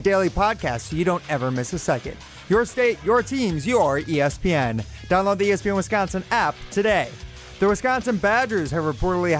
Daily podcast so you don't ever miss a second. Your state, your teams, your ESPN. Download the ESPN Wisconsin app today. The Wisconsin Badgers have reportedly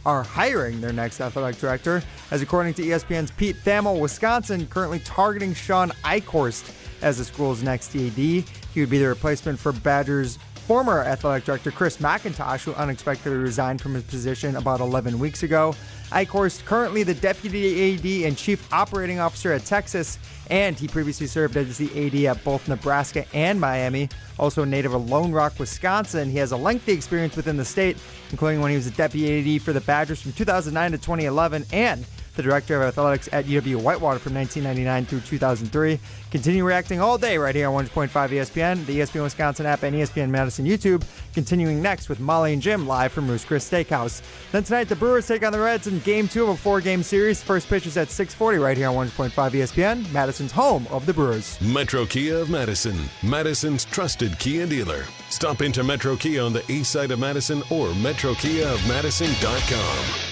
are hiring their next athletic director, as according to ESPN's Pete Thamel, Wisconsin currently targeting Shawn Eichorst as the school's next AD. He would be the replacement for Badgers' former athletic director Chris McIntosh, who unexpectedly resigned from his position about 11 weeks ago. Eichorst, currently the deputy AD and chief operating officer at Texas, and he previously served as the AD at both Nebraska and Miami. Also a native of Lone Rock, Wisconsin, he has a lengthy experience within the state, including when he was a deputy AD for the Badgers from 2009 to 2011 and the director of athletics at UW-Whitewater from 1999 through 2003. Continue reacting all day right here on 100.5 ESPN, the ESPN Wisconsin app, and ESPN Madison YouTube. Continuing next with Molly and Jim live from Moose Chris Steakhouse. Then tonight, the Brewers take on the Reds in Game 2 of a 4-game series. First pitch is at 6:40 right here on 100.5 ESPN, Madison's home of the Brewers. Metro Kia of Madison, Madison's trusted Kia dealer. Stop into Metro Kia on the east side of Madison or metrokiaofmadison.com.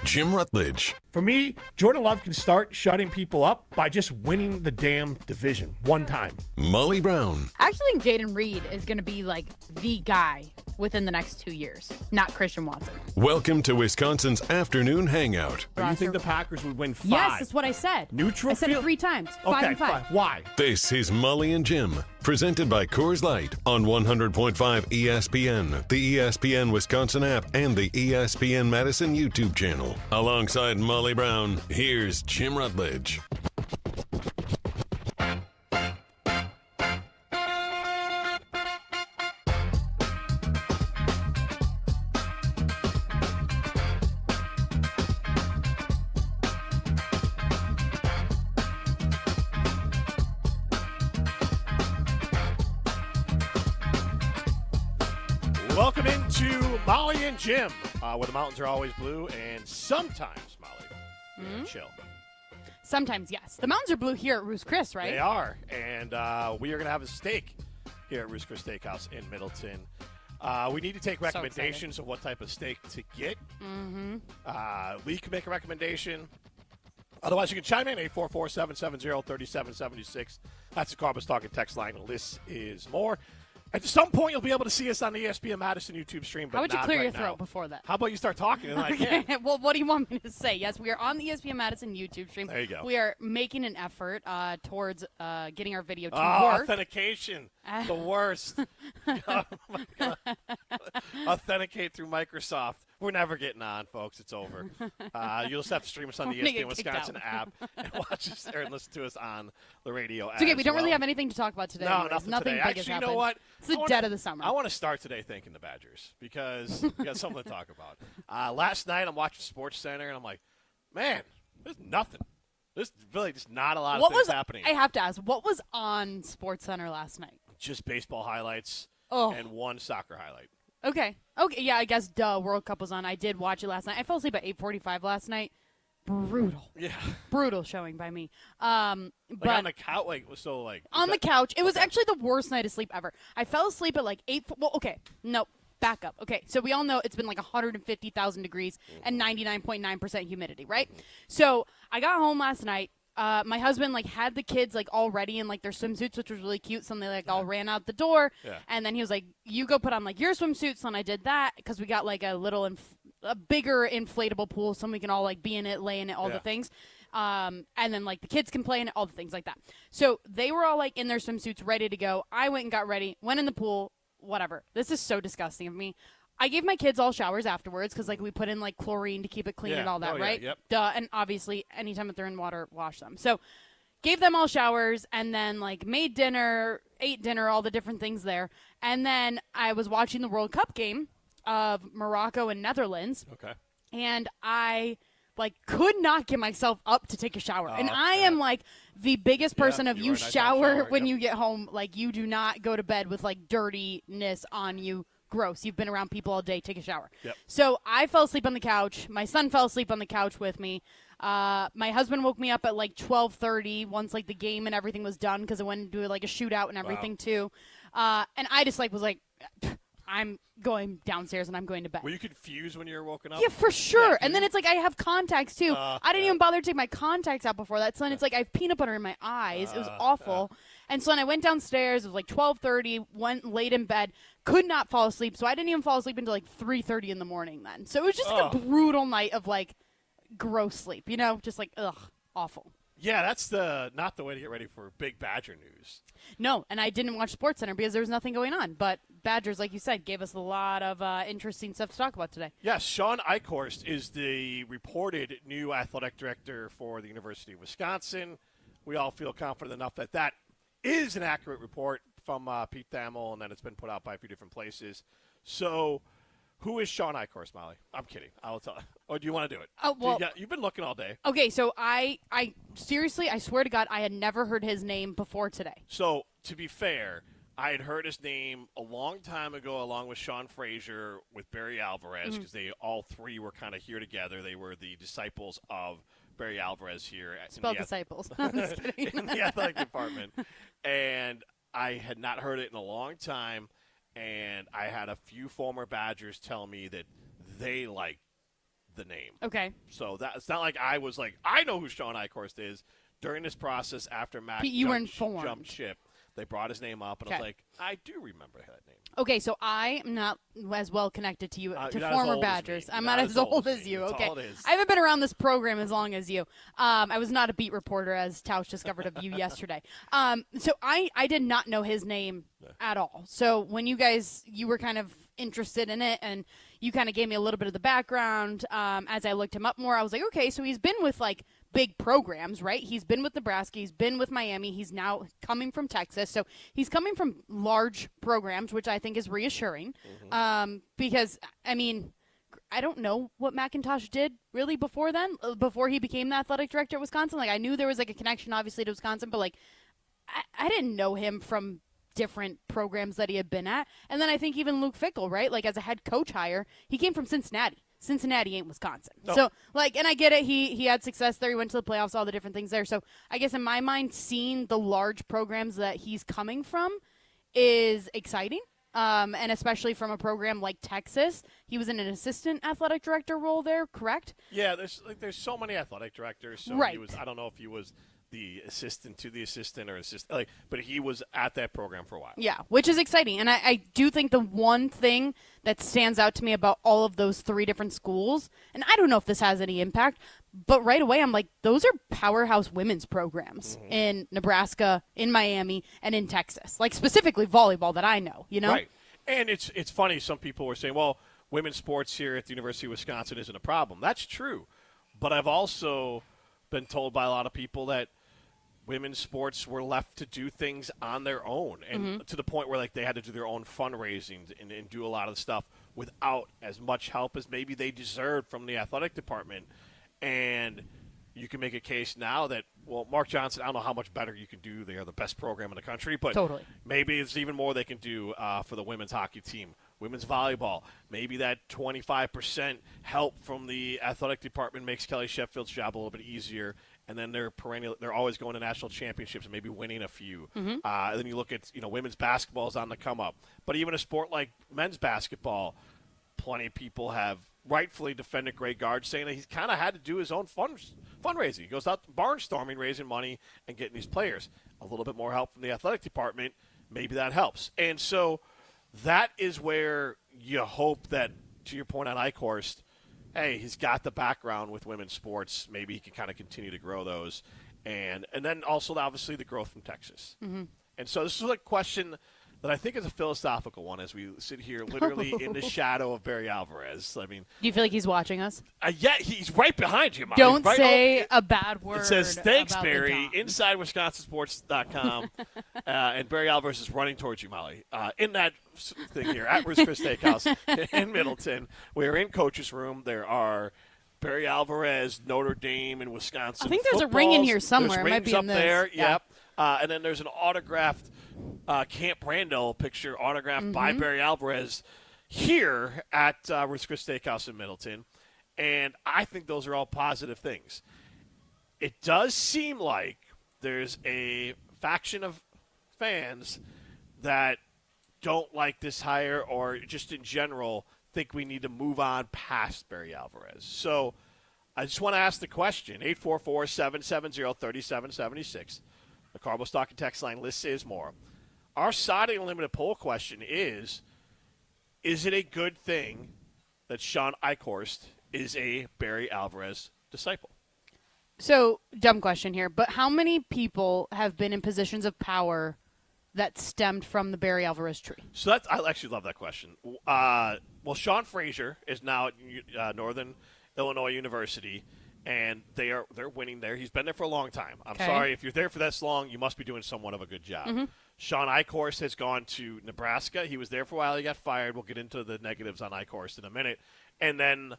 Jim Rutledge. For me, Jordan Love can start shutting people up by just winning the damn division one time. Molly Brown. I actually think Jaden Reed is going to be like the guy within the next 2 years, not Christian Watson. Welcome to Wisconsin's afternoon hangout. Do you think the Packers would win 5? Yes, that's what I said. Neutral I said it field? 3 times. 5 and 5. Why? This is Molly and Jim, presented by Coors Light on 100.5 ESPN, the ESPN Wisconsin app, and the ESPN Madison YouTube channel. Alongside Molly Brown, here's Jim Rutledge. Welcome into Molly and Jim, where the mountains are always blue and sometimes, Molly, chill. Sometimes, yes. The mountains are blue here at Roos Chris, right? They are, and we are going to have a steak here at Roos Chris Steakhouse in Middleton. We need to take recommendations of what type of steak to get. Lee can make a recommendation. Otherwise, you can chime in, 844-770-3776. That's the Carbus Talking text line. This is more. At some point, you'll be able to see us on the ESPN Madison YouTube stream, but How would you clear right your throat now. before that? How about you start talking and I can't? Well, what do you want me to say? Yes, we are on the ESPN Madison YouTube stream. There you go. We are making an effort towards getting our video to Oh, work. authentication. The worst. Oh, my God. Authenticate through Microsoft. We're never getting on, folks. It's over. You'll just have to stream us on the gonna ESPN get Wisconsin kicked app and watch us or listen to us on the radio. It's okay, we don't really have anything to talk about today. No, anyways. nothing today. Big has Actually, you happened. know what? It's the dead of the summer. I want to start today thanking the Badgers because we got something to talk about. Last night, I'm watching Sports Center, and I'm like, man, there's nothing. There's really just not a lot of things happening. I have to ask, what was on Sports Center last night? Just baseball highlights and one soccer highlight. Okay, yeah, I guess, World Cup was on. I did watch it last night. I fell asleep at 8:45 last night. Brutal. Yeah. Brutal showing by me. But on the couch, on the couch. It was actually the worst night of sleep ever. I fell asleep at like 8. Well, okay, no, back up. Okay, so we all know it's been like 150,000 degrees and 99.9% humidity, right? So I got home last night. My husband had the kids all ready in their swimsuits, which was really cute. So they all ran out the door, and then he was like, "You go put on your swimsuits." And I did that because we got a bigger inflatable pool, so we can all be in it, lay in it, all the things. And then the kids can play in it, all the things like that. So they were all in their swimsuits, ready to go. I went and got ready, went in the pool, whatever. This is so disgusting of me. I gave my kids all showers afterwards because we put in chlorine to keep it clean and all that, right? Yep. Duh. And obviously, anytime that they're in water, wash them. So gave them all showers and then made dinner, ate dinner, all the different things there. And then I was watching the World Cup game of Morocco and Netherlands. Okay. And I could not get myself up to take a shower. And I am the biggest person of you shower when you get home. You do not go to bed with dirtiness on you. Gross. You've been around people all day. Take a shower. Yep. So I fell asleep on the couch. My son fell asleep on the couch with me. My husband woke me up at 12:30 once the game and everything was done because I went to do a shootout and everything too. And I just was I'm going downstairs and I'm going to bed. Were you confused when you were woken up? Yeah, for sure. Yeah, and then it's like I have contacts too. I didn't even bother to take my contacts out before that. So then it's like I have peanut butter in my eyes. It was awful. And so then I went downstairs. It was like 12:30. Went late in bed. Could not fall asleep. So I didn't even fall asleep until like 3:30 in the morning. Then so it was just like a brutal night of like gross sleep. Just like awful. Yeah, that's not the way to get ready for big Badger news. No, and I didn't watch SportsCenter because there was nothing going on. But Badgers, like you said, gave us a lot of interesting stuff to talk about today. Yes, Shawn Eichorst is the reported new athletic director for the University of Wisconsin. We all feel confident enough that that is an accurate report from Pete Thamel, and then it's been put out by a few different places. So, who is Shawn Eichorst, Molly? I'm kidding. I'll tell. Or do you want to do it? Oh, well, you've been looking all day. Okay, so I seriously, I swear to God, I had never heard his name before today. So, to be fair, I had heard his name a long time ago along with Sean Frazier with Barry Alvarez because they all three were kind of here together. They were the disciples of Barry Alvarez here. Spelled disciples. I'm just kidding. In the athletic department. And I had not heard it in a long time. And I had a few former Badgers tell me that they liked the name. Okay. So it's not like I was like, I know who Shawn Eichorst is. During this process, after Mac jumped ship, they brought his name up, and I was like, I do remember that name. Okay, so I am not as well connected to you, to you're former Badgers. I'm not as old as you. That's Okay. all it is. I haven't been around this program as long as you. I was not a beat reporter, as Tausch discovered of you yesterday. So I did not know his name at all. So when you were kind of interested in it, and you kind of gave me a little bit of the background, as I looked him up more, I was like, okay, so he's been with, like, big programs, right? He's been with Nebraska. He's been with Miami. He's now coming from Texas. So he's coming from large programs, which I think is reassuring. Because, I mean, I don't know what McIntosh did really before then, before he became the athletic director at Wisconsin. Like, I knew there was, like, a connection, obviously, to Wisconsin, but, like, I didn't know him from different programs that he had been at. And then I think even Luke Fickell, right? Like, as a head coach hire, he came from Cincinnati. Cincinnati ain't Wisconsin. No. So, like, and I get it. He had success there. He went to the playoffs, all the different things there. So I guess in my mind, seeing the large programs that he's coming from is exciting. And especially from a program like Texas. He was in an assistant athletic director role there, correct? Yeah, there's so many athletic directors. So right. I don't know if he was the assistant to the assistant or assistant, but he was at that program for a while. Yeah, which is exciting. And I do think the one thing that stands out to me about all of those three different schools, and I don't know if this has any impact, but right away I'm like, those are powerhouse women's programs in Nebraska, in Miami, and in Texas. Like specifically volleyball that I know, you know? Right. And it's funny, some people were saying, well, women's sports here at the University of Wisconsin isn't a problem. That's true. But I've also been told by a lot of people that women's sports were left to do things on their own, and to the point where like they had to do their own fundraising and do a lot of stuff without as much help as maybe they deserved from the athletic department. And you can make a case now that, well, Mark Johnson, I don't know how much better you can do. They are the best program in the country, but totally. Maybe it's even more they can do for the women's hockey team, women's volleyball. Maybe that 25% help from the athletic department makes Kelly Sheffield's job a little bit easier. And then they're always going to national championships and maybe winning a few. And then you look at, women's basketball is on the come up. But even a sport like men's basketball, plenty of people have rightfully defended Greg Gard, saying that he's kind of had to do his own fundraising. He goes out barnstorming, raising money, and getting these players. A little bit more help from the athletic department, maybe that helps. And so that is where you hope that, to your point on Eichorst, hey, he's got the background with women's sports. Maybe he can kind of continue to grow those. And then also, obviously, the growth from Texas. And so this is a question that I think is a philosophical one as we sit here literally in the shadow of Barry Alvarez. I mean, do you feel like he's watching us? Yeah, he's right behind you, Molly. Don't say a bad word. It says, thanks, Barry, inside WisconsinSports.com. And Barry Alvarez is running towards you, Molly. In that thing here at Ruth's Chris Steakhouse in Middleton. We're in Coach's Room. There are Barry Alvarez, Notre Dame, and Wisconsin. I think there's a ring in here somewhere. There's it might be rings in up this. there. Yeah. Yep. And then there's an autographed Camp Randall picture autographed by Barry Alvarez here at Ruth's Chris Steakhouse in Middleton. And I think those are all positive things. It does seem like there's a faction of fans that don't like this hire or just in general think we need to move on past Barry Alvarez. So I just want to ask the question, 844-770-3776. The Carbo Stock and Text line lists is more. Our Saturday Unlimited poll question is it a good thing that Shawn Eichorst is a Barry Alvarez disciple? So, dumb question here, but how many people have been in positions of power that stemmed from the Barry Alvarez tree? So I actually love that question. Well, Sean Frazier is now at Northern Illinois University, and they're winning there. He's been there for a long time. I'm sorry, if you're there for this long, you must be doing somewhat of a good job. Mm-hmm. Shawn Eichorst has gone to Nebraska. He was there for a while. He got fired. We'll get into the negatives on Eichorst in a minute. And then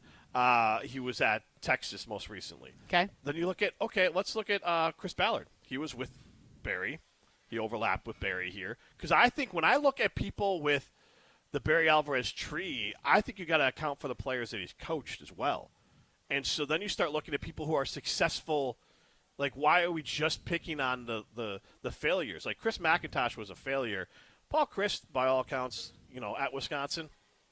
he was at Texas most recently. Okay. Then you let's look at Chris Ballard. He was with Barry. He overlapped with Barry here. Because I think when I look at people with the Barry Alvarez tree, I think you got to account for the players that he's coached as well. And so then you start looking at people who are successful. Like, why are we just picking on the failures? Like, Chris McIntosh was a failure. Paul Chryst, by all accounts, at Wisconsin,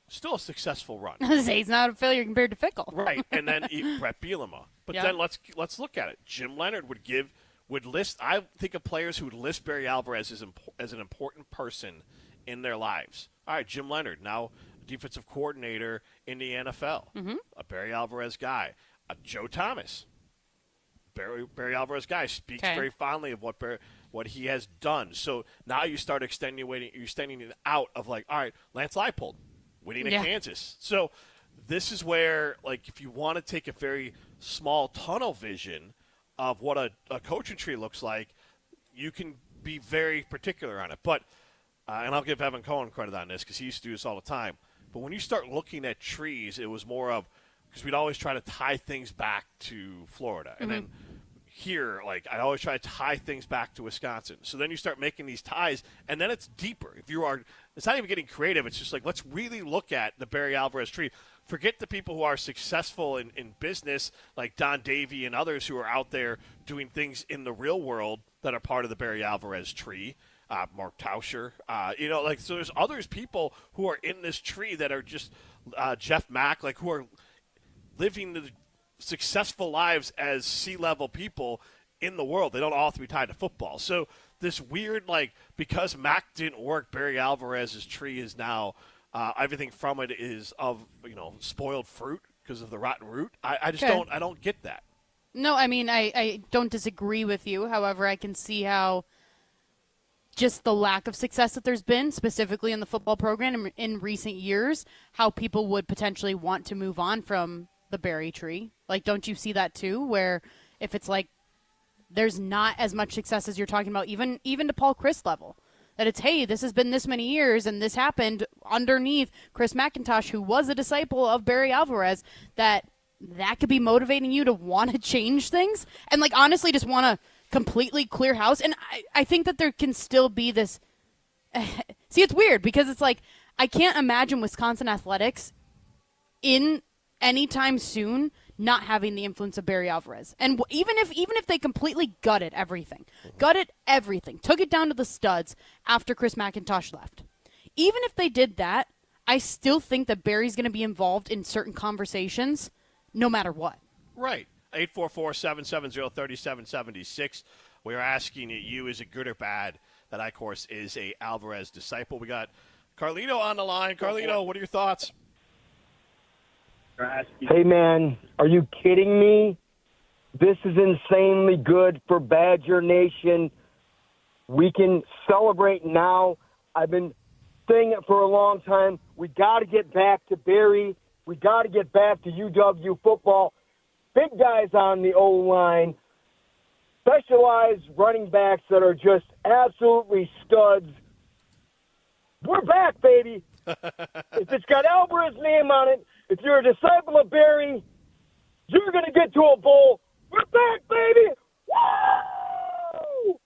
still a successful run. He's not a failure compared to Fickle. Right, and then Brett Bielema. But then let's look at it. Jim Leonard would list. I think of players who would list Barry Alvarez as an important person in their lives. All right, Jim Leonard, now defensive coordinator in the NFL, a Barry Alvarez guy. Joe Thomas. Barry Alvarez guy speaks very fondly of what he has done. So now you start extending it out of like, all right, Lance Leipold winning in Kansas. So this is where, like, if you want to take a very small tunnel vision of what a coaching tree looks like, you can be very particular on it. But and I'll give Evan Cohen credit on this because he used to do this all the time. But when you start looking at trees, it was more of, because we'd always try to tie things back to Florida. And then here, like, I always try to tie things back to Wisconsin. So then you start making these ties, and then it's deeper. It's not even getting creative. It's just like, let's really look at the Barry Alvarez tree. Forget the people who are successful in business, like Don Davey and others who are out there doing things in the real world that are part of the Barry Alvarez tree. Mark Tauscher, so there's others people who are in this tree that are just Jeff Mack, like, who are living the successful lives as C-level people in the world. They don't all have to be tied to football. So this weird, like, because Mac didn't work, Barry Alvarez's tree is now everything from it is of, spoiled fruit because of the rotten root. I just don't get that. No, I mean, I don't disagree with you. However, I can see how just the lack of success that there's been, specifically in the football program in recent years, how people would potentially want to move on from the Barry tree. Like, don't you see that too, where if it's like there's not as much success as you're talking about, even to Paul Chryst level, that it's, hey, this has been this many years and this happened underneath Chris McIntosh, who was a disciple of Barry Alvarez, that could be motivating you to want to change things and, like, honestly just want to completely clear house. And I think that there can still be this see, it's weird because it's like I can't imagine Wisconsin athletics in anytime soon not having the influence of Barry Alvarez. And even if they completely gutted everything, took it down to the studs after Chris McIntosh left, even if they did that, I still think that Barry's going to be involved in certain conversations no matter what. Right. 844-770-3776. We are asking you, is it good or bad that Eichorst is a Alvarez disciple? We got Carlito on the line. Carlito, what are your thoughts? Hey, man, are you kidding me? This is insanely good for Badger Nation. We can celebrate now. I've been saying it for a long time. We got to get back to Barry. We got to get back to UW football. Big guys on the O-line, specialized running backs that are just absolutely studs. We're back, baby. If it's got Alvarez's name on it, if you're a disciple of Barry, you're going to get to a bowl. We're back, baby. Woo!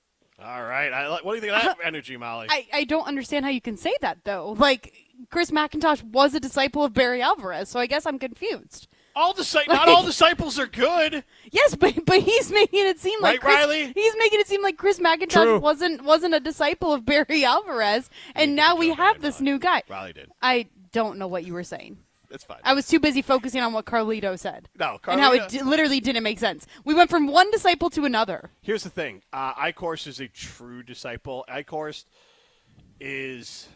All right. What do you think of that energy, Molly? I don't understand how you can say that, though. Like, Chris McIntosh was a disciple of Barry Alvarez, so I guess I'm confused. Not all disciples are good. Yes, but he's making it seem like Riley? He's making it seem like Chris McIntosh wasn't a disciple of Barry Alvarez, and now we have this new guy. Riley did. I don't know what you were saying. It's fine. I was too busy focusing on what Carlito said. No, and how it literally didn't make sense. We went from one disciple to another. Here's the thing. Eichorst is a true disciple. Eichorst is,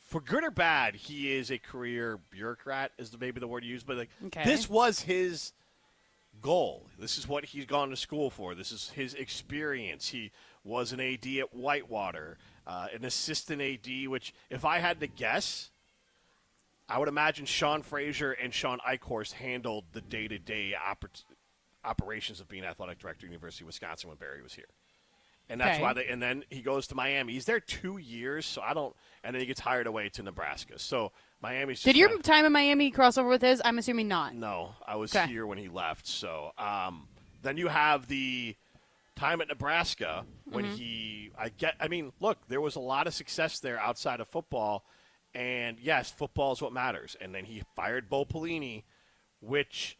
for good or bad, he is a career bureaucrat, is maybe the word you use. But this was his goal. This is what he's gone to school for. This is his experience. He was an AD at Whitewater, an assistant AD, which if I had to guess, I would imagine Sean Frazier and Shawn Eichorst handled the day-to-day operations of being athletic director at University of Wisconsin when Barry was here. And that's why and then he goes to Miami. He's there 2 years, so and then he gets hired away to Nebraska. So Miami's just Did your time in Miami cross over with his? I'm assuming not. No, I was here when he left. So then you have the time at Nebraska when look, there was a lot of success there outside of football. And, yes, football is what matters. And then he fired Bo Pelini, which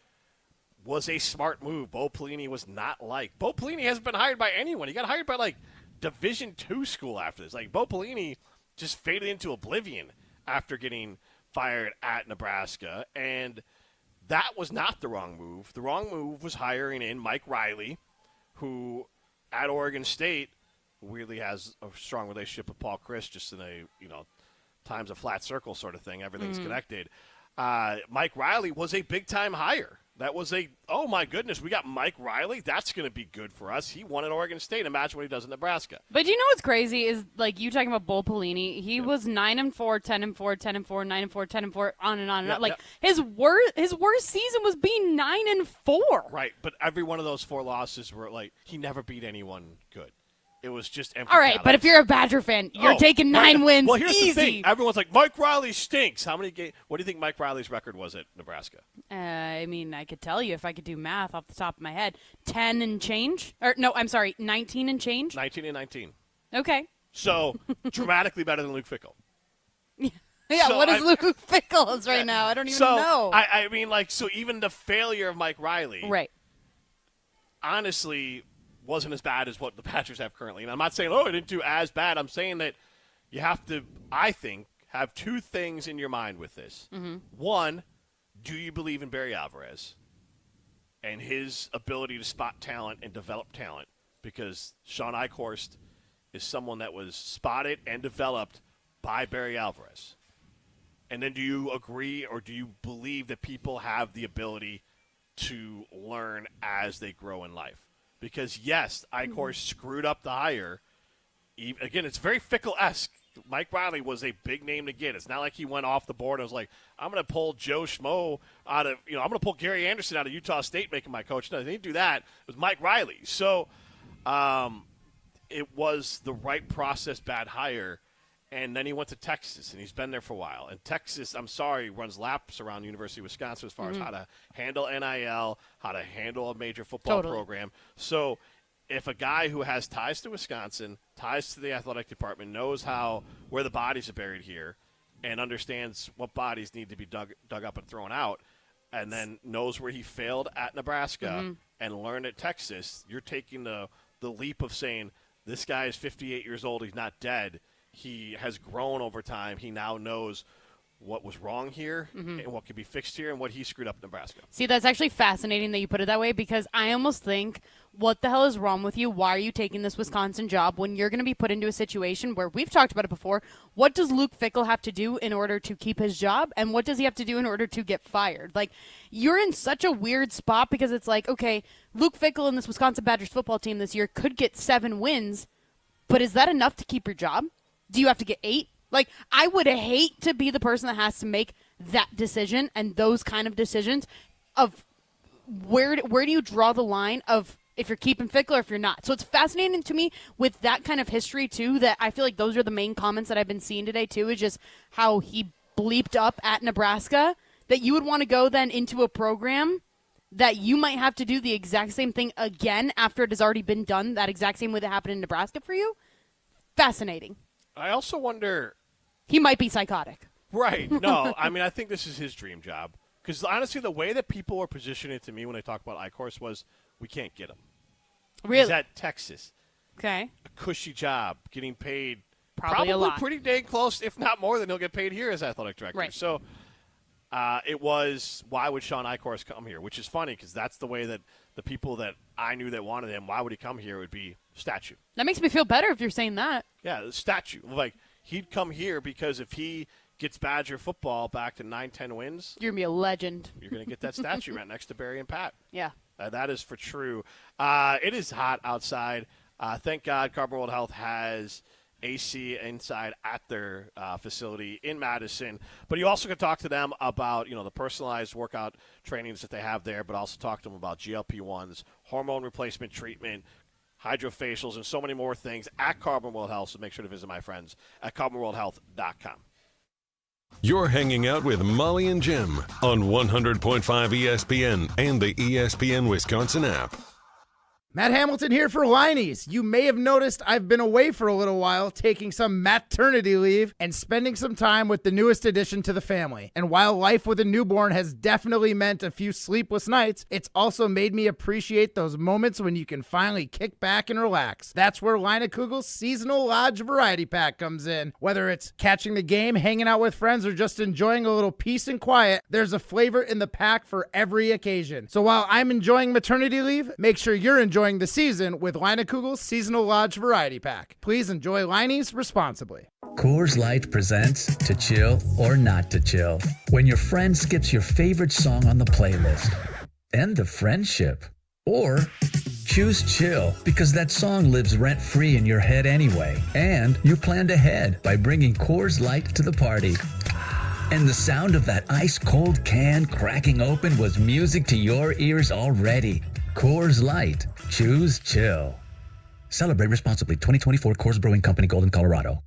was a smart move. Bo Pelini was not liked. Bo Pelini hasn't been hired by anyone. He got hired by, Division II school after this. Bo Pelini just faded into oblivion after getting fired at Nebraska. And that was not the wrong move. The wrong move was hiring in Mike Riley, who at Oregon State weirdly has a strong relationship with Paul Chryst, just in a, times a flat circle sort of thing. Everything's connected. Mike Riley was a big-time hire. That was oh, my goodness, we got Mike Riley? That's going to be good for us. He won at Oregon State. Imagine what he does in Nebraska. But you know what's crazy is, you talking about Bo Pelini, he was 9-4, 10-4, 10-4, 9-4, 10-4, on and on and on. His worst season was being 9-4. Right, but every one of those 4 losses were, he never beat anyone good. It was just empty. All right, but if you're a Badger fan, you're taking 9 wins. Well, here's easy. the thing. Everyone's like, Mike Riley stinks. How many games? What do you think Mike Riley's record was at Nebraska? I could tell you if I could do math off the top of my head. 10 and change? Or no, I'm sorry, 19 and change? 19 and 19. Okay. So, dramatically better than Luke Fickell. Yeah, so what is Luke Fickell's right now? I don't even know. So even the failure of Mike Riley. Right. Honestly, wasn't as bad as what the Badgers have currently. And I'm not saying, it didn't do as bad. I'm saying that you have to, I think, have 2 things in your mind with this. Mm-hmm. One, do you believe in Barry Alvarez and his ability to spot talent and develop talent? Because Shawn Eichorst is someone that was spotted and developed by Barry Alvarez. And then do you agree or do you believe that people have the ability to learn as they grow in life? Because, yes, Eichorst screwed up the hire. Again, it's very Fickell-esque. Mike Riley was a big name to get. It's not like he went off the board and was like, I'm going to pull Joe Schmo out of, I'm going to pull Gary Anderson out of Utah State making my coach. No, they didn't do that. It was Mike Riley. So it was the right process, bad hire. And then he went to Texas, and he's been there for a while. And Texas, I'm sorry, runs laps around the University of Wisconsin as far as how to handle NIL, how to handle a major football program. So if a guy who has ties to Wisconsin, ties to the athletic department, knows where the bodies are buried here, and understands what bodies need to be dug up and thrown out, and then knows where he failed at Nebraska and learned at Texas, you're taking the leap of saying, this guy is 58 years old, he's not dead. He has grown over time. He now knows what was wrong here and what could be fixed here and what he screwed up in Nebraska. See, that's actually fascinating that you put it that way because I almost think, what the hell is wrong with you? Why are you taking this Wisconsin job when you're going to be put into a situation where we've talked about it before? What does Luke Fickell have to do in order to keep his job? And what does he have to do in order to get fired? You're in such a weird spot because it's okay, Luke Fickell and this Wisconsin Badgers football team this year could get 7 wins, but is that enough to keep your job? Do you have to get 8? I would hate to be the person that has to make that decision and those kind of decisions of where do you draw the line of if you're keeping Fickell or if you're not. So it's fascinating to me with that kind of history, too, that I feel like those are the main comments that I've been seeing today, too, is just how he bleeped up at Nebraska, that you would want to go then into a program that you might have to do the exact same thing again after it has already been done, that exact same way that happened in Nebraska for you. Fascinating. I also wonder. He might be psychotic. Right. No, I think this is his dream job. Because honestly, the way that people were positioning it to me when they talk about Eichorst was, we can't get him. Really? He's at Texas. Okay. A cushy job, getting paid Probably a lot. pretty dang close, if not more than he'll get paid here as athletic director. Right. So it was, why would Shawn Eichorst come here? Which is funny because that's the way that the people that I knew that wanted him, why would he come here? It would be statue. That makes me feel better if you're saying that. Yeah, the statue. Like, he'd come here because if he gets Badger football back to 9-10 wins, You're going to be a legend. you're going to get that statue right next to Barry and Pat. Yeah. That is for true. It is hot outside. Thank God Culver World Health has AC inside at their facility in Madison. But you also can talk to them about, the personalized workout trainings that they have there, but also talk to them about GLP-1s, hormone replacement treatment, hydrofacials, and so many more things at Culver World Health. So make sure to visit my friends at culverworldhealth.com. You're hanging out with Molly and Jim on 100.5 ESPN and the ESPN Wisconsin app. Matt Hamilton here for Liney's. You may have noticed I've been away for a little while, taking some maternity leave and spending some time with the newest addition to the family. And while life with a newborn has definitely meant a few sleepless nights, it's also made me appreciate those moments when you can finally kick back and relax. That's where Leinekugel's Seasonal Lodge Variety Pack comes in. Whether it's catching the game, hanging out with friends, or just enjoying a little peace and quiet, there's a flavor in the pack for every occasion. So while I'm enjoying maternity leave, make sure you're enjoying the season with Leinekugel's Seasonal Lodge Variety Pack. Please enjoy Liney's responsibly. Coors Light presents To Chill or Not to Chill. When your friend skips your favorite song on the playlist. End the friendship. Or choose chill because that song lives rent-free in your head anyway. And you planned ahead by bringing Coors Light to the party. And the sound of that ice-cold can cracking open was music to your ears already. Coors Light. Choose chill. Celebrate responsibly. 2024 Coors Brewing Company, Golden, Colorado.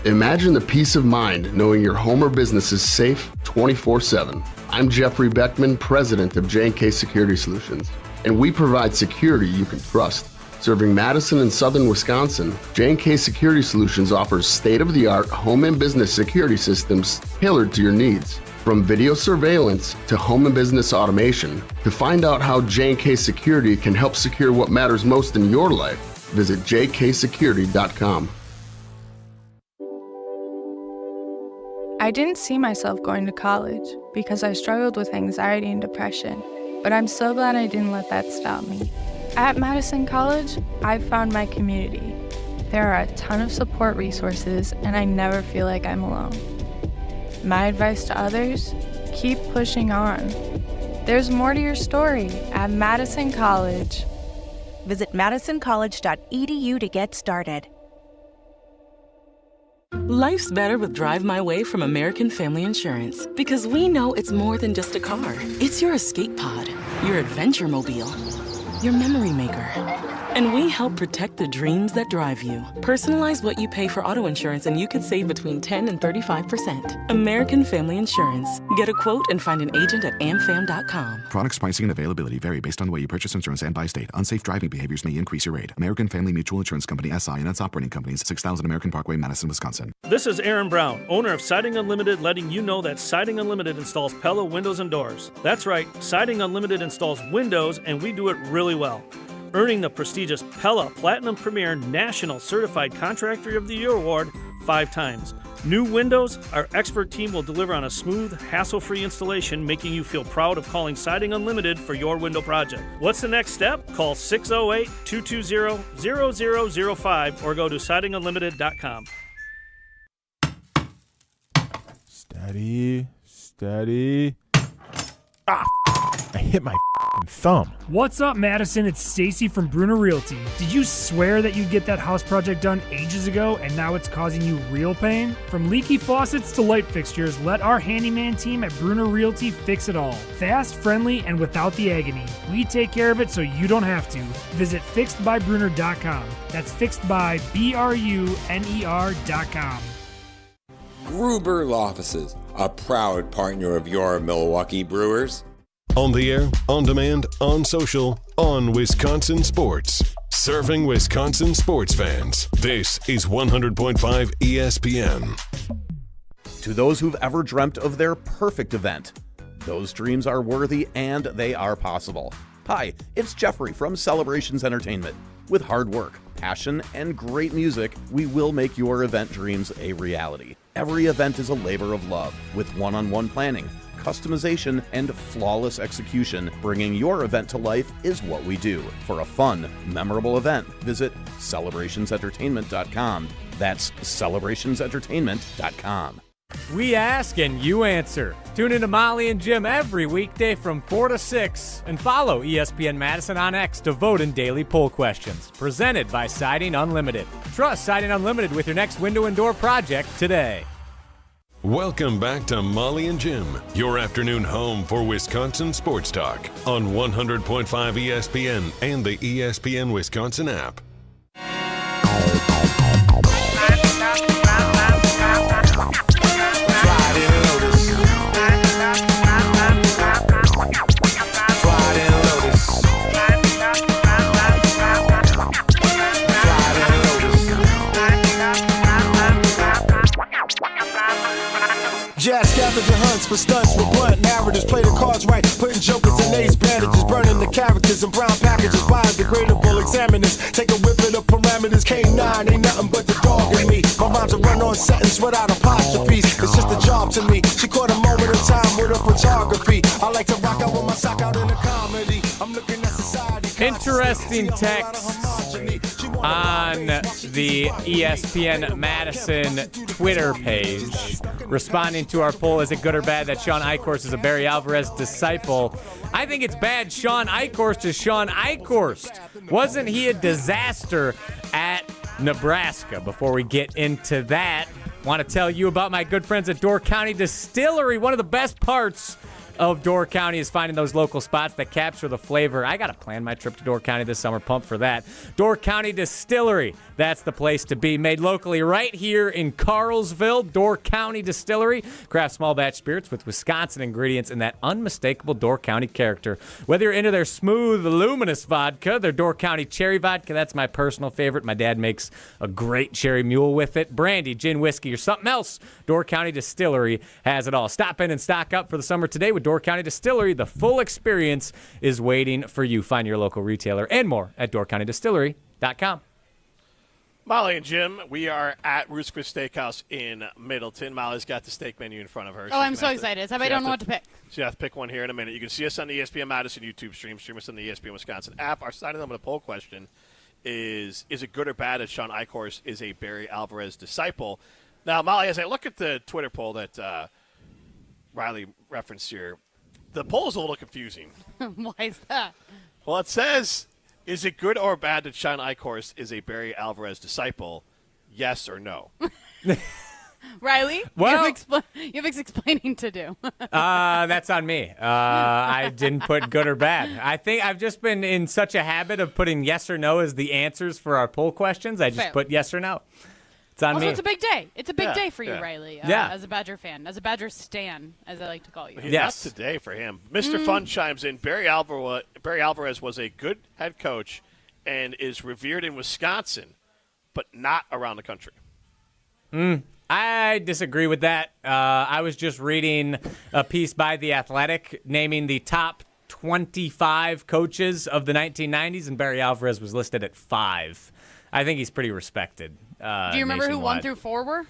Imagine the peace of mind knowing your home or business is safe 24/7. I'm Jeffrey Beckman, president of J&K Security Solutions, and we provide security you can trust. Serving Madison and southern Wisconsin, J&K Security Solutions offers state-of-the-art home and business security systems tailored to your needs. From video surveillance to home and business automation, to find out how J&K Security can help secure what matters most in your life, visit jksecurity.com. I didn't see myself going to college because I struggled with anxiety and depression, but I'm so glad I didn't let that stop me. At Madison College, I've found my community. There are a ton of support resources, and I never feel like I'm alone. My advice to others, keep pushing on. There's more to your story at Madison College. Visit madisoncollege.edu to get started. Life's better with Drive My Way from American Family Insurance because we know it's more than just a car. It's your escape pod, your adventure mobile, your memory maker. And we help protect the dreams that drive you. Personalize what you pay for auto insurance and you could save between 10 and 35%. American Family Insurance. Get a quote and find an agent at amfam.com. Products, pricing, and availability vary based on the way you purchase insurance and by state. Unsafe driving behaviors may increase your rate. American Family Mutual Insurance Company, SI, and its operating companies, 6000 American Parkway, Madison, Wisconsin. This is Aaron Brown, owner of Siding Unlimited, letting you know that Siding Unlimited installs Pella windows and doors. That's right, Siding Unlimited installs windows, and we do it really well. Earning the prestigious Pella Platinum Premier National Certified Contractor of the Year Award 5 times. New windows, our expert team will deliver on a smooth, hassle-free installation, making you feel proud of calling Siding Unlimited for your window project. What's the next step? Call 608-220-0005 or go to sidingunlimited.com. Steady. Ah, I hit my thumb. What's up, Madison? It's Stacy from Bruner Realty. Did you swear that you'd get that house project done ages ago and now it's causing you real pain? From leaky faucets to light fixtures, let our handyman team at Bruner Realty fix it all. Fast, friendly, and without the agony. We take care of it so you don't have to. Visit fixedbybruner.com. That's fixedbybruner.com. Gruber Law Offices, a proud partner of your Milwaukee Brewers. On the air, on demand, on social, on Wisconsin Sports. Serving Wisconsin sports fans. This is 100.5 ESPN. To those who've ever dreamt of their perfect event, Those dreams are worthy and they are possible. Hi, it's Jeffrey from Celebrations Entertainment. With hard work, passion, and great music, we will make your event dreams a reality. Every event is a labor of love, with one-on-one planning, customization, and flawless execution. Bringing your event to life is what we do. For a fun, memorable event, visit celebrationsentertainment.com. That's celebrationsentertainment.com. We ask and you answer. Tune in to Molly and Jim every weekday from 4 to 6 and follow ESPN Madison on X to vote in daily poll questions. Presented by Siding Unlimited. Trust Siding Unlimited with your next window and door project today. Welcome back to Molly and Jim, your afternoon home for Wisconsin sports talk on 100.5 ESPN and the ESPN Wisconsin app. Jazz scavenger hunts for stunts with blunt narratives. Play the cards right, putting jokers in ace bandages, burning the characters in brown packages, biodegradable examiners. Take a whip of the parameters. K9 ain't nothing but the dog in me. My rhymes are run on sentence without apostrophes. It's just a job to me. She caught a moment of time with her photography. I like to rock out with my sock out in a comedy. I'm looking at society. Interesting text on the ESPN Madison Twitter page responding to our poll, is it good or bad that Shawn Eichorst is a Barry Alvarez disciple? I think it's bad Shawn Eichorst is Shawn Eichorst. Wasn't he a disaster at Nebraska? Before we get into that, want to tell you about my good friends at Door County Distillery. One of the best parts of Door County is finding those local spots that capture the flavor. I got to plan my trip to Door County this summer. Pumped for that. Door County Distillery. That's the place to be. Made locally right here in Carlsville. Door County Distillery. Craft small batch spirits with Wisconsin ingredients and that unmistakable Door County character. Whether you're into their smooth, luminous vodka, their Door County cherry vodka, that's my personal favorite. My dad makes a great cherry mule with it. Brandy, gin, whiskey, or something else. Door County Distillery has it all. Stop in and stock up for the summer today with Door County Distillery. The full experience is waiting for you. Find your local retailer and more at doorcountydistillery.com. Molly and Jim, we are at Ruth's Chris Steakhouse in Middleton. Molly's got the steak menu in front of her. Oh, I'm so excited. I don't know what to pick. So you have to pick one here in a minute. You can see us on the ESPN Madison YouTube stream. Stream us on the ESPN Wisconsin app. Our signing them with a poll question is it good or bad that Shawn Eichorst is a Barry Alvarez disciple? Now, Molly, as I look at the Twitter poll that Riley referenced here, the poll is a little confusing. Why is that? Well, it says, is it good or bad that Shawn Eichorst is a Barry Alvarez disciple? Yes or no? Riley, well, you have explaining to do. That's on me. I didn't put good or bad. I think I've just been in such a habit of putting yes or no as the answers for our poll questions. I just put yes or no. It's on me. It's a big day. It's a big day for you, Riley, yeah. As a Badger fan, as a Badger stan, as I like to call you. Yes. That's today for him. Mr. Fun chimes in. Barry Alvarez was a good head coach and is revered in Wisconsin, but not around the country. I disagree with that. I was just reading a piece by The Athletic naming the top 25 coaches of the 1990s, and Barry Alvarez was listed at 5. I think he's pretty respected. Do you remember who 1 through 4 were?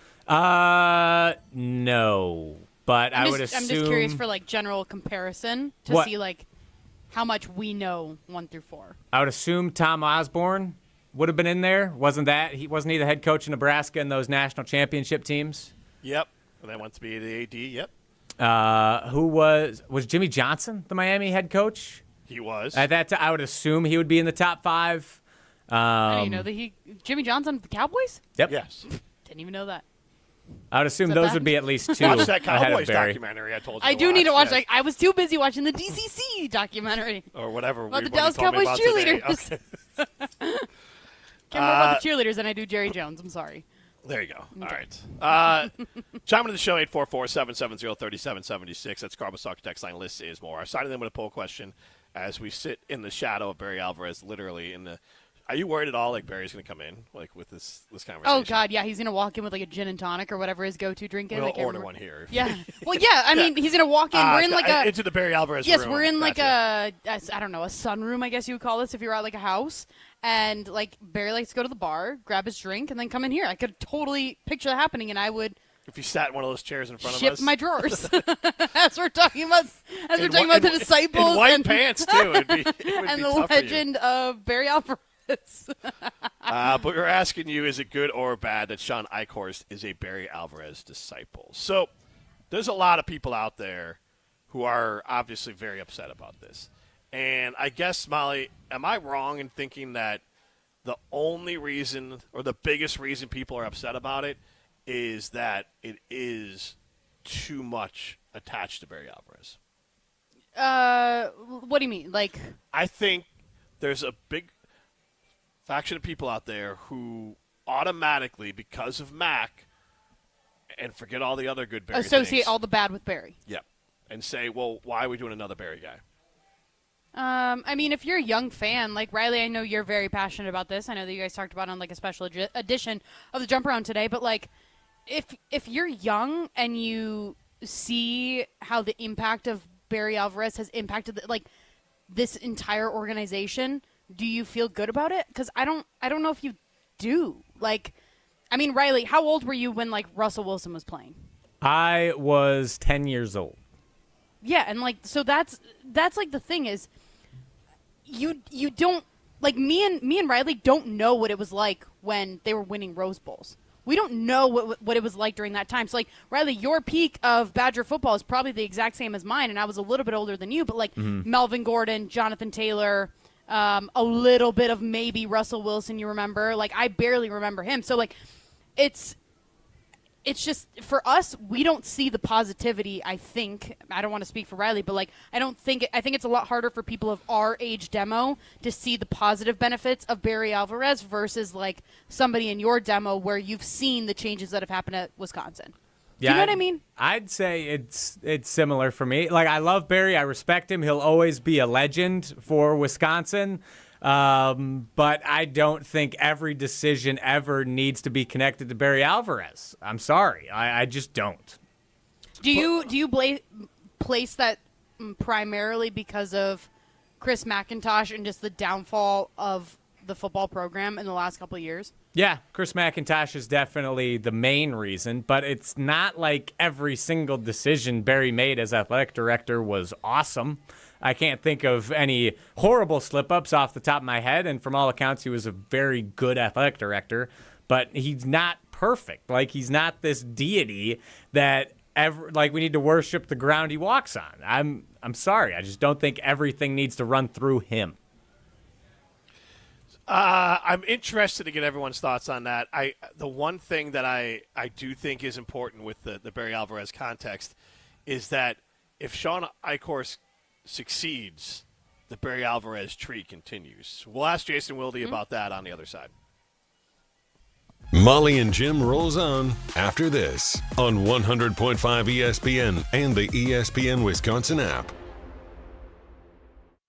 No. But I would assume. I'm just curious for like general comparison to see like how much we know 1 through 4. I would assume Tom Osborne would have been in there. Wasn't he the head coach in Nebraska in those national championship teams? Yep. And then went to be the AD. Yep. Who was Jimmy Johnson the Miami head coach? He was. At that time, I would assume he would be in the top 5. I didn't know that Jimmy Johnson of the Cowboys? Yep. Yes. Didn't even know that. I would assume those would be at least 2 watch that ahead of Cowboys Barry. documentary I told you I to do watch. need to watch that. I was too busy watching the DCC documentary. Or whatever. About the Dallas Cowboys cheerleaders. Okay. Care more about the cheerleaders than I do Jerry Jones. I'm sorry. There you go. Okay. All right. Chime into the show, 844-770-3776. That's Carbus Talk text line. List is more. I started them with a poll question as we sit in the shadow of Barry Alvarez, literally in the Are you worried at all, like Barry's going to come in, like with this conversation? Oh God, yeah, he's gonna walk in with like a gin and tonic or whatever his go-to drink is. We'll order one here. Yeah. Well, yeah. I mean, he's gonna walk in. We're in like a into the Barry Alvarez Yes, room. we're in like I don't know, a sunroom, I guess you would call this if you were at like a house. And like Barry likes to go to the bar, grab his drink, and then come in here. I could totally picture that happening, and I would. If you sat in one of those chairs in front of us. Ship my drawers. As we're talking about, the disciples in white and pants too. It would and be the tough legend of Barry Alvarez. But we're asking you, is it good or bad that Shawn Eichorst is a Barry Alvarez disciple? So there's a lot of people out there who are obviously very upset about this. And I guess, Molly, am I wrong in thinking that the only reason or the biggest reason people are upset about it is that it is too much attached to Barry Alvarez? What do you mean? Like, I think there's a big faction of people out there who automatically, because of Mac, and forget all the other good Barry associate things, all the bad with Barry. Yep. And say, well, why are we doing another Barry guy? I mean, if you're a young fan, like Riley, I know you're very passionate about this. I know that you guys talked about it on like a special edition of the Jump Around today. But like, if you're young and you see how the impact of Barry Alvarez has impacted this entire organization, do you feel good about it? Because I don't know if you do. Like, I mean, Riley, how old were you when like Russell Wilson was playing? I was 10 years old. Yeah, and like, so that's like the thing is, you don't, like, me and Riley don't know what it was like when they were winning Rose Bowls. We don't know what it was like during that time. So like, Riley, your peak of Badger football is probably the exact same as mine, and I was a little bit older than you, but like Melvin Gordon, Jonathan Taylor, a little bit of maybe Russell Wilson, you remember? Like, I barely remember him. So like, it's just, for us, we don't see the positivity, I think. I don't want to speak for Riley, but like, I think it's a lot harder for people of our age demo to see the positive benefits of Barry Alvarez versus like somebody in your demo where you've seen the changes that have happened at Wisconsin. Yeah, Do you know what I mean? I'd say it's similar for me. Like, I love Barry. I respect him. He'll always be a legend for Wisconsin. But I don't think every decision ever needs to be connected to Barry Alvarez. I'm sorry. I just don't. Do you place that primarily because of Chris McIntosh and just the downfall of the football program in the last couple of years? Yeah, Chris McIntosh is definitely the main reason, but it's not like every single decision Barry made as athletic director was awesome. I can't think of any horrible slip-ups off the top of my head, and from all accounts, he was a very good athletic director, but he's not perfect. Like, he's not this deity that we need to worship the ground he walks on. I'm sorry. I just don't think everything needs to run through him. I'm interested to get everyone's thoughts on that. The one thing that I do think is important with the Barry Alvarez context is that if Shawn Eichorst succeeds, the Barry Alvarez tree continues. We'll ask Jason Wilde about that on the other side. Molly and Jim rolls on after this on 100.5 ESPN and the ESPN Wisconsin app.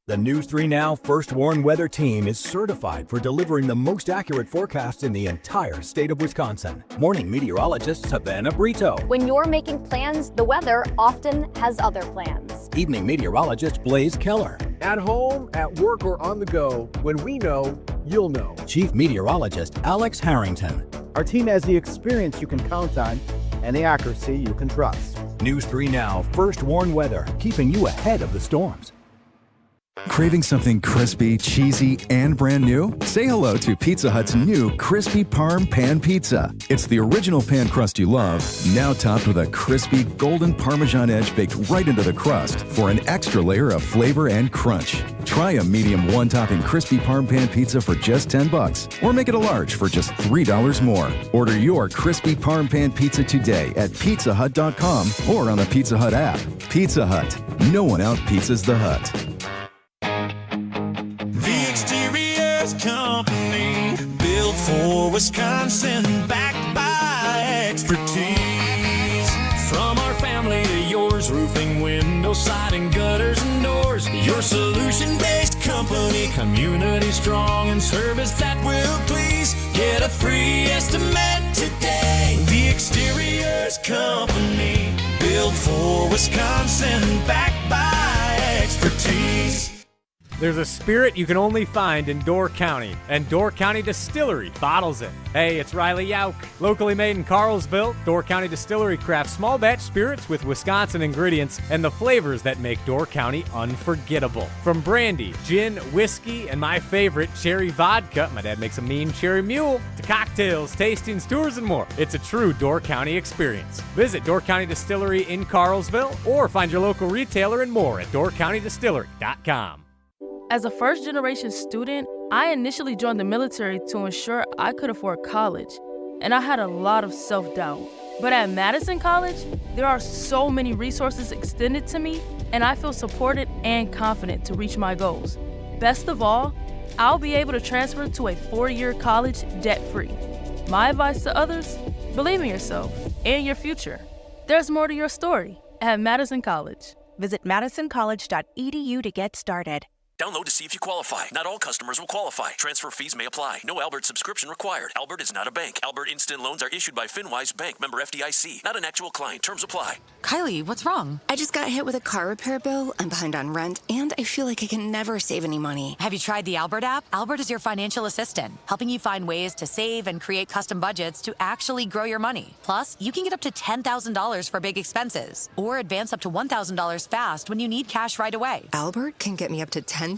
The News 3 Now First Warn Weather Team is certified for delivering the most accurate forecast in the entire state of Wisconsin. Morning meteorologist Savannah Brito. When you're making plans, the weather often has other plans. Evening meteorologist Blaze Keller. At home, at work, or on the go, when we know, you'll know. Chief meteorologist Alex Harrington. Our team has the experience you can count on and the accuracy you can trust. News 3 Now First Warn Weather, keeping you ahead of the storms. Craving something crispy, cheesy, and brand new? Say hello to Pizza Hut's new Crispy Parm Pan Pizza. It's the original pan crust you love, now topped with a crispy golden Parmesan edge baked right into the crust for an extra layer of flavor and crunch. Try a medium one-topping Crispy Parm Pan Pizza for just $10, or make it a large for just $3 more. Order your Crispy Parm Pan Pizza today at pizzahut.com or on the Pizza Hut app. Pizza Hut. No one out-pizzas the Hut. The Exteriors Company, built for Wisconsin, backed by expertise. From our family to yours, roofing, window, siding, gutters, and doors. Your solution-based company. company, community strong, and service that will please. Get a free estimate today. The Exteriors Company, built for Wisconsin, backed by expertise. There's a spirit you can only find in Door County, and Door County Distillery bottles it. Hey, it's Riley Yauk. Locally made in Carlsville, Door County Distillery crafts small batch spirits with Wisconsin ingredients and the flavors that make Door County unforgettable. From brandy, gin, whiskey, and my favorite, cherry vodka, my dad makes a mean cherry mule, to cocktails, tastings, tours, and more. It's a true Door County experience. Visit Door County Distillery in Carlsville or find your local retailer and more at doorcountydistillery.com. As a first-generation student, I initially joined the military to ensure I could afford college, and I had a lot of self-doubt. But at Madison College, there are so many resources extended to me, and I feel supported and confident to reach my goals. Best of all, I'll be able to transfer to a 4-year college debt-free. My advice to others, believe in yourself and your future. There's more to your story at Madison College. Visit madisoncollege.edu to get started. Download to see if you qualify. Not all customers will qualify. Transfer fees may apply. No Albert subscription required. Albert is not a bank. Albert Instant Loans are issued by FinWise Bank, member FDIC. Not an actual client. Terms apply. Kylie, what's wrong? I just got hit with a car repair bill. I'm behind on rent, and I feel like I can never save any money. Have you tried the Albert app? Albert is your financial assistant, helping you find ways to save and create custom budgets to actually grow your money. Plus, you can get up to $10,000 for big expenses, or advance up to $1,000 fast when you need cash right away. Albert can get me up to $10,000?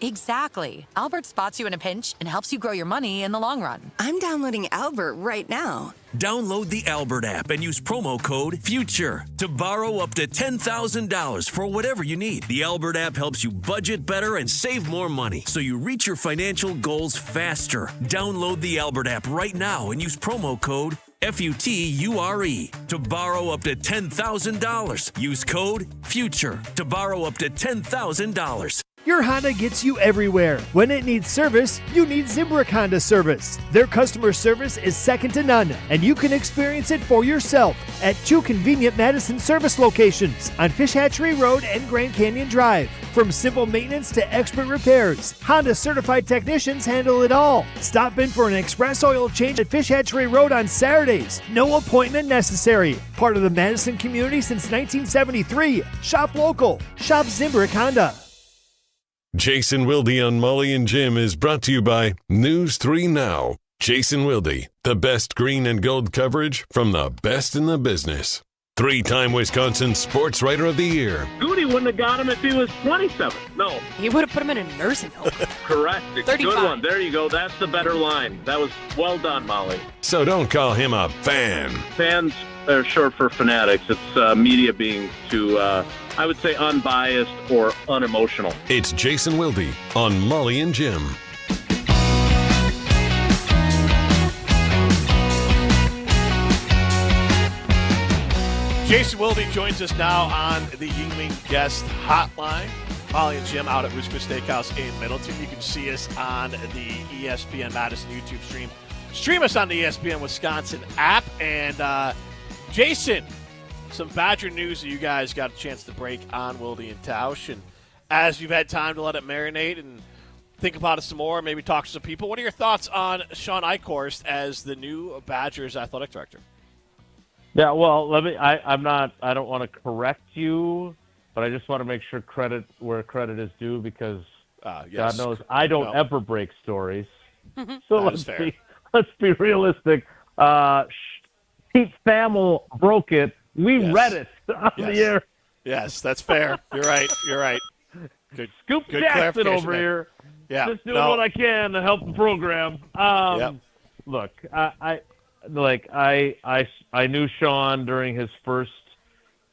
Exactly. Albert spots you in a pinch and helps you grow your money in the long run. I'm downloading Albert right now. Download the Albert app and use promo code FUTURE to borrow up to $10,000 for whatever you need. The Albert app helps you budget better and save more money so you reach your financial goals faster. Download the Albert app right now and use promo code FUTURE to borrow up to $10,000. Use code FUTURE to borrow up to $10,000. Your Honda gets you everywhere. When it needs service, you need Zimbrick Honda service. Their customer service is second to none, and you can experience it for yourself at 2 convenient Madison service locations on Fish Hatchery Road and Grand Canyon Drive. From simple maintenance to expert repairs, Honda certified technicians handle it all. Stop in for an express oil change at Fish Hatchery Road on Saturdays. No appointment necessary. Part of the Madison community since 1973. Shop local. Shop Zimbrick Honda. Jason Wilde on Molly and Jim is brought to you by News 3 Now. Jason Wilde, the best green and gold coverage from the best in the business. 3-time Wisconsin Sports Writer of the Year. Goody wouldn't have got him if he was 27. No. He would have put him in a nursing home. Correct. 35. Good one. There you go. That's the better line. That was well done, Molly. So don't call him a fan. Fans are short for fanatics. It's media being too, I would say, unbiased or unemotional. It's Jason Wilde on Molly and Jim. Jason Wilde joins us now on the Yuengling Guest Hotline. Molly and Jim out at Rooster Steakhouse in Middleton. You can see us on the ESPN Madison YouTube stream. Stream us on the ESPN Wisconsin app. And Jason, some Badger news that you guys got a chance to break on Wilde and Tausch. And as you've had time to let it marinate and think about it some more, maybe talk to some people, what are your thoughts on Shawn Eichorst as the new Badgers athletic director? Yeah, well, I don't want to correct you, but I just want to make sure credit where credit is due because yes. God knows I don't ever break stories. So let's be realistic. Pete Thamel broke it. We read it on the air. Yes, that's fair. You're right. Good. Scoop good Jackson over here. Yeah. Just doing what I can to help the program. Look, I knew Shawn during his first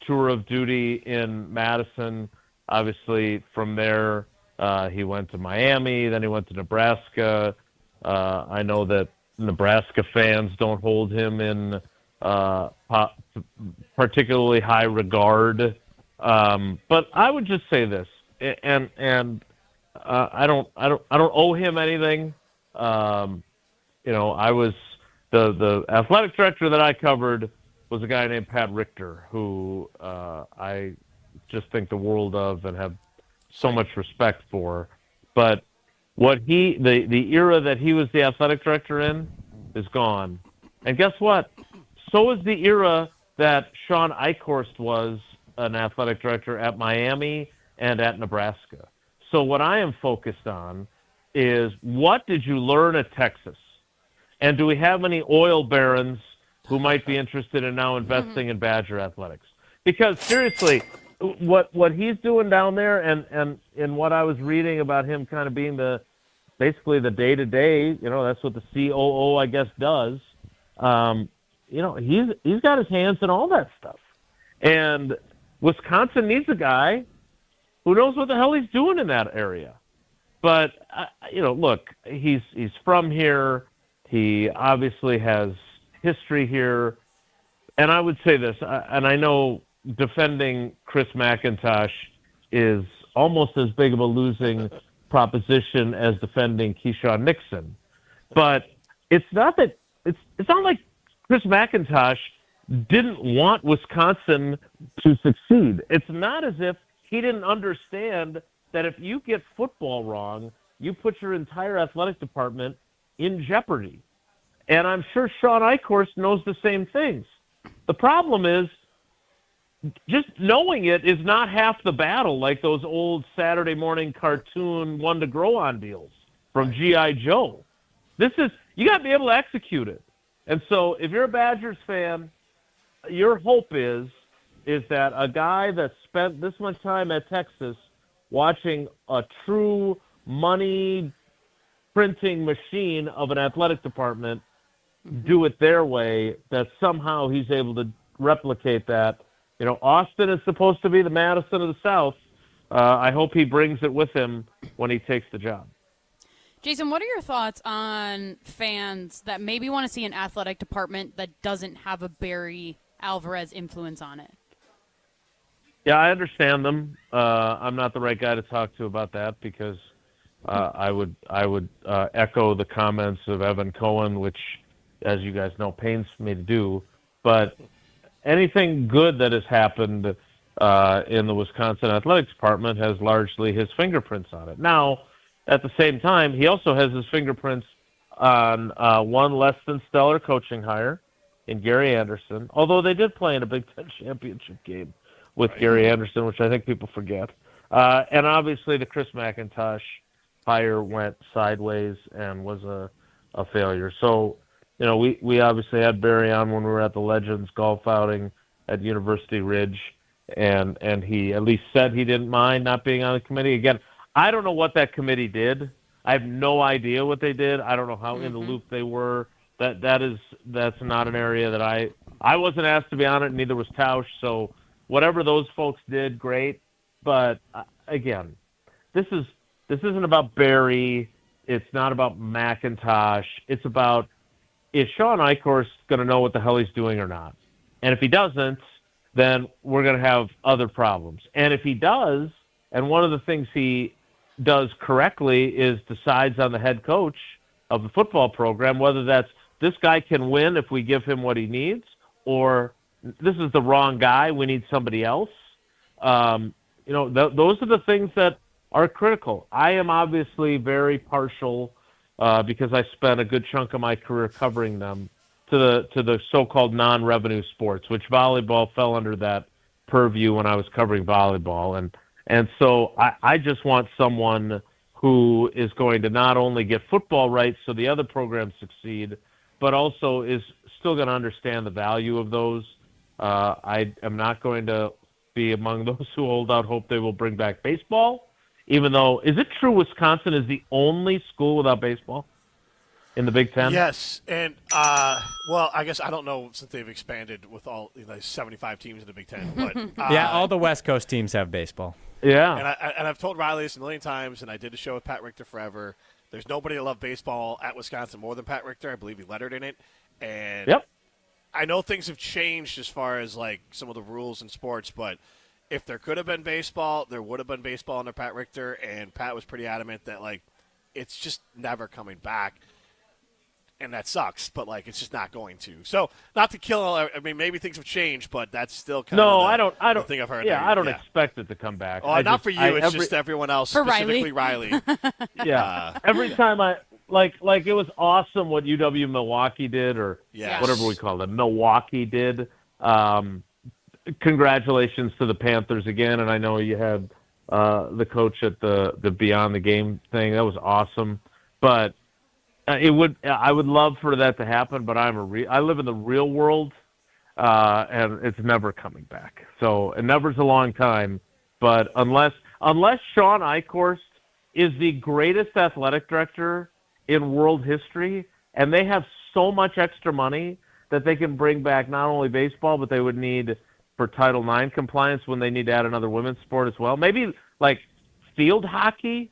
tour of duty in Madison. Obviously, from there, he went to Miami. Then he went to Nebraska. I know that Nebraska fans don't hold him in particularly high regard. But I would just say this, and I don't owe him anything. I was the athletic director that I covered was a guy named Pat Richter, who I just think the world of and have so much respect for. But the era that he was the athletic director in is gone. And guess what? So is the era that Shawn Eichorst was an athletic director at Miami and at Nebraska. So what I am focused on is, what did you learn at Texas? And do we have any oil barons who might be interested in now investing in Badger athletics? Because seriously, what he's doing down there, and what I was reading about him kind of being basically the day-to-day, that's what the COO, I guess, does. He's got his hands in all that stuff. And Wisconsin needs a guy who knows what the hell he's doing in that area. But, look, he's from here. He obviously has history here. And I would say this, and I know defending Chris McIntosh is almost as big of a losing proposition as defending Keyshawn Nixon. But it's not like Chris McIntosh didn't want Wisconsin to succeed. It's not as if he didn't understand that if you get football wrong, you put your entire athletic department in jeopardy. And I'm sure Shawn Eichorst knows the same things. The problem is, just knowing it is not half the battle, like those old Saturday morning cartoon one to grow on deals from G.I. Joe. You got to be able to execute it. And so if you're a Badgers fan, your hope is that a guy that spent this much time at Texas watching a true money printing machine of an athletic department do it their way, that somehow he's able to replicate that. Austin is supposed to be the Madison of the South. I hope he brings it with him when he takes the job. Jason, what are your thoughts on fans that maybe want to see an athletic department that doesn't have a Barry Alvarez influence on it? Yeah, I understand them. I'm not the right guy to talk to about that, because I would echo the comments of Evan Cohen, which, as you guys know, pains me to do. But anything good that has happened in the Wisconsin Athletics Department has largely his fingerprints on it. Now, at the same time, he also has his fingerprints on one less than stellar coaching hire in Gary Anderson, although they did play in a Big Ten championship game with Gary Anderson, which I think people forget. And obviously the Chris McIntosh hire went sideways and was a failure. So, we obviously had Barry on when we were at the Legends golf outing at University Ridge, and he at least said he didn't mind not being on the committee. Again, I don't know what that committee did. I have no idea what they did. I don't know how in the loop they were. That's not an area that I wasn't asked to be on it, neither was Tausch. So whatever those folks did, great. But again, this isn't about Barry. It's not about McIntosh. It's about, is Shawn Eichorst going to know what the hell he's doing or not? And if he doesn't, then we're going to have other problems. And if he does, and one of the things he does correctly is decides on the head coach of the football program, whether that's this guy can win if we give him what he needs, or this is the wrong guy, we need somebody else. Those are the things that are critical. I am obviously very partial because I spent a good chunk of my career covering them, to the so-called non-revenue sports, which volleyball fell under that purview when I was covering volleyball. And so I just want someone who is going to not only get football right so the other programs succeed, but also is still going to understand the value of those. I am not going to be among those who hold out hope they will bring back baseball, even though, is it true Wisconsin is the only school without baseball in the Big Ten? Yes, and I guess I don't know since they've expanded with all 75 teams in the Big Ten. But yeah, all the West Coast teams have baseball. Yeah, and I've told Riley this a million times, and I did a show with Pat Richter forever. There's nobody that loved baseball at Wisconsin more than Pat Richter. I believe he lettered in it, and yep. I know things have changed as far as like some of the rules in sports, but if there could have been baseball, there would have been baseball under Pat Richter, and Pat was pretty adamant that like it's just never coming back. and that sucks. But like, it's just not going to. So not to kill. I mean, maybe things have changed, but that's still kind of I don't the thing I've heard. Yeah, I don't expect it to come back. Oh, not for you. It's just everyone else, for specifically Riley. Yeah, every time like it was awesome what UW Milwaukee did, or whatever we call it, Milwaukee did. Congratulations to the Panthers again, and I know you had the coach at the Beyond the Game thing. That was awesome, but I would love for that to happen. But I live in the real world, and it's never coming back. So and never's a long time, but unless Shawn Eichorst is the greatest athletic director in world history, and they have so much extra money that they can bring back not only baseball, but they would need for Title IX compliance when they need to add another women's sport as well. Maybe like field hockey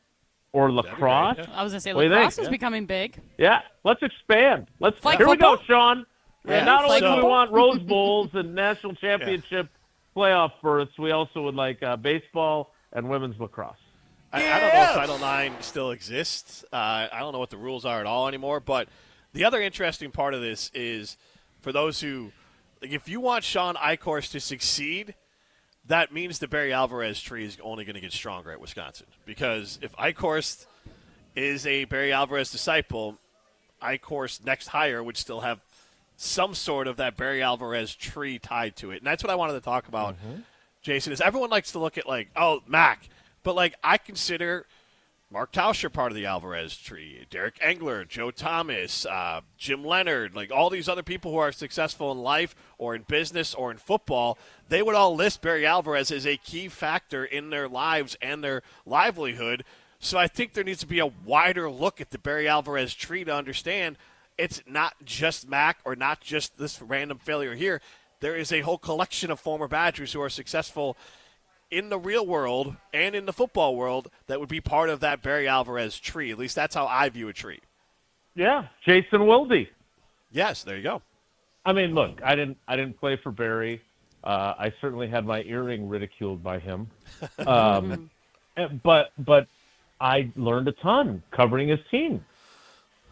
or lacrosse. I was going to say lacrosse is becoming big. Yeah, let's expand. Here football? we go, Sean. Yeah. Not only do we want Rose Bowls and national championship playoff berths, we also would like baseball and women's lacrosse. I don't know if Title IX still exists. I don't know what the rules are at all anymore. But the other interesting part of this is for those who, like, if you want Shawn Eichorst to succeed, that means the Barry Alvarez tree is only going to get stronger at Wisconsin. Because if Eichorst is a Barry Alvarez disciple, Eichorst's next hire would still have some sort of that Barry Alvarez tree tied to it. And that's what I wanted to talk about, Jason, is everyone likes to look at like, oh, Mac. But, like, I consider Mark Tauscher part of the Alvarez tree, Derek Engler, Joe Thomas, Jim Leonard, like all these other people who are successful in life or in business or in football, they would all list Barry Alvarez as a key factor in their lives and their livelihood. So I think there needs to be a wider look at the Barry Alvarez tree to understand it's not just Mac or not just this random failure here. There is a whole collection of former Badgers who are successful in the real world and in the football world that would be part of that Barry Alvarez tree. At least that's how I view a tree. Yeah, Jason Wilde. Yes, there you go. I mean, look, I didn't play for Barry. I certainly had my earring ridiculed by him. But I learned a ton covering his team,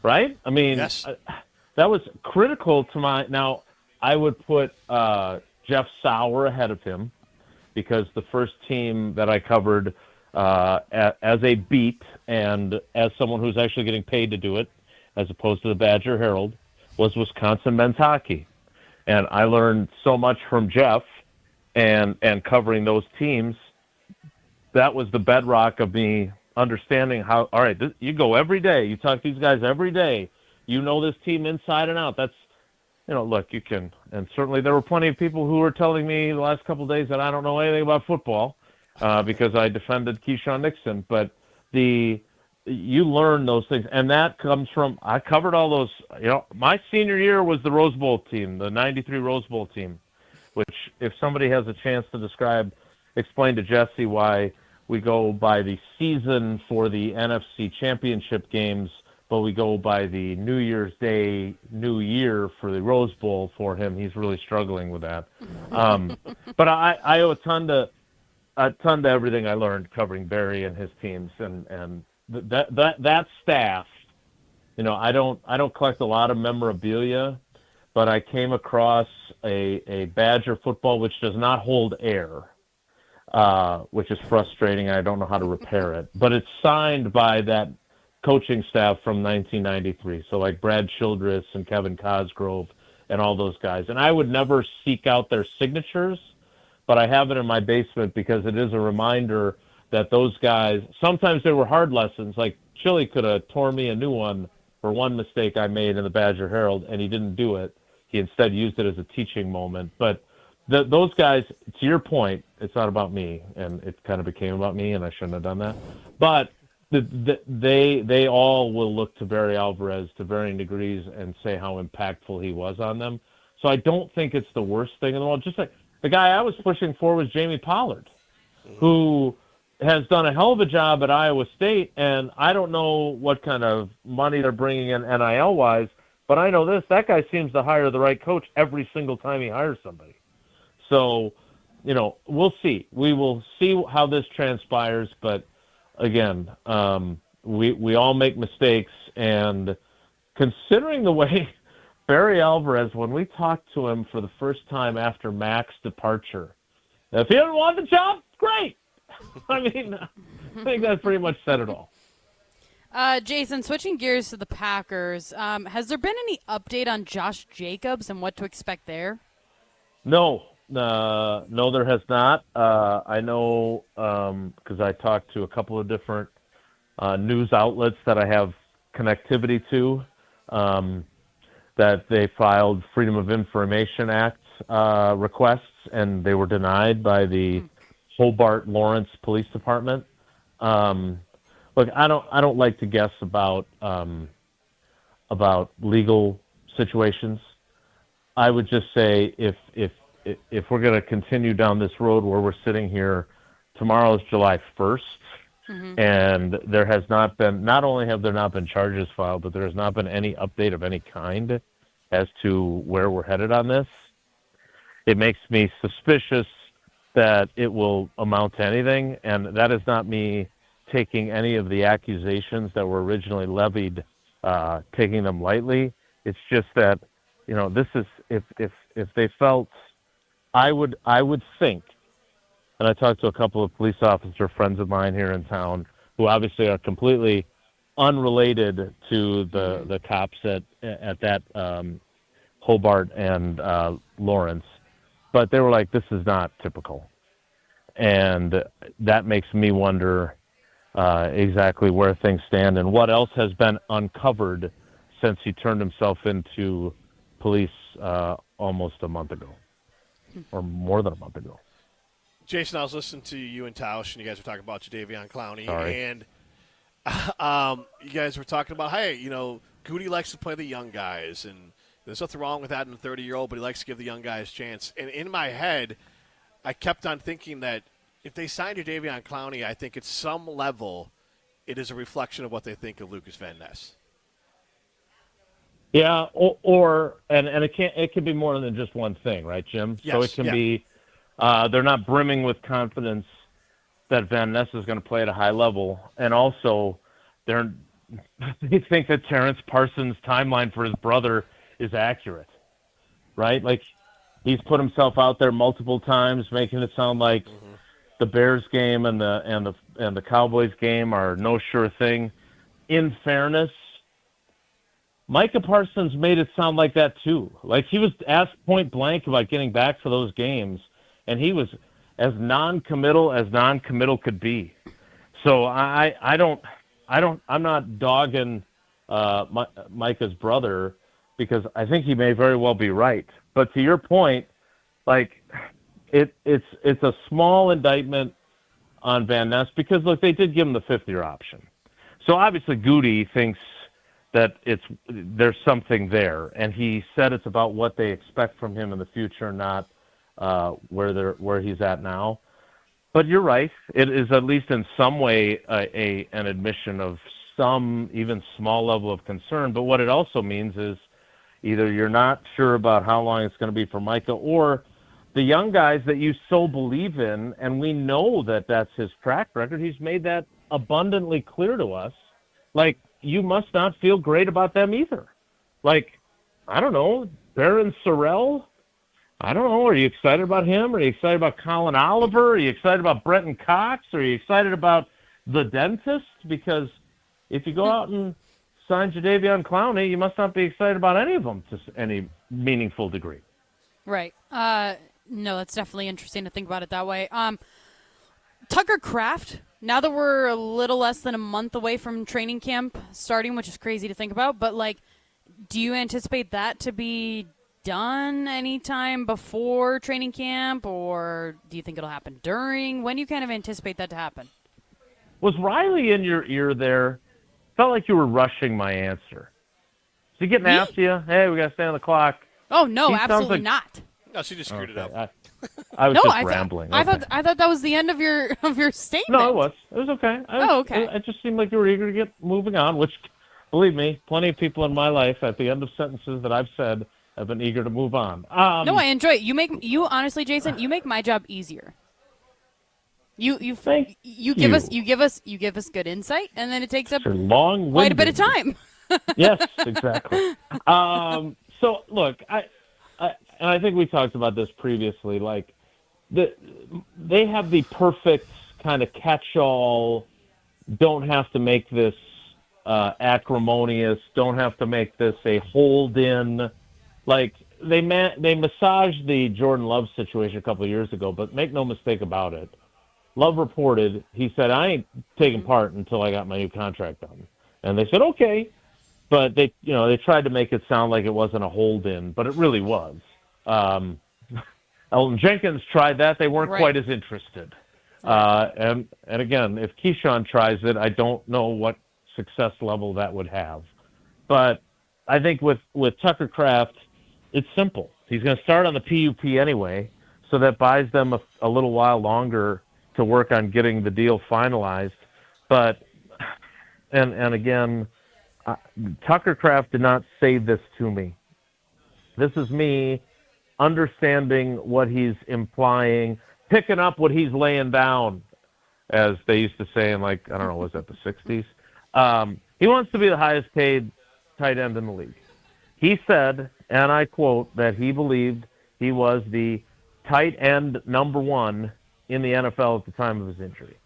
right? I mean, that was critical to my – now, I would put Jeff Sauer ahead of him, because the first team that I covered as a beat and as someone who's actually getting paid to do it, as opposed to the Badger Herald, was Wisconsin men's hockey. And I learned so much from Jeff and covering those teams. That was the bedrock of me understanding how, all right, you go every day. You talk to these guys every day. You know this team inside and out. That's, look, you can, and certainly there were plenty of people who were telling me the last couple of days that I don't know anything about football because I defended Keyshawn Nixon. But you learn those things, and that comes from, I covered all those, my senior year was the Rose Bowl team, the 93 Rose Bowl team, which if somebody has a chance to explain to Jesse why we go by the season for the NFC championship games, but we go by the New Year's Day, New Year for the Rose Bowl for him. He's really struggling with that. But I owe a ton to everything I learned covering Barry and his teams, and that staff. I don't collect a lot of memorabilia, but I came across a Badger football which does not hold air, which is frustrating. I don't know how to repair it, but it's signed by that coaching staff from 1993. So like Brad Childress and Kevin Cosgrove and all those guys. And I would never seek out their signatures, but I have it in my basement because it is a reminder that those guys, sometimes they were hard lessons. Like Chili could have torn me a new one for one mistake I made in the Badger Herald, and he didn't do it. He instead used it as a teaching moment. But those guys, to your point, it's not about me, and it kind of became about me, and I shouldn't have done that. But they all will look to Barry Alvarez to varying degrees and say how impactful he was on them. So I don't think it's the worst thing in the world. Just like the guy I was pushing for was Jamie Pollard, who has done a hell of a job at Iowa State, and I don't know what kind of money they're bringing in NIL-wise, but I know that guy seems to hire the right coach every single time he hires somebody. So, we'll see. We will see how this transpires, but again, we all make mistakes, and considering the way Barry Alvarez, when we talked to him for the first time after Mac's departure, if he didn't want the job, great. I mean, I think that pretty much said it all. Jason, switching gears to the Packers, has there been any update on Josh Jacobs and what to expect there? No, there has not. I know because I talked to a couple of different news outlets that I have connectivity to, that they filed Freedom of Information Act requests, and they were denied by the Hobart Lawrence Police Department. Look, I don't like to guess about legal situations. I would just say if we're going to continue down this road where we're sitting here, tomorrow is July 1st, and there has not been, not only have there not been charges filed, but there has not been any update of any kind as to where we're headed on this. It makes me suspicious that it will amount to anything, and that is not me taking any of the accusations that were originally levied, taking them lightly. It's just that, this is, if they felt, I would think, and I talked to a couple of police officer friends of mine here in town who obviously are completely unrelated to the cops at that Hobart and Lawrence, but they were like, this is not typical. And that makes me wonder exactly where things stand and what else has been uncovered since he turned himself into police almost a month ago, or more than a month ago. Jason, I was listening to you and Tausch, and you guys were talking about Jadeveon Clowney, Sorry. and you guys were talking about, hey, Goody likes to play the young guys, and there's nothing wrong with that in a 30-year-old, but he likes to give the young guys a chance. And in my head, I kept on thinking that if they signed Jadeveon Clowney, I think at some level it is a reflection of what they think of Lucas Van Ness. Yeah, and it can be more than just one thing, right, Jim? Yes, so it can be they're not brimming with confidence that Van Ness is going to play at a high level, and also they think that Terrence Parsons' timeline for his brother is accurate, right? Like, he's put himself out there multiple times, making it sound like the Bears game and the Cowboys game are no sure thing. In fairness, Micah Parsons made it sound like that too. Like, he was asked point blank about getting back for those games, and he was as non-committal could be. So I'm not dogging Micah's brother, because I think he may very well be right. But to your point, like, it's a small indictment on Van Ness because, look, they did give him the fifth-year option. So obviously Goody thinks that there's something there, and he said it's about what they expect from him in the future, not where he's at now. But you're right; it is at least in some way an admission of some even small level of concern. But what it also means is either you're not sure about how long it's going to be for Micah, or the young guys that you so believe in, and we know that that's his track record. He's made that abundantly clear to us. Like, you must not feel great about them either. Like, I don't know, Baron Sorrell? I don't know. Are you excited about him? Are you excited about Colin Oliver? Are you excited about Brenton Cox? Are you excited about the dentist? Because if you go out and sign Jadeveon Clowney, you must not be excited about any of them to any meaningful degree. Right. No, that's definitely interesting to think about it that way. Tucker Kraft, now that we're a little less than a month away from training camp starting, which is crazy to think about, but, like, do you anticipate that to be done anytime before training camp, or do you think it'll happen during? When do you kind of anticipate that to happen? Was Riley in your ear there? Felt like you were rushing my answer. Is he getting after you? Hey, we got to stay on the clock. Oh, no, absolutely not. No, she just screwed it up. I was just rambling. I thought that was the end of your statement. No, it was. It was okay. Okay. It just seemed like you were eager to get moving on, which, believe me, plenty of people in my life at the end of sentences that I've said have been eager to move on. No, I enjoy it. You honestly, Jason, you make my job easier. You give us good insight, and then it takes up long quite a bit of time. Yes, exactly. So look, I think we talked about this previously. Like, they have the perfect kind of catch-all. Don't have to make this acrimonious. Don't have to make this a hold-in. Like, they massaged the Jordan Love situation a couple of years ago, but make no mistake about it. Love reported, he said, I ain't taking part until I got my new contract done. And they said, okay. But they tried to make it sound like it wasn't a hold-in, but it really was. Elton Jenkins tried that. They weren't quite as interested. And again, if Keyshawn tries it, I don't know what success level that would have. But I think with Tucker Kraft, it's simple. He's going to start on the PUP anyway, so that buys them a little while longer to work on getting the deal finalized. But and again, Tucker Kraft did not say this to me. This is me understanding what he's implying, picking up what he's laying down, as they used to say in, like, I don't know, was that the 60s? He wants to be the highest paid tight end in the league. He said, and I quote, that he believed he was the tight end number one in the NFL at the time of his injury.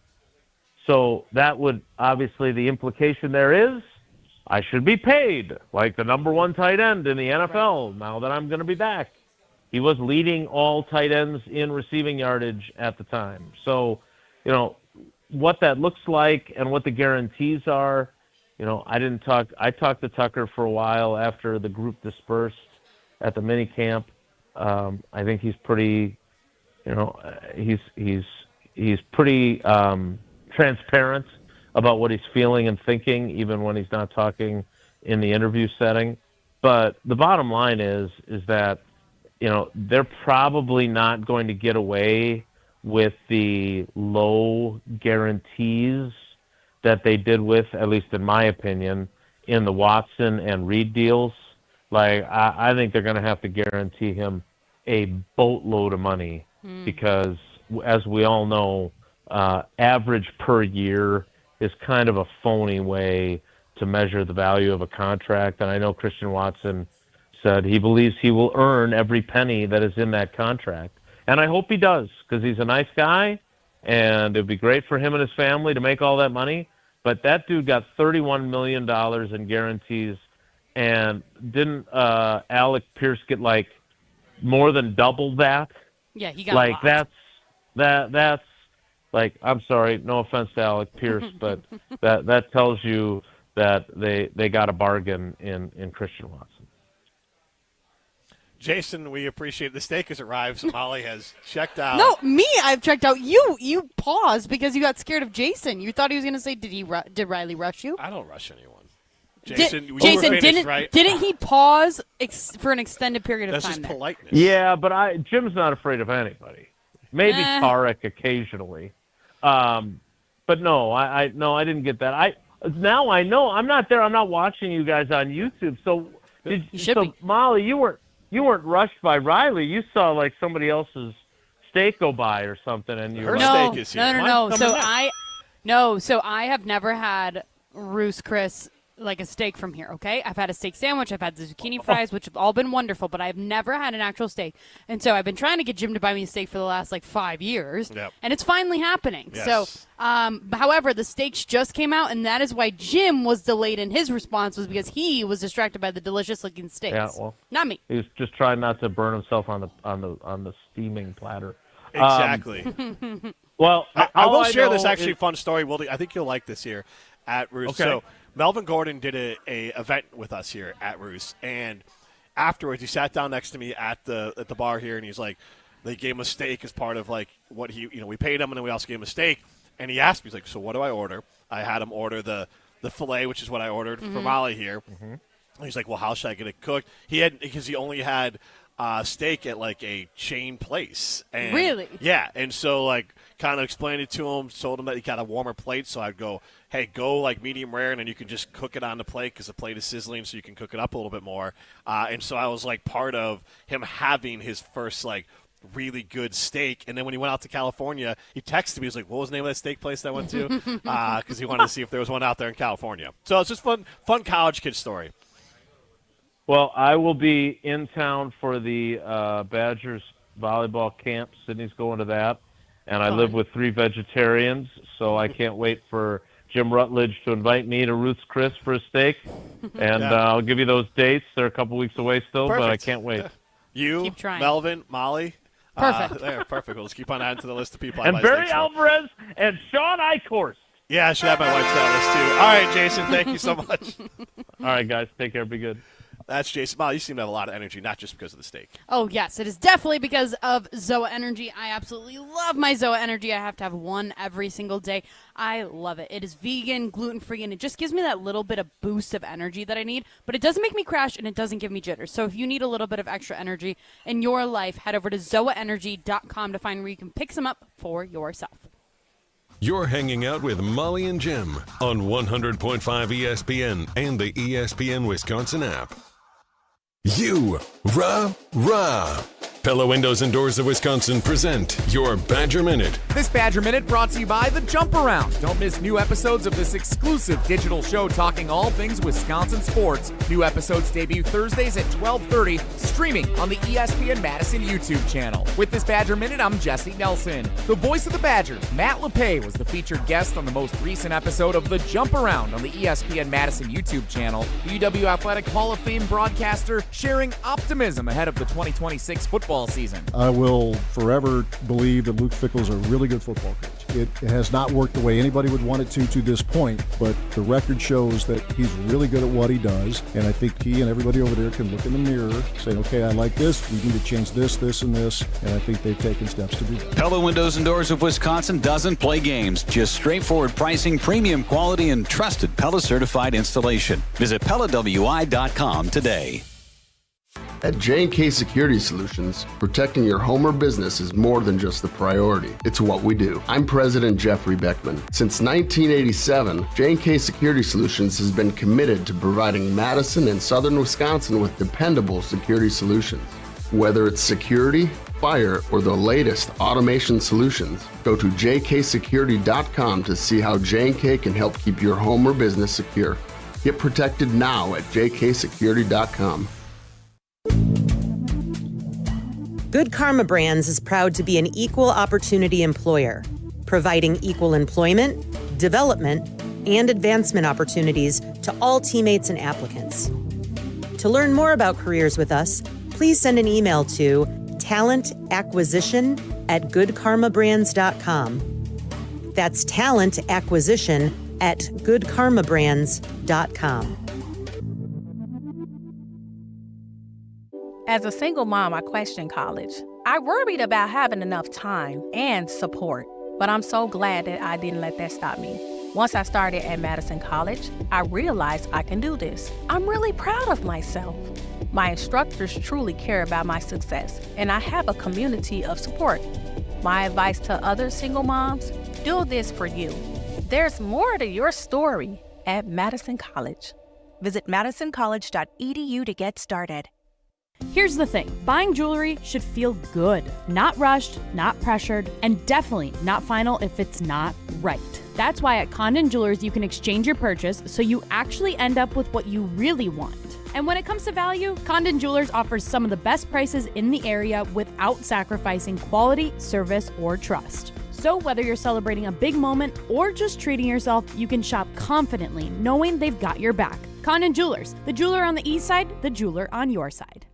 So that would, obviously, the implication there is I should be paid like the number one tight end in the NFL now that I'm going to be back. He was leading all tight ends in receiving yardage at the time. So, what that looks like and what the guarantees are, I talked to Tucker for a while after the group dispersed at the mini camp. I think he's pretty, he's pretty transparent about what he's feeling and thinking, even when he's not talking in the interview setting. But the bottom line is that, they're probably not going to get away with the low guarantees that they did with, at least in my opinion, in the Watson and Reed deals. Like, I think they're going to have to guarantee him a boatload of money because, as we all know, average per year is kind of a phony way to measure the value of a contract. And I know Christian Watson said he believes he will earn every penny that is in that contract. And I hope he does, because he's a nice guy, and it'd be great for him and his family to make all that money. But that dude got $31 million in guarantees, and didn't Alec Pierce get, like, more than double that? Yeah, he got like, a lot. That's like, I'm sorry, no offense to Alec Pierce, but that tells you that they got a bargain in Christian Watson. Jason, we appreciate the steak has arrived. So Molly has checked out. No, me, I've checked out. You paused because you got scared of Jason. You thought he was going to say, did Riley rush you? I don't rush anyone. Jason, didn't he pause for an extended period of time? That's just there? Politeness. Yeah, but Jim's not afraid of anybody. Maybe Tarek occasionally. But no, I didn't get that. Now I know. I'm not there. I'm not watching you guys on YouTube. So Molly, you weren't rushed by Riley. You saw, like, somebody else's steak go by or something, and you were steak is here. No. So I have never had Roos Chris, like, a steak from here, okay? I've had a steak sandwich. I've had the zucchini fries, which have all been wonderful, but I've never had an actual steak. And so I've been trying to get Jim to buy me a steak for the last, 5 years, and it's finally happening. Yes. So, however, the steaks just came out, and that is why Jim was delayed in his response, was because he was distracted by the delicious-looking steaks. Yeah, well, not me. He was just trying not to burn himself on the steaming platter. Exactly. Well, I will share this actually fun story. Wildy, I think you'll like this here at Roos. Okay. So Melvin Gordon did a event with us here at Roos, and afterwards he sat down next to me at the bar here, and he's like, they gave him a steak as part of, like, what he, we paid him, and then we also gave him a steak. And he asked me, he's like, so what do I order? I had him order the filet, which is what I ordered for Molly here. Mm-hmm. And he's like, well, how should I get it cooked? Because he only had steak at, like, a chain place. And, really? Yeah. And so, like, kind of explained it to him, told him that he got a warmer plate. So I'd go, hey, go, like, medium rare, and then you can just cook it on the plate because the plate is sizzling, so you can cook it up a little bit more. And so I was, like, part of him having his first, like, really good steak. And then when he went out to California, he texted me. He was like, what was the name of that steak place I went to? Because he wanted to see if there was one out there in California. So it's just fun college kid story. Well, I will be in town for the Badgers volleyball camp. Sydney's going to that. And I live with 3 vegetarians, so I can't wait for Jim Rutledge to invite me to Ruth's Chris for a steak. And I'll give you those dates. They're a couple weeks away still, but I can't wait. You, keep trying. Melvin, Molly. Perfect. There, perfect. We'll just keep on adding to the list of people. And Barry Alvarez and Shawn Eichorst. Yeah, I should have my wife to that list, too. All right, Jason, thank you so much. All right, guys, take care. Be good. That's Jason. Molly, you seem to have a lot of energy, not just because of the steak. Oh, yes. It is definitely because of Zoa Energy. I absolutely love my Zoa Energy. I have to have one every single day. I love it. It is vegan, gluten-free, and it just gives me that little bit of boost of energy that I need. But it doesn't make me crash, and it doesn't give me jitters. So if you need a little bit of extra energy in your life, head over to zoaenergy.com to find where you can pick some up for yourself. You're hanging out with Molly and Jim on 100.5 ESPN and the ESPN Wisconsin app. Rah! Pella Windows and Doors of Wisconsin present your Badger Minute. This Badger Minute brought to you by The Jump Around. Don't miss new episodes of this exclusive digital show talking all things Wisconsin sports. New episodes debut Thursdays at 12:30, streaming on the ESPN Madison YouTube channel. With this Badger Minute, I'm Jesse Nelson. The voice of the Badgers, Matt LePay, was the featured guest on the most recent episode of The Jump Around on the ESPN Madison YouTube channel. The UW Athletic Hall of Fame broadcaster sharing optimism ahead of the 2026 football season. I will forever believe that Luke Fickell's a really good football coach. It has not worked the way anybody would want it to this point, but the record shows that he's really good at what he does, and I think he and everybody over there can look in the mirror, say, okay, I like this, we need to change this, and this, and I think they've taken steps to do that. Pella Windows and Doors of Wisconsin doesn't play games, just straightforward pricing, premium quality, and trusted Pella certified installation. Visit PellaWI.com today. At J&K Security Solutions, protecting your home or business is more than just the priority. It's what we do. I'm President Jeffrey Beckman. Since 1987, J&K Security Solutions has been committed to providing Madison and Southern Wisconsin with dependable security solutions. Whether it's security, fire, or the latest automation solutions, go to jksecurity.com to see how J&K can help keep your home or business secure. Get protected now at jksecurity.com. Good Karma Brands is proud to be an equal opportunity employer, providing equal employment, development, and advancement opportunities to all teammates and applicants. To learn more about careers with us, please send an email to talentacquisition@goodkarmabrands.com. That's talentacquisition@goodkarmabrands.com. As a single mom, I questioned college. I worried about having enough time and support, but I'm so glad that I didn't let that stop me. Once I started at Madison College, I realized I can do this. I'm really proud of myself. My instructors truly care about my success, and I have a community of support. My advice to other single moms, do this for you. There's more to your story at Madison College. Visit madisoncollege.edu to get started. Here's the thing, buying jewelry should feel good, not rushed, not pressured, and definitely not final if it's not right. That's why at Condon Jewelers you can exchange your purchase so you actually end up with what you really want. And when it comes to value, Condon Jewelers offers some of the best prices in the area without sacrificing quality, service, or trust. So whether you're celebrating a big moment or just treating yourself, you can shop confidently knowing they've got your back. Condon Jewelers, the jeweler on the east side, the jeweler on your side.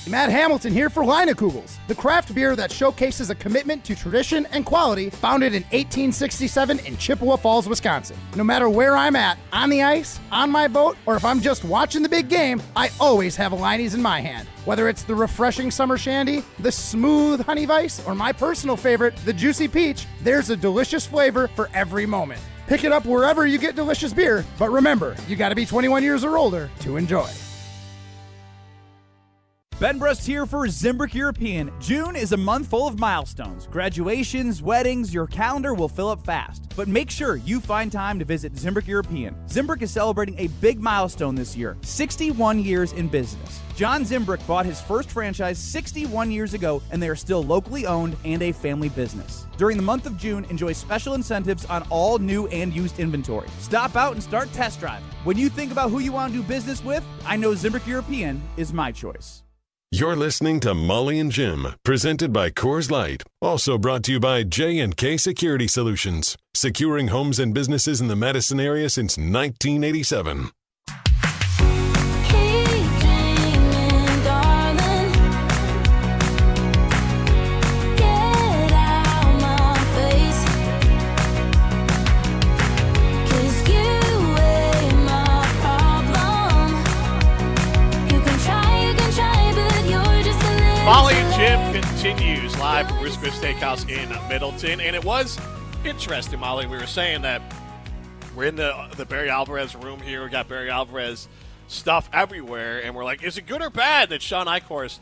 Matt Hamilton here for Leinekugels, the craft beer that showcases a commitment to tradition and quality, founded in 1867 in Chippewa Falls, Wisconsin. No matter where I'm at, on the ice, on my boat, or if I'm just watching the big game, I always have a Leine's in my hand. Whether it's the refreshing summer shandy, the smooth honey vice, or my personal favorite, the juicy peach, there's a delicious flavor for every moment. Pick it up wherever you get delicious beer, but remember, you gotta be 21 years or older to enjoy. Ben Brust here for Zimbrick European. June is a month full of milestones. Graduations, weddings, your calendar will fill up fast. But make sure you find time to visit Zimbrick European. Zimbrick is celebrating a big milestone this year, 61 years in business. John Zimbrick bought his first franchise 61 years ago, and they are still locally owned and a family business. During the month of June, enjoy special incentives on all new and used inventory. Stop out and start test driving. When you think about who you want to do business with, I know Zimbrick European is my choice. You're listening to Molly and Jim, presented by Coors Light. Also brought to you by J&K Security Solutions, securing homes and businesses in the Madison area since 1987. Molly and Jim continues live from Ruth's Chris Steakhouse in Middleton. And it was interesting, Molly. We were saying that we're in the Barry Alvarez room here. We got Barry Alvarez stuff everywhere. And we're like, is it good or bad that Shawn Eichorst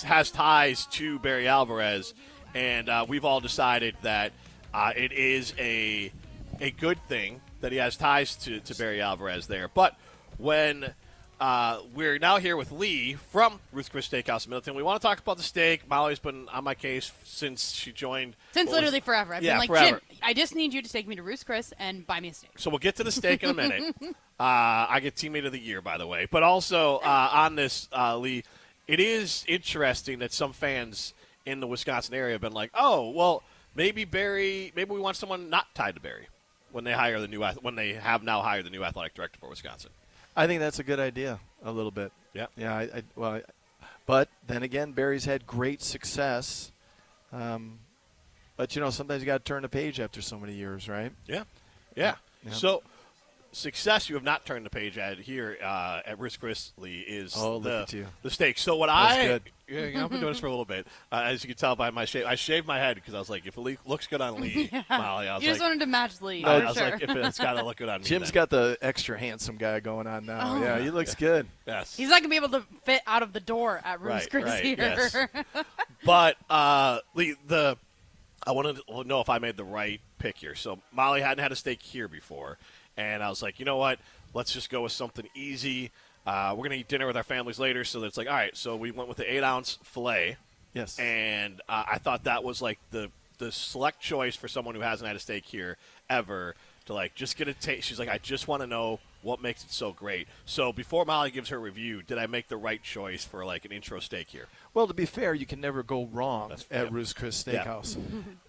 has ties to Barry Alvarez? And we've all decided that it is a good thing that he has ties to Barry Alvarez there. But when we're now here with Lee from Ruth's Chris Steakhouse in Middleton. We want to talk about the steak. Molly's been on my case since she joined. Since literally forever. I've been like, forever. Jim, I just need you to take me to Ruth's Chris and buy me a steak. So we'll get to the steak in a minute. I get teammate of the year, by the way. But also on this, Lee, it is interesting that some fans in the Wisconsin area have been like, oh, well, maybe we want someone not tied to Barry when they have now hired the new athletic director for Wisconsin. I think that's a good idea, a little bit. Yeah. Yeah. But then again, Barry's had great success. But sometimes you got to turn the page after so many years, right? Yeah. So, success you have not turned the page at here at Ruth's Chris, Lee, is the steak. So I've been doing this for a little bit. As you can tell by my shave, I shaved my head because I was like, if it looks good on Lee, Molly, I was you just wanted to match Lee. I was like, if it's got to look good on me. Jim's got the extra handsome guy going on now. Oh. Yeah, he looks good. Yes. He's not going to be able to fit out of the door at Ruth's Chris here. Yes. But, Lee, I want to know if I made the right pick here. So Molly hadn't had a steak here before. And I was like, you know what? Let's just go with something easy. We're going to eat dinner with our families later. So it's like, all right. So we went with the 8-ounce filet. Yes. And I thought that was like the select choice for someone who hasn't had a steak here ever to like just get a taste. She's like, I just want to know what makes it so great. So before Molly gives her review, did I make the right choice for like an intro steak here? Well, to be fair, you can never go wrong at Ruth's Chris Steakhouse.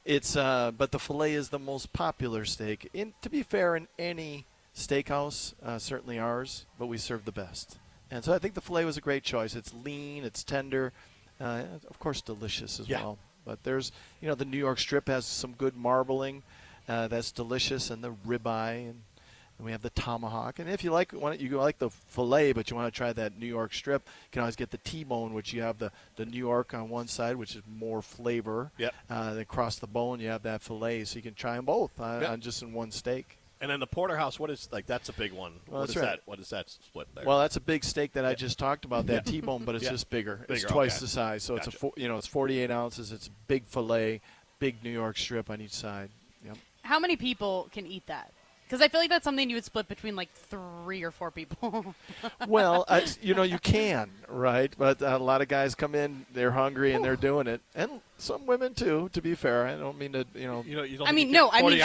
Yeah. But the filet is the most popular steak. To be fair, in any steakhouse, certainly ours, but we serve the best. And so I think the filet was a great choice. It's lean, it's tender, of course delicious as well. But there's, the New York strip has some good marbling. That's delicious, and the ribeye, and we have the tomahawk. And if you like the filet, but you want to try that New York strip, you can always get the T-bone, which you have the New York on one side, which is more flavor. Yep. Then across the bone, you have that filet, so you can try them both on just in one steak. And then the porterhouse, that's a big one. Well, what is that? What is that split there? Well, that's a big steak that I just talked about, that T-bone, but it's just bigger. It's twice the size. So it's it's 48 ounces. It's a big filet, big New York strip on each side. Yep. How many people can eat that? Because I feel like that's something you would split between like 3 or 4 people. Well, you can, right? But a lot of guys come in, they're hungry, and they're doing it. And some women, too, to be fair. I don't mean to,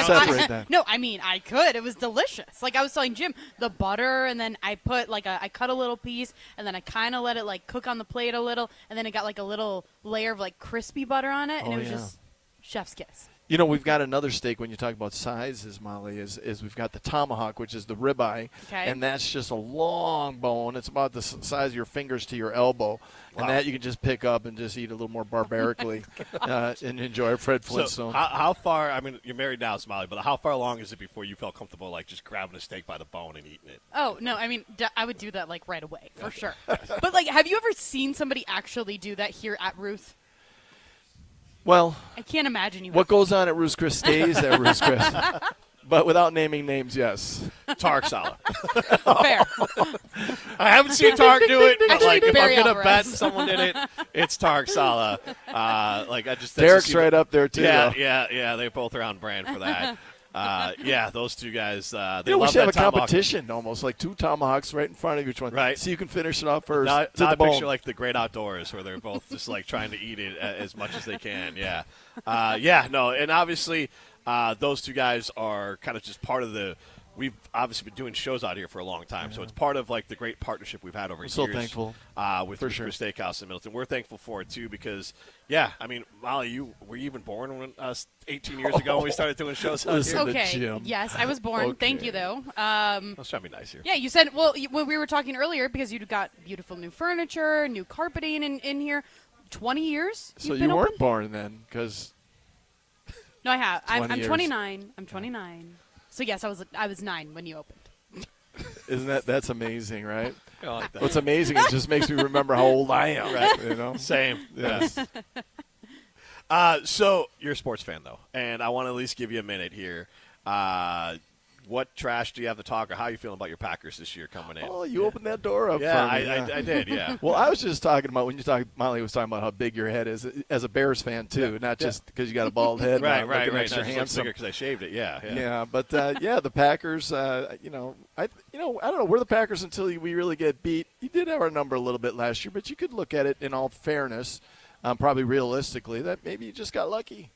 separate that. No, I mean, I could. It was delicious. Like I was telling Jim, the butter, and then I put I cut a little piece, and then I kind of let it like cook on the plate a little, and then it got like a little layer of like crispy butter on it, and it was just chef's kiss. We've got another steak when you talk about sizes, Molly, is we've got the tomahawk, which is the ribeye, and that's just a long bone. It's about the size of your fingers to your elbow, and that you can just pick up and just eat a little more barbarically and enjoy Fred Flintstone. So how far, I mean, you're married now, Molly, but how far along is it before you felt comfortable like just grabbing a steak by the bone and eating it? Oh, no, I mean, I would do that like right away, for sure. But like, have you ever seen somebody actually do that here at Ruth? Well, I can't imagine you. What goes on at Ruth's Chris stays at Ruth's Chris. But without naming names, yes. Tarek Salah. Fair. I haven't seen Tarek do it, but Actually, if I'm Barry going to Alvarez. bet someone did it, it's Tarek Salah. Derek's right up there, too. Yeah, though. yeah. They're both around brand for that. Those two guys, they we love should have that a tomahawk. competition almost, like 2 tomahawks right in front of each one. Right. So you can finish it off first. Now to the I bone. picture like the great outdoors where they're both just like trying to eat it as much as they can. Yeah. And obviously those two guys are kind of just part of the – we've obviously been doing shows out here for a long time, so it's part of like the great partnership we've had over years. So thankful. With Rooster Steakhouse in Middleton. We're thankful for it too because, Molly, were you even born 18 years ago when we started doing shows out here? Okay. Yes, I was born. Okay. Thank you, though. Let's try to be nice here. Yeah, you said, when we were talking earlier, because you got beautiful new furniture, new carpeting in here. 20 years? So you've you been weren't open? born then because – No, I have. I'm 20 years. 29. I'm 29. So, yes, I was 9 when you opened. Isn't that's amazing, right? I like that. What's amazing is it just makes me remember how old I am. Right. You know? Same. Yes. So you're a sports fan, though, and I want to at least give you a minute here. What trash do you have to talk, or how are you feeling about your Packers this year coming in? Oh, you opened that door up Yeah, for me. I did, yeah. Well, I was just talking about when Molly was talking about how big your head is as a Bears fan, too, not just because you got a bald head. Right. Extra Not just handsome. because I shaved it, yeah. Yeah, but the Packers. I don't know. We're the Packers until we really get beat. You did have our number a little bit last year, but you could look at it in all fairness, probably realistically, that maybe you just got lucky.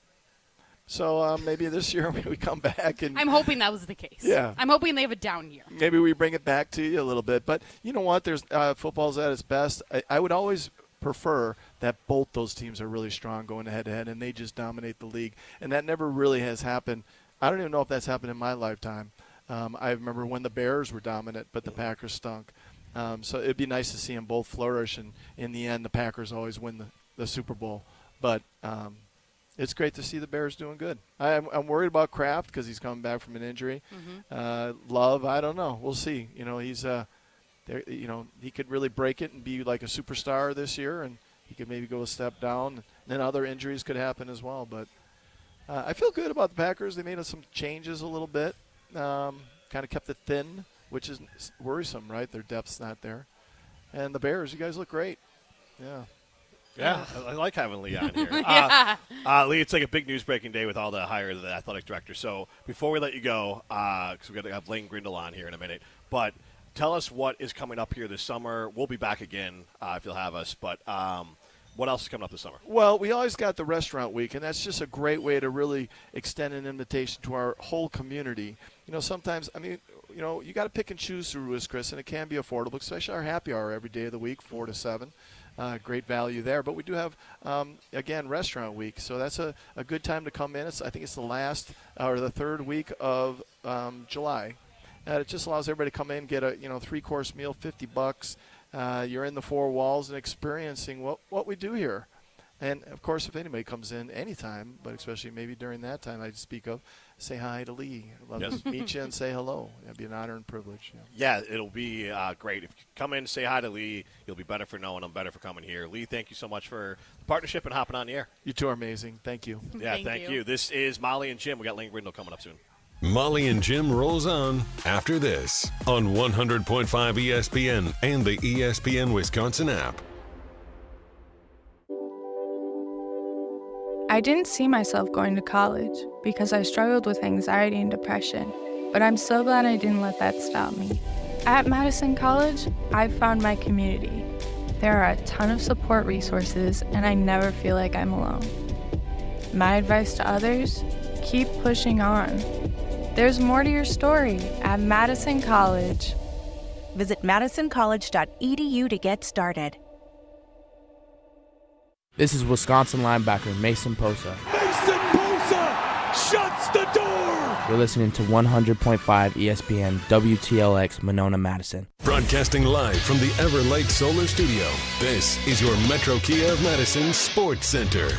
So maybe this year we come back and I'm hoping that was the case. Yeah. I'm hoping they have a down year. maybe we bring it back to you a little bit. But you know what? There's football's at its best. I would always prefer that both those teams are really strong going head-to-head, and they just dominate the league. And that never really has happened. I don't even know if that's happened in my lifetime. I remember when the Bears were dominant, but the Packers stunk. So it'd be nice to see them both flourish, and in the end, the Packers always win the Super Bowl. But it's great to see the Bears doing good. I'm worried about Kraft because he's coming back from an injury. Love, I don't know. We'll see. He's he could really break it and be like a superstar this year, and he could maybe go a step down. And then other injuries could happen as well. But I feel good about the Packers. They made some changes a little bit, kind of kept it thin, which is worrisome, right? Their depth's not there. And the Bears, you guys look great. Yeah. Yeah, I like having Lee on here. Lee, it's like a big news-breaking day with all the hire of the athletic director. So before we let you go, because we're going to have Lane Grindle on here in a minute, but tell us what is coming up here this summer. We'll be back again if you'll have us. But what else is coming up this summer? Well, we always got the restaurant week, and that's just a great way to really extend an invitation to our whole community. Sometimes, you got to pick and choose through Ruth's Chris, and it can be affordable, especially our happy hour every day of the week, 4 to 7. Great value there. But we do have, again, restaurant week. So that's a good time to come in. I think it's the last or the third week of July. It just allows everybody to come in, get a 3-course meal, $50. You're in the 4 walls and experiencing what we do here. And, of course, if anybody comes in anytime, but especially maybe during that time I speak of, say hi to Lee. I'd love to meet you and say hello. It'd be an honor and privilege. Yeah, it'll be great. If you come in, say hi to Lee, you'll be better for knowing him, better for coming here. Lee, thank you so much for the partnership and hopping on the air. You two are amazing. Thank you. Yeah, thank you. This is Molly and Jim. We got Lane Grindle coming up soon. Molly and Jim rolls on after this on 100.5 ESPN and the ESPN Wisconsin app. I didn't see myself going to college because I struggled with anxiety and depression, but I'm so glad I didn't let that stop me. At Madison College, I've found my community. There are a ton of support resources, and I never feel like I'm alone. My advice to others, keep pushing on. There's more to your story at Madison College. Visit madisoncollege.edu to get started. This is Wisconsin linebacker Mason Posa. Mason Posa shuts the door! You're listening to 100.5 ESPN WTLX Monona Madison. Broadcasting live from the Everlight Solar Studio, this is your Metro Kia of Madison Sports Center.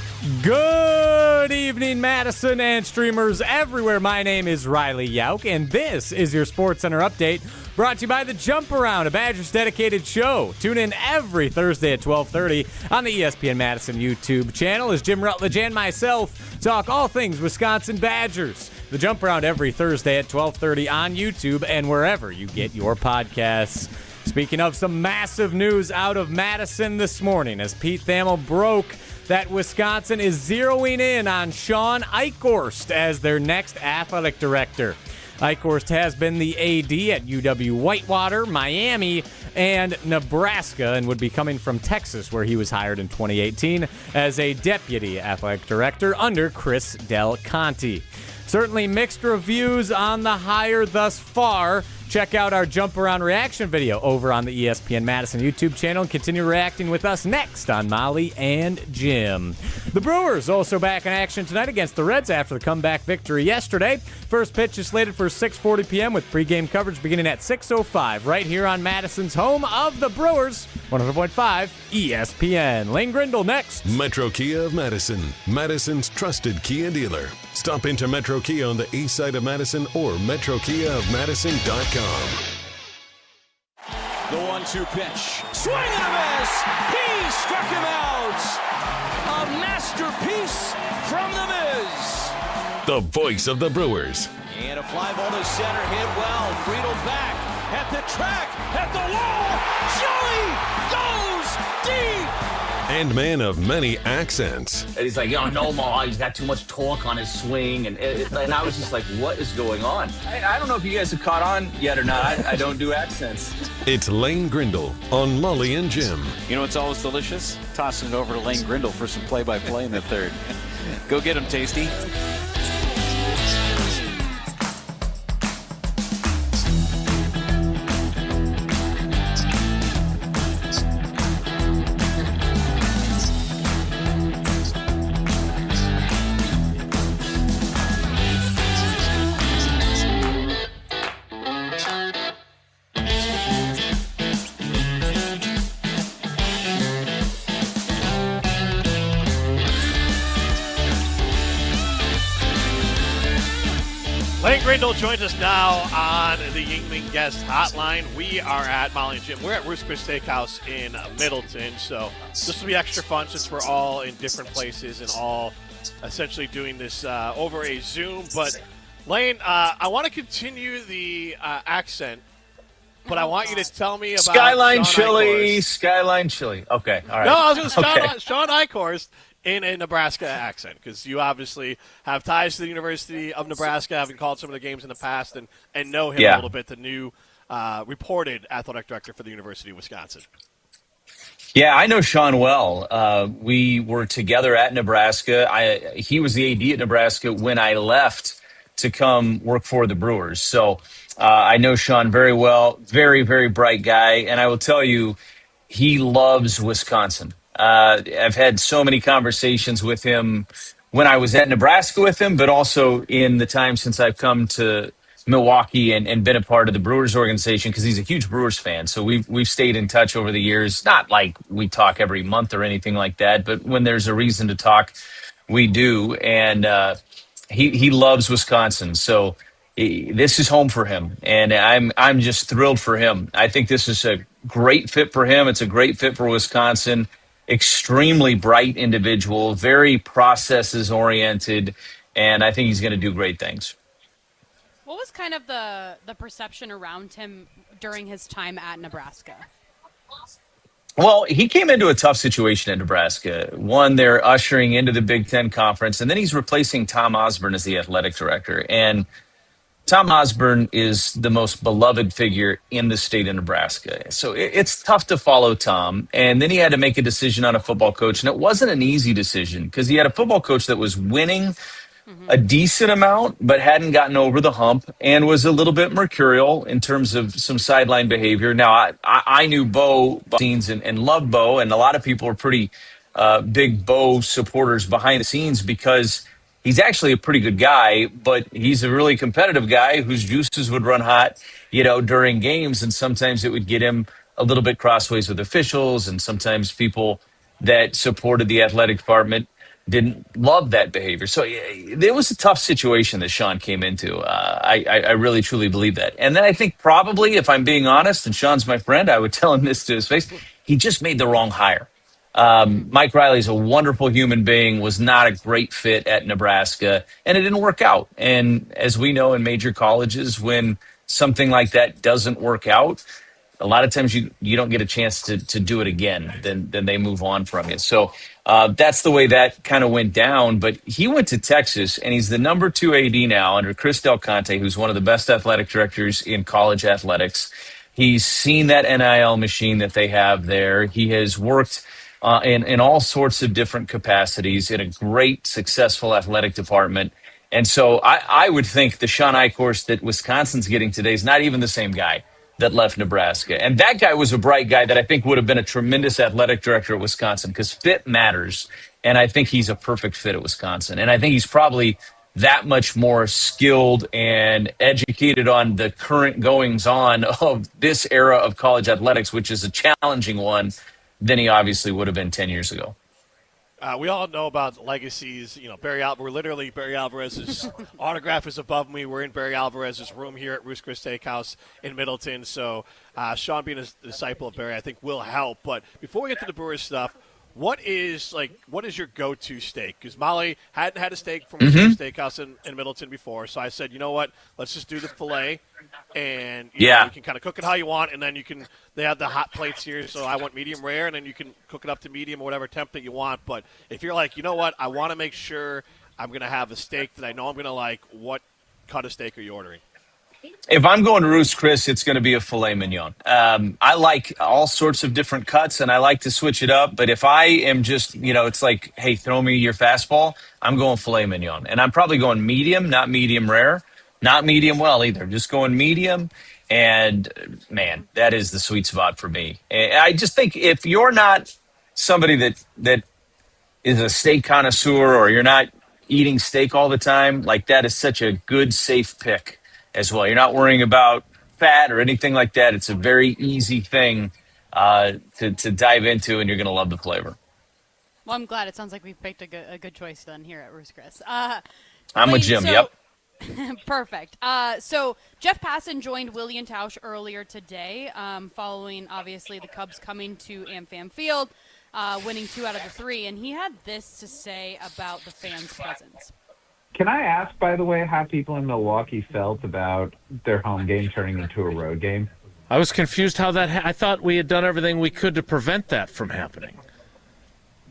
Good evening, Madison and streamers everywhere. My name is Riley Yauk, and this is your Sports Center update brought to you by The Jump Around, a Badgers dedicated show. Tune in every Thursday at 12:30 on the ESPN Madison YouTube channel as Jim Rutledge and myself talk all things Wisconsin Badgers. The Jump Around every Thursday at 12:30 on YouTube and wherever you get your podcasts. Speaking of some massive news out of Madison this morning, as Pete Thamel broke that Wisconsin is zeroing in on Shawn Eichorst as their next athletic director. Eichorst has been the AD at UW-Whitewater, Miami, and Nebraska, and would be coming from Texas, where he was hired in 2018 as a deputy athletic director under Chris Del Conte. Certainly mixed reviews on the hire thus far. Check out our Jump Around reaction video over on the ESPN Madison YouTube channel and continue reacting with us next on Molly and Jim. The Brewers also back in action tonight against the Reds after the comeback victory yesterday. First pitch is slated for 6:40 p.m. with pregame coverage beginning at 6:05 right here on Madison's home of the Brewers, 100.5 ESPN. Lane Grindle next. Metro Kia of Madison, Madison's trusted Kia dealer. Stop into Metro Kia on the east side of Madison or metrokiaofmadison.com. The 1-2 pitch. Swing and a miss. He struck him out. A masterpiece from the Miz. The voice of the Brewers. And a fly ball to center, hit well. Friedel back at the track, at the wall. Joey goes deep. And man of many accents. And he's like, no more. He's got too much torque on his swing. And I was just like, what is going on? I don't know if you guys have caught on yet or not. I don't do accents. It's Lane Grindle on Molly and Jim. You know what's always delicious? Tossing it over to Lane Grindle for some play-by-play in the third. Go get him, Tasty. Lane Grindle joins us now on the Yingling Guest Hotline. We are at Molly and Jim. We're at Ruth's Chris Steakhouse in Middleton, so this will be extra fun since we're all in different places and all essentially doing this over a Zoom. But Lane, I want to continue the accent, but I want you to tell me about Skyline Shawn Chili. Eichorst. Skyline Chili. Okay, all right. No, I was going to say Okay. Shawn Eichorst in a Nebraska accent, because you obviously have ties to the University of Nebraska, having called some of the games in the past, and know him a little bit, the new reported athletic director for the University of Wisconsin. Yeah, I know Shawn well. We were together at Nebraska. He was the AD at Nebraska when I left to come work for the Brewers. So I know Shawn very well, very, very bright guy. And I will tell you, he loves Wisconsin. I've had so many conversations with him when I was at Nebraska with him, but also in the time since I've come to Milwaukee and been a part of the Brewers organization, because he's a huge Brewers fan. So we've stayed in touch over the years. Not like we talk every month or anything like that, but when there's a reason to talk, we do. And he loves Wisconsin. So this is home for him, and I'm just thrilled for him. I think this is a great fit for him. It's a great fit for Wisconsin. Extremely bright individual, very processes oriented, and I think he's going to do great things. What was kind of the perception around him during his time at Nebraska? Well, he came into a tough situation at Nebraska. One, they're ushering into the Big Ten Conference, and then he's replacing Tom Osborne as the athletic director. And Tom Osborne is the most beloved figure in the state of Nebraska. So it's tough to follow Tom. And then he had to make a decision on a football coach. And it wasn't an easy decision because he had a football coach that was winning a decent amount, but hadn't gotten over the hump and was a little bit mercurial in terms of some sideline behavior. Now, I knew Bo and loved Bo, and a lot of people are pretty big Bo supporters behind the scenes because he's actually a pretty good guy, but he's a really competitive guy whose juices would run hot, during games, and sometimes it would get him a little bit crossways with officials, and sometimes people that supported the athletic department didn't love that behavior. So it was a tough situation that Shawn came into. I really, truly believe that. And then I think probably, if I'm being honest, and Shawn's my friend, I would tell him this to his face, he just made the wrong hire. Mike Riley's a wonderful human being, was not a great fit at Nebraska, and it didn't work out. And as we know in major colleges, when something like that doesn't work out, a lot of times you don't get a chance to do it again. Then they move on from you. So that's the way that kind of went down. But he went to Texas, and he's the number 2 AD now under Chris Del Conte, who's one of the best athletic directors in college athletics. He's seen that NIL machine that they have there. He has worked in all sorts of different capacities in a great, successful athletic department. And so I would think the Shawn Eichorst that Wisconsin's getting today is not even the same guy that left Nebraska. And that guy was a bright guy that I think would have been a tremendous athletic director at Wisconsin, because fit matters. And I think he's a perfect fit at Wisconsin. And I think he's probably that much more skilled and educated on the current goings on of this era of college athletics, which is a challenging one, than he obviously would have been 10 years ago. We all know about legacies. You know, Barry Alvarez's autograph is above me. We're in Barry Alvarez's room here at Ruth's Chris Steakhouse in Middleton. So Shawn being a disciple of Barry, I think, will help. But before we get to the Brewers stuff, what is your go-to steak? Because Molly hadn't had a steak from Ruth's Chris Steakhouse in Middleton before. So I said, you know what? Let's just do the filet. And you know, you can kind of cook it how you want, and then they have the hot plates here, so I want medium rare, and then you can cook it up to medium or whatever temp that you want. But if you're like, you know what, I want to make sure I'm going to have a steak that I know I'm going to like, what cut of steak are you ordering? If I'm going to Ruth's Chris, it's going to be a filet mignon. I like all sorts of different cuts, and I like to switch it up. But if I am just, it's like, hey, throw me your fastball, I'm going filet mignon. And I'm probably going medium, not medium rare. Not medium well either, just going medium. And, man, that is the sweet spot for me. And I just think if you're not somebody that is a steak connoisseur, or you're not eating steak all the time, like, that is such a good, safe pick as well. You're not worrying about fat or anything like that. It's a very easy thing to dive into, and you're going to love the flavor. Well, I'm glad. It sounds like we've picked a good choice then here at Ruth's Chris. I'm with Jim, yep. Perfect. So Jeff Passan joined William Tausch earlier today, following, obviously, the Cubs coming to AmFam Field, winning 2 out of the 3, and he had this to say about the fans' presence. Can I ask, by the way, how people in Milwaukee felt about their home game turning into a road game? I was confused how that I thought we had done everything we could to prevent that from happening.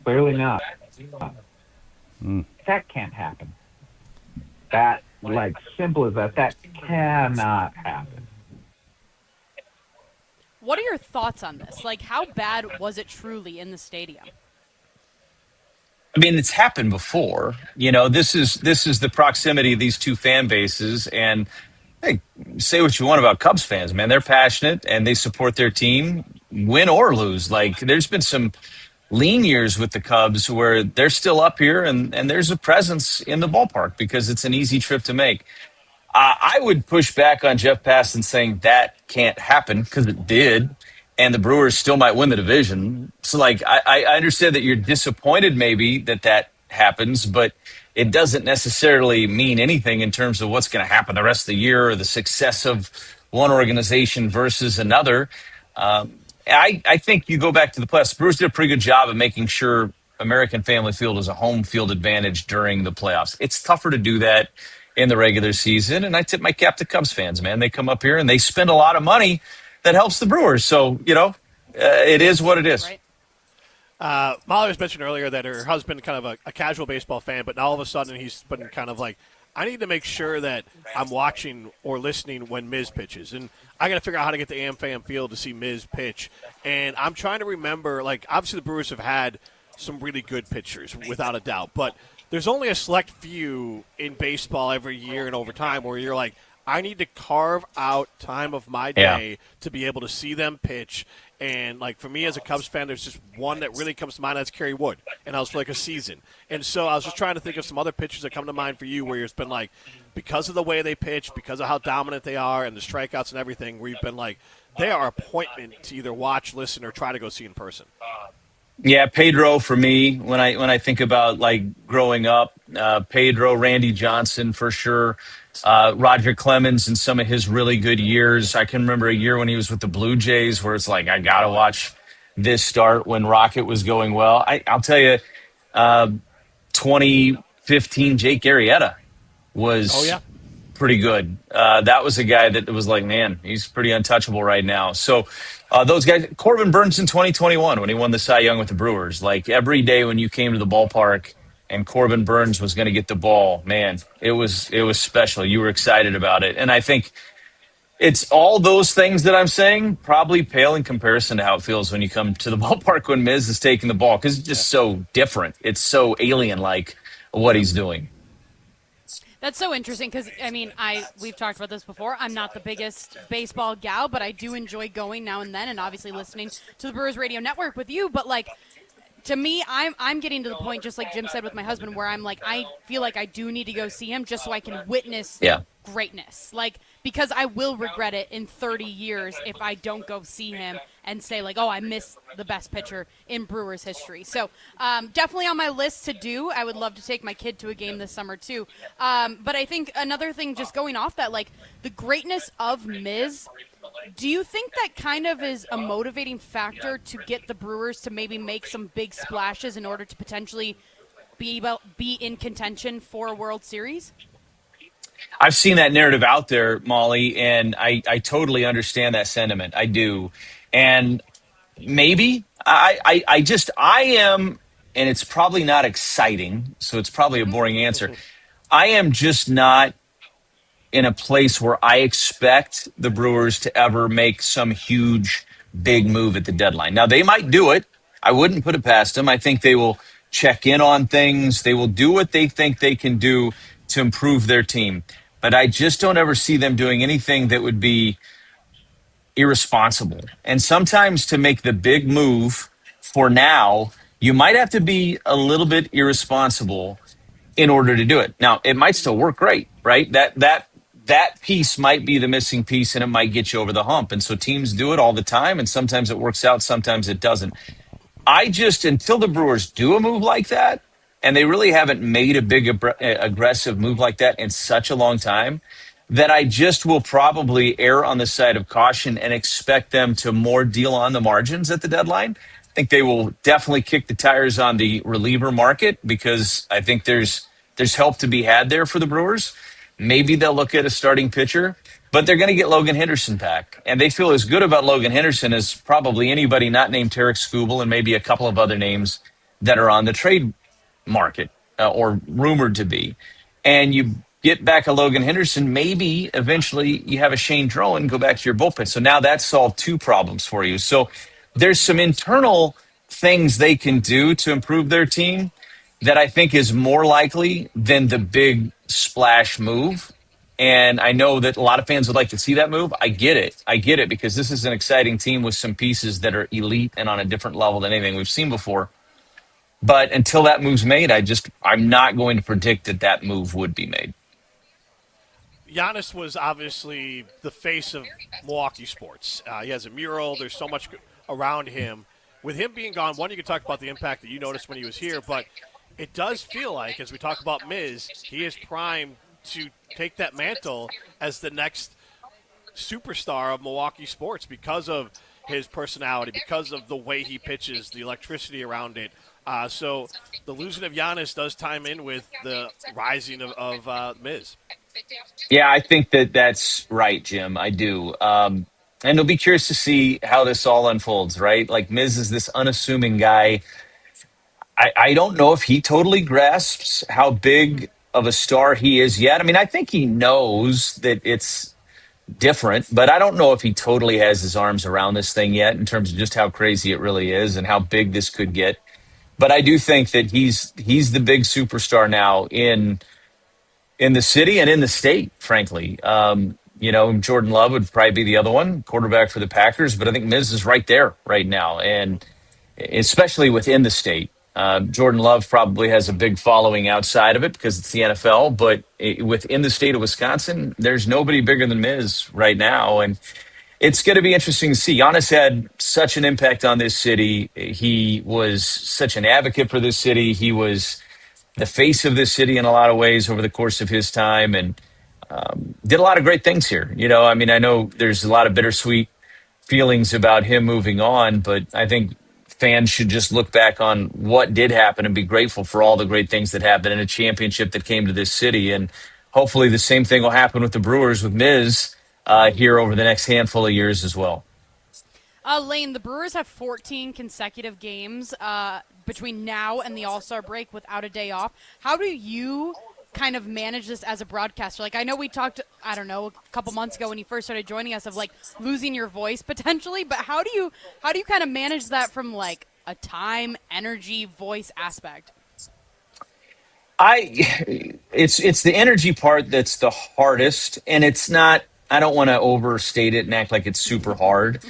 Clearly not. That can't happen. That, simple as that cannot happen. What are your thoughts on this? How bad was it truly in the stadium? I mean, it's happened before. This is the proximity of these two fan bases. And hey, say what you want about Cubs fans, man. They're passionate and they support their team, win or lose. There's been some lean years with the Cubs where they're still up here and there's a presence in the ballpark because it's an easy trip to make. I would push back on Jeff Passan saying that can't happen, because it did, and the Brewers still might win the division. So, I understand that you're disappointed maybe that happens, but it doesn't necessarily mean anything in terms of what's going to happen the rest of the year or the success of one organization versus another. I think you go back to the playoffs. The Brewers did a pretty good job of making sure American Family Field is a home field advantage during the playoffs. It's tougher to do that in the regular season, and I tip my cap to Cubs fans, man. They come up here and they spend a lot of money that helps the Brewers. So, it is what it is. Right. Molly was mentioned earlier that her husband kind of a casual baseball fan, but now all of a sudden he's been kind of like, I need to make sure that I'm watching or listening when Miz pitches. And I got to figure out how to get to AmFam Field to see Miz pitch. And I'm trying to remember, obviously the Brewers have had some really good pitchers, without a doubt. But there's only a select few in baseball every year and over time where you're like, I need to carve out time of my day to be able to see them pitch. And, for me as a Cubs fan, there's just one that really comes to mind. That's Kerry Wood. And that was for, a season. And so I was just trying to think of some other pitchers that come to mind for you where it's been, because of the way they pitch, because of how dominant they are and the strikeouts and everything, where you've been they are an appointment to either watch, listen, or try to go see in person. Yeah, Pedro for me. When I think about like growing up, Pedro, Randy Johnson for sure, Roger Clemens in some of his really good years. I can remember a year when he was with the Blue Jays where it's like I gotta watch this start when Rocket was going well. I'll tell you, uh, 2015 Jake Arrieta was pretty good. That was a guy that was like, man, he's pretty untouchable right now. So those guys, Corbin Burns in 2021 when he won the Cy Young with the Brewers, like every day when you came to the ballpark and Corbin Burns was going to get the ball, man, it was special. You were excited about it. And I think it's all those things that I'm saying probably pale in comparison to how it feels when you come to the ballpark when Miz is taking the ball because it's just so different. It's so alien-like what he's doing. That's so interesting because, I mean, we've talked about this before. I'm not the biggest baseball gal, but I do enjoy going now and then and obviously listening to the Brewers Radio Network with you. But, like, to me, I'm getting to the point, just like Jim said with my husband, where I'm like, I feel like I do need to go see him just so I can witness greatness. Like, because I will regret it in 30 years if I don't go see him and say, like, oh, I missed the best pitcher in Brewers history. So definitely on my list to do. I would love to take my kid to a game this summer, too. But I think another thing, just going off that, like, the greatness of Miz, do you think that kind of is a motivating factor to get the Brewers to maybe make some big splashes in order to potentially be in contention for a World Series? I've seen that narrative out there, Molly, and I totally understand that sentiment. I do. And maybe I am, and it's probably not exciting, so it's probably a boring answer. I am just not in a place where I expect the Brewers to ever make some huge, big move at the deadline. Now, they might do it. I wouldn't put it past them. I think they will check in on things. They will do what they think they can do to improve their team. But I just don't ever see them doing anything that would be irresponsible. And sometimes to make the big move for now, you might have to be a little bit irresponsible in order to do it. Now, it might still work great, right? That piece might be the missing piece and it might get you over the hump. And so teams do it all the time. And sometimes it works out, sometimes it doesn't. Until the Brewers do a move like that, and they really haven't made a big aggressive move like that in such a long time, that I just will probably err on the side of caution and expect them to more deal on the margins at the deadline. I think they will definitely kick the tires on the reliever market because I think there's help to be had there for the Brewers. Maybe they'll look at a starting pitcher, but they're going to get Logan Henderson back. And they feel as good about Logan Henderson as probably anybody not named Tarek Skubal and maybe a couple of other names that are on the trade market or rumored to be. And you get back a Logan Henderson, maybe eventually you have a Shane Drowan go back to your bullpen. So now that's solved two problems for you. So there's some internal things they can do to improve their team that I think is more likely than the big splash move. And I know that a lot of fans would like to see that move. I get it because this is an exciting team with some pieces that are elite and on a different level than anything we've seen before. But until that move's made, I'm not going to predict that move would be made. Giannis was obviously the face of Milwaukee sports. He has a mural. There's so much around him. With him being gone, one, you can talk about the impact that you noticed when he was here, but it does feel like, as we talk about Miz, he is primed to take that mantle as the next superstar of Milwaukee sports because of his personality, because of the way he pitches, the electricity around it. So the losing of Giannis does time in with the rising of Miz. Yeah, I think that's right, Jim. I do. And it'll be curious to see how this all unfolds, right? Like Miz is this unassuming guy. I don't know if he totally grasps how big of a star he is yet. I mean, I think he knows that it's different, but I don't know if he totally has his arms around this thing yet in terms of just how crazy it really is and how big this could get. But I do think that he's the big superstar now in the city and in the state, frankly. Jordan Love would probably be the other one, quarterback for the Packers, but I think Miz is right there right now, and especially within the state. Jordan Love probably has a big following outside of it because it's the NFL, but within the state of Wisconsin, there's nobody bigger than Miz right now. And it's going to be interesting to see. Giannis had such an impact on this city. He was such an advocate for this city. He was the face of this city in a lot of ways over the course of his time, and did a lot of great things here. I mean, I know there's a lot of bittersweet feelings about him moving on, but I think fans should just look back on what did happen and be grateful for all the great things that happened in a championship that came to this city. And hopefully the same thing will happen with the Brewers with Miz here over the next handful of years as well. Lane, the Brewers have 14 consecutive games between now and the All-Star break without a day off. How do you kind of manage this as a broadcaster? Like, I know we talked, I don't know, a couple months ago when you first started joining us of like losing your voice potentially, but how do you kind of manage that from like a time, energy, voice aspect? It's the energy part that's the hardest, and it's not, I don't want to overstate it and act like it's super hard.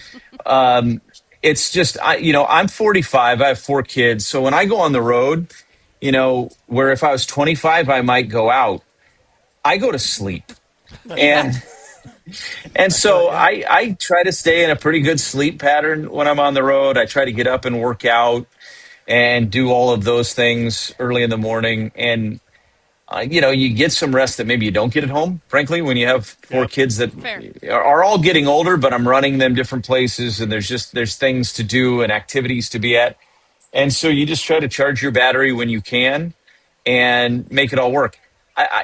It's just, I'm 45, I have 4 kids. So when I go on the road, where if I was 25, I might go out, I go to sleep. And so I try to stay in a pretty good sleep pattern when I'm on the road. I try to get up and work out and do all of those things early in the morning. And, you get some rest that maybe you don't get at home, frankly, when you have 4 kids that are all getting older, but I'm running them different places, and there's things to do and activities to be at. And so you just try to charge your battery when you can and make it all work.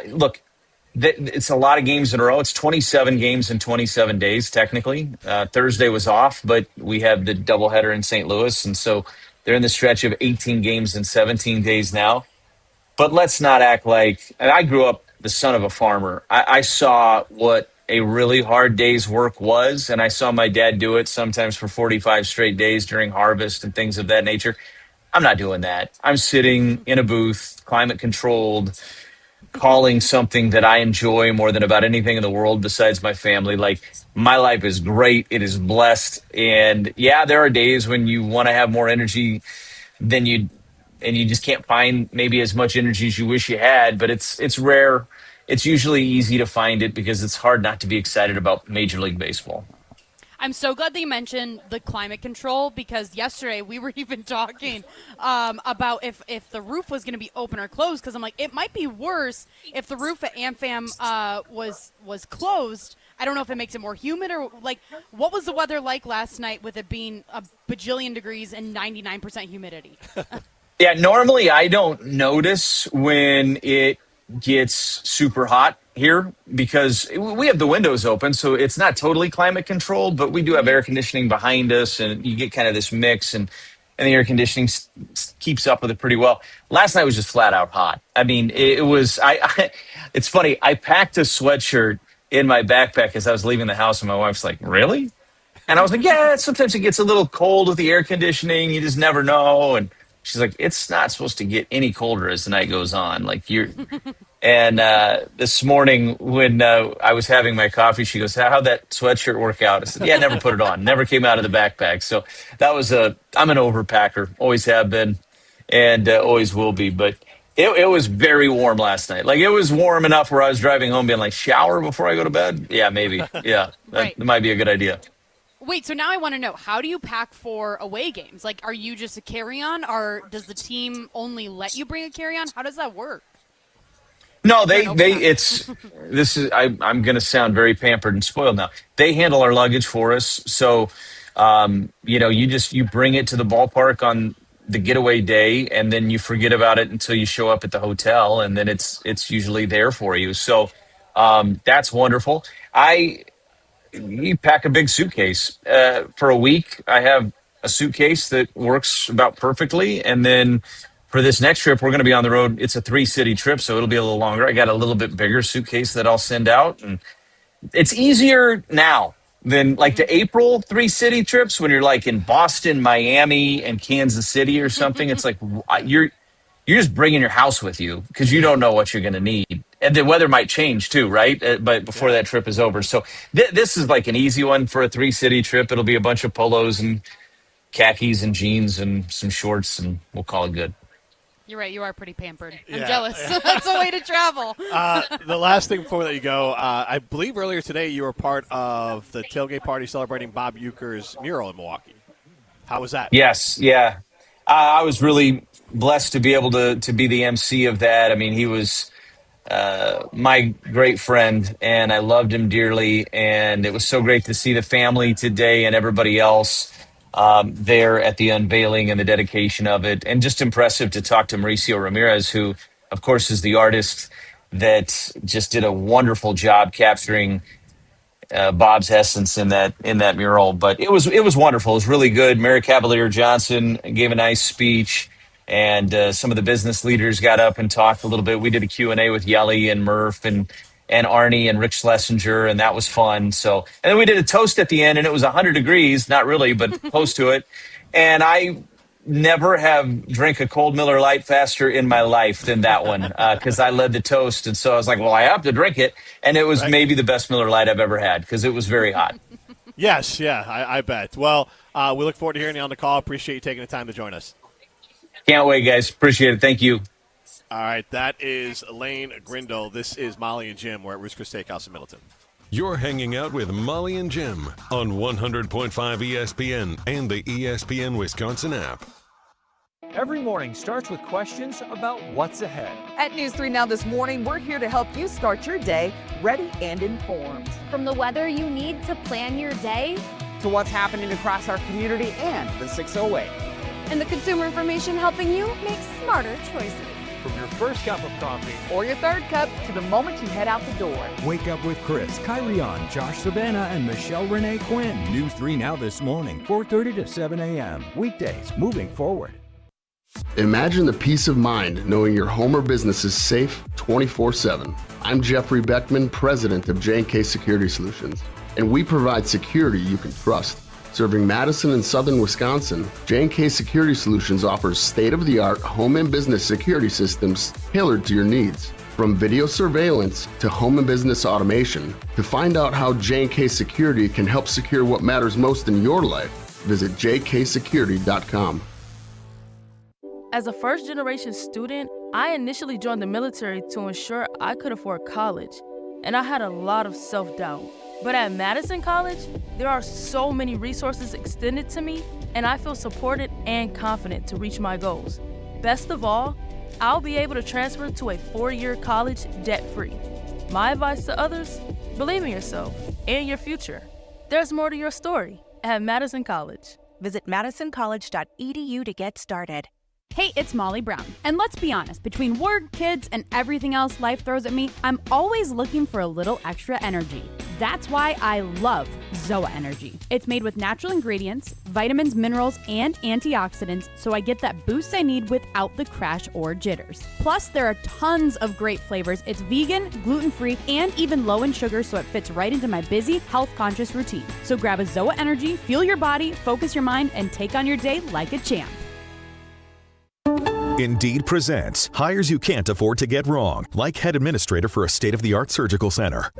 Look, it's a lot of games in a row. It's 27 games in 27 days, technically. Thursday was off, but we have the doubleheader in St. Louis. And so they're in the stretch of 18 games in 17 days now. But let's not act like – and I grew up the son of a farmer. I saw what a really hard day's work was, and I saw my dad do it sometimes for 45 straight days during harvest and things of that nature. I'm not doing that. I'm sitting in a booth, climate controlled, calling something that I enjoy more than about anything in the world besides my family. Like, my life is great. It is blessed. And yeah, there are days when you want to have more energy than you just can't find maybe as much energy as you wish you had, but it's rare. It's usually easy to find it because it's hard not to be excited about Major League Baseball. I'm so glad that you mentioned the climate control, because yesterday we were even talking about if the roof was going to be open or closed, because I'm like, it might be worse if the roof at AmFam was closed. I don't know if it makes it more humid or like, what was the weather like last night with it being a bajillion degrees and 99% humidity? Yeah, normally I don't notice when it gets super hot here because we have the windows open, so it's not totally climate controlled, but we do have air conditioning behind us, and you get kind of this mix, and the air conditioning keeps up with it pretty well. Last night was just flat out hot. I mean, it was. It's funny. I packed a sweatshirt in my backpack as I was leaving the house, and my wife's like, "Really?" And I was like, "Yeah." Sometimes it gets a little cold with the air conditioning. You just never know. And she's like, "It's not supposed to get any colder as the night goes on. Like you're." And this morning when I was having my coffee, she goes, how'd that sweatshirt work out? I said, yeah, never put it on. Never came out of the backpack. So that was I'm an overpacker. Always have been and always will be. But it was very warm last night. Like, it was warm enough where I was driving home being like, shower before I go to bed? Yeah, maybe. Yeah, that might be a good idea. Wait, so now I want to know, how do you pack for away games? Like, are you just a carry-on, or does the team only let you bring a carry-on? How does that work? No, I'm going to sound very pampered and spoiled now. They handle our luggage for us. So, you bring it to the ballpark on the getaway day, and then you forget about it until you show up at the hotel, and then it's usually there for you. So, that's wonderful. You pack a big suitcase. For a week, I have a suitcase that works about perfectly, and then for this next trip, we're going to be on the road. It's a 3-city trip, so it'll be a little longer. I got a little bit bigger suitcase that I'll send out. And it's easier now than like the April 3-city trips when you're like in Boston, Miami, and Kansas City or something. It's like you're just bringing your house with you because you don't know what you're going to need. And the weather might change too, right? But before that trip is over. So this is like an easy one for a 3-city trip. It'll be a bunch of polos and khakis and jeans and some shorts, and we'll call it good. You're right. You are pretty pampered. I'm Yeah. jealous. That's a way to travel. The last thing before we let you go, I believe earlier today you were part of the tailgate party celebrating Bob Uecker's mural in Milwaukee. How was that? Yes, yeah. I was really blessed to be able to be the MC of that. I mean, he was my great friend, and I loved him dearly. And it was so great to see the family today and everybody else there at the unveiling and the dedication of it. And just impressive to talk to Mauricio Ramirez, who, of course, is the artist that just did a wonderful job capturing Bob's essence in that mural. But it was wonderful. It was really good. Mary Cavalier Johnson gave a nice speech, and some of the business leaders got up and talked a little bit. We did a Q&A with Yelly and Murph and Arnie and Rick Schlesinger, and that was fun. So, and then we did a toast at the end, and it was 100 degrees, not really, but close to it. And I never have drank a cold Miller Lite faster in my life than that one, because I led the toast. And so I was like, well, I have to drink it. And it was maybe the best Miller Lite I've ever had, because it was very hot. Yes, yeah, I bet. Well, we look forward to hearing you on the call. Appreciate you taking the time to join us. Can't wait, guys. Appreciate it. Thank you. All right, that is Lane Grindle. This is Molly and Jim. We're at Ruth's Chris Steakhouse in Middleton. You're hanging out with Molly and Jim on 100.5 ESPN and the ESPN Wisconsin app. Every morning starts with questions about what's ahead. At News 3 Now this morning, we're here to help you start your day ready and informed. From the weather you need to plan your day, to what's happening across our community and the 608. and the consumer information helping you make smarter choices. From your first cup of coffee Or your third cup to the moment you head out the door. Wake up with Chris, Kyrie on, Josh Savannah, and Michelle Renee Quinn. News 3 Now this morning, 4:30 to 7 a.m. Weekdays, moving forward. Imagine the peace of mind knowing your home or business is safe 24/7. I'm Jeffrey Beckman, president of J&K Security Solutions, and we provide security you can trust. Serving Madison and southern Wisconsin, J&K Security Solutions offers state-of-the-art home and business security systems tailored to your needs. From video surveillance to home and business automation, to find out how J&K Security can help secure what matters most in your life, visit jksecurity.com. As a first-generation student, I initially joined the military to ensure I could afford college, and I had a lot of self-doubt. But at Madison College, there are so many resources extended to me, and I feel supported and confident to reach my goals. Best of all, I'll be able to transfer to a 4-year college debt-free. My advice to others, believe in yourself and your future. There's more to your story at Madison College. Visit madisoncollege.edu to get started. Hey, it's Molly Brown. And let's be honest, between work, kids, and everything else life throws at me, I'm always looking for a little extra energy. That's why I love ZOA Energy. It's made with natural ingredients, vitamins, minerals, and antioxidants, so I get that boost I need without the crash or jitters. Plus, there are tons of great flavors. It's vegan, gluten-free, and even low in sugar, so it fits right into my busy, health-conscious routine. So grab a ZOA Energy, fuel your body, focus your mind, and take on your day like a champ. Indeed presents hires you can't afford to get wrong, like head administrator for a state-of-the-art surgical center.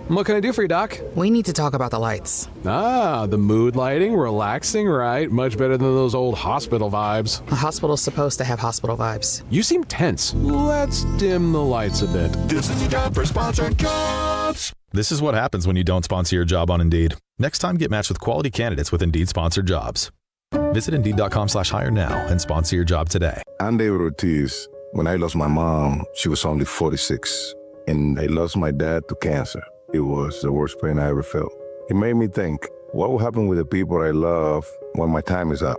What can I do for you, Doc? We need to talk about the lights. Ah, the mood lighting, relaxing, right? Much better than those old hospital vibes. A hospital's supposed to have hospital vibes. You seem tense. Let's dim the lights a bit. This is your job for sponsored jobs. This is what happens when you don't sponsor your job on Indeed. Next time, get matched with quality candidates with Indeed sponsored jobs. Visit Indeed.com/hire now and sponsor your job today. I'm David Ortiz. When I lost my mom, she was only 46, and I lost my dad to cancer. It was the worst pain I ever felt. It made me think, what will happen with the people I love when my time is up?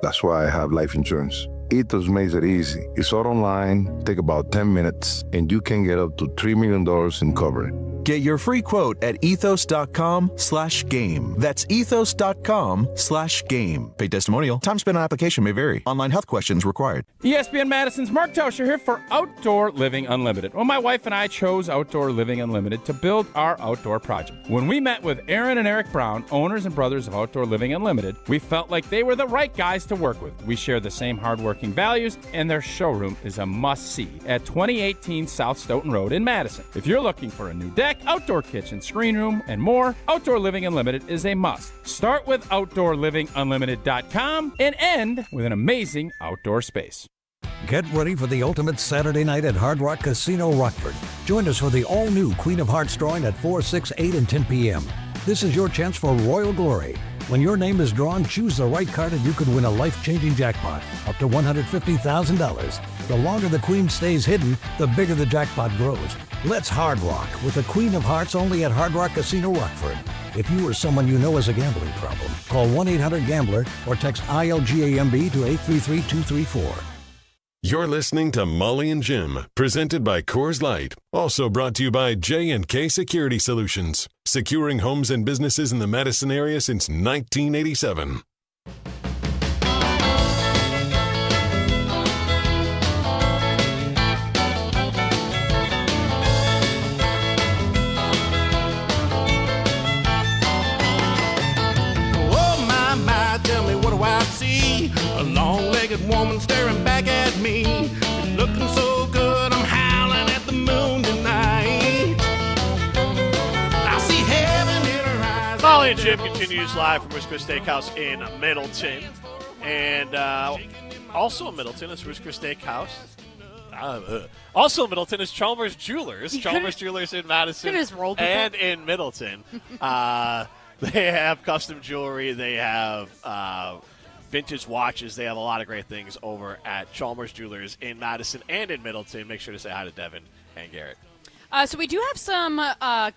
That's why I have life insurance. Ethos makes it easy. It's all online, take about 10 minutes, and you can get up to $3 million in coverage. Get your free quote at ethos.com/game. That's ethos.com/game. Paid testimonial. Time spent on application may vary. Online health questions required. ESPN Madison's Mark Tauscher here for Outdoor Living Unlimited. Well, my wife and I chose Outdoor Living Unlimited to build our outdoor project. When we met with Aaron and Eric Brown, owners and brothers of Outdoor Living Unlimited, we felt like they were the right guys to work with. We share the same hardworking values, and their showroom is a must-see at 2018 South Stoughton Road in Madison. If you're looking for a new deck, outdoor kitchen, screen room, and more, Outdoor Living Unlimited is a must. Start with OutdoorLivingUnlimited.com and end with an amazing outdoor space. Get ready for the ultimate Saturday night at Hard Rock Casino Rockford. Join us for the all-new Queen of Hearts drawing at 4, 6, 8, and 10 p.m. This is your chance for royal glory. When your name is drawn, choose the right card and you could win a life-changing jackpot, up to $150,000. The longer the Queen stays hidden, the bigger the jackpot grows. Let's Hard Rock with the Queen of Hearts only at Hard Rock Casino Rockford. If you or someone you know has a gambling problem, call 1-800-GAMBLER or text ILGAMB to 833-234. You're listening to Molly and Jim, presented by Coors Light. Also brought to you by J&K Security Solutions, securing homes and businesses in the Madison area since 1987. Oh, my, tell me what do I see? A long-legged woman staring back at me. You're looking so good, I'm howling at the moon tonight. I see heaven in her eyes. Molly and Jim continues live from Whisker Steakhouse in Middleton. And also in Middleton is Whisker Steakhouse. Also in Middleton is Chalmers Jewelers. Chalmers Jewelers in Madison and in Middleton. They have custom jewelry. They have vintage watches. They have a lot of great things over at Chalmers Jewelers in Madison and in Middleton. Make sure to say hi to Devin and Garrett. So we do have some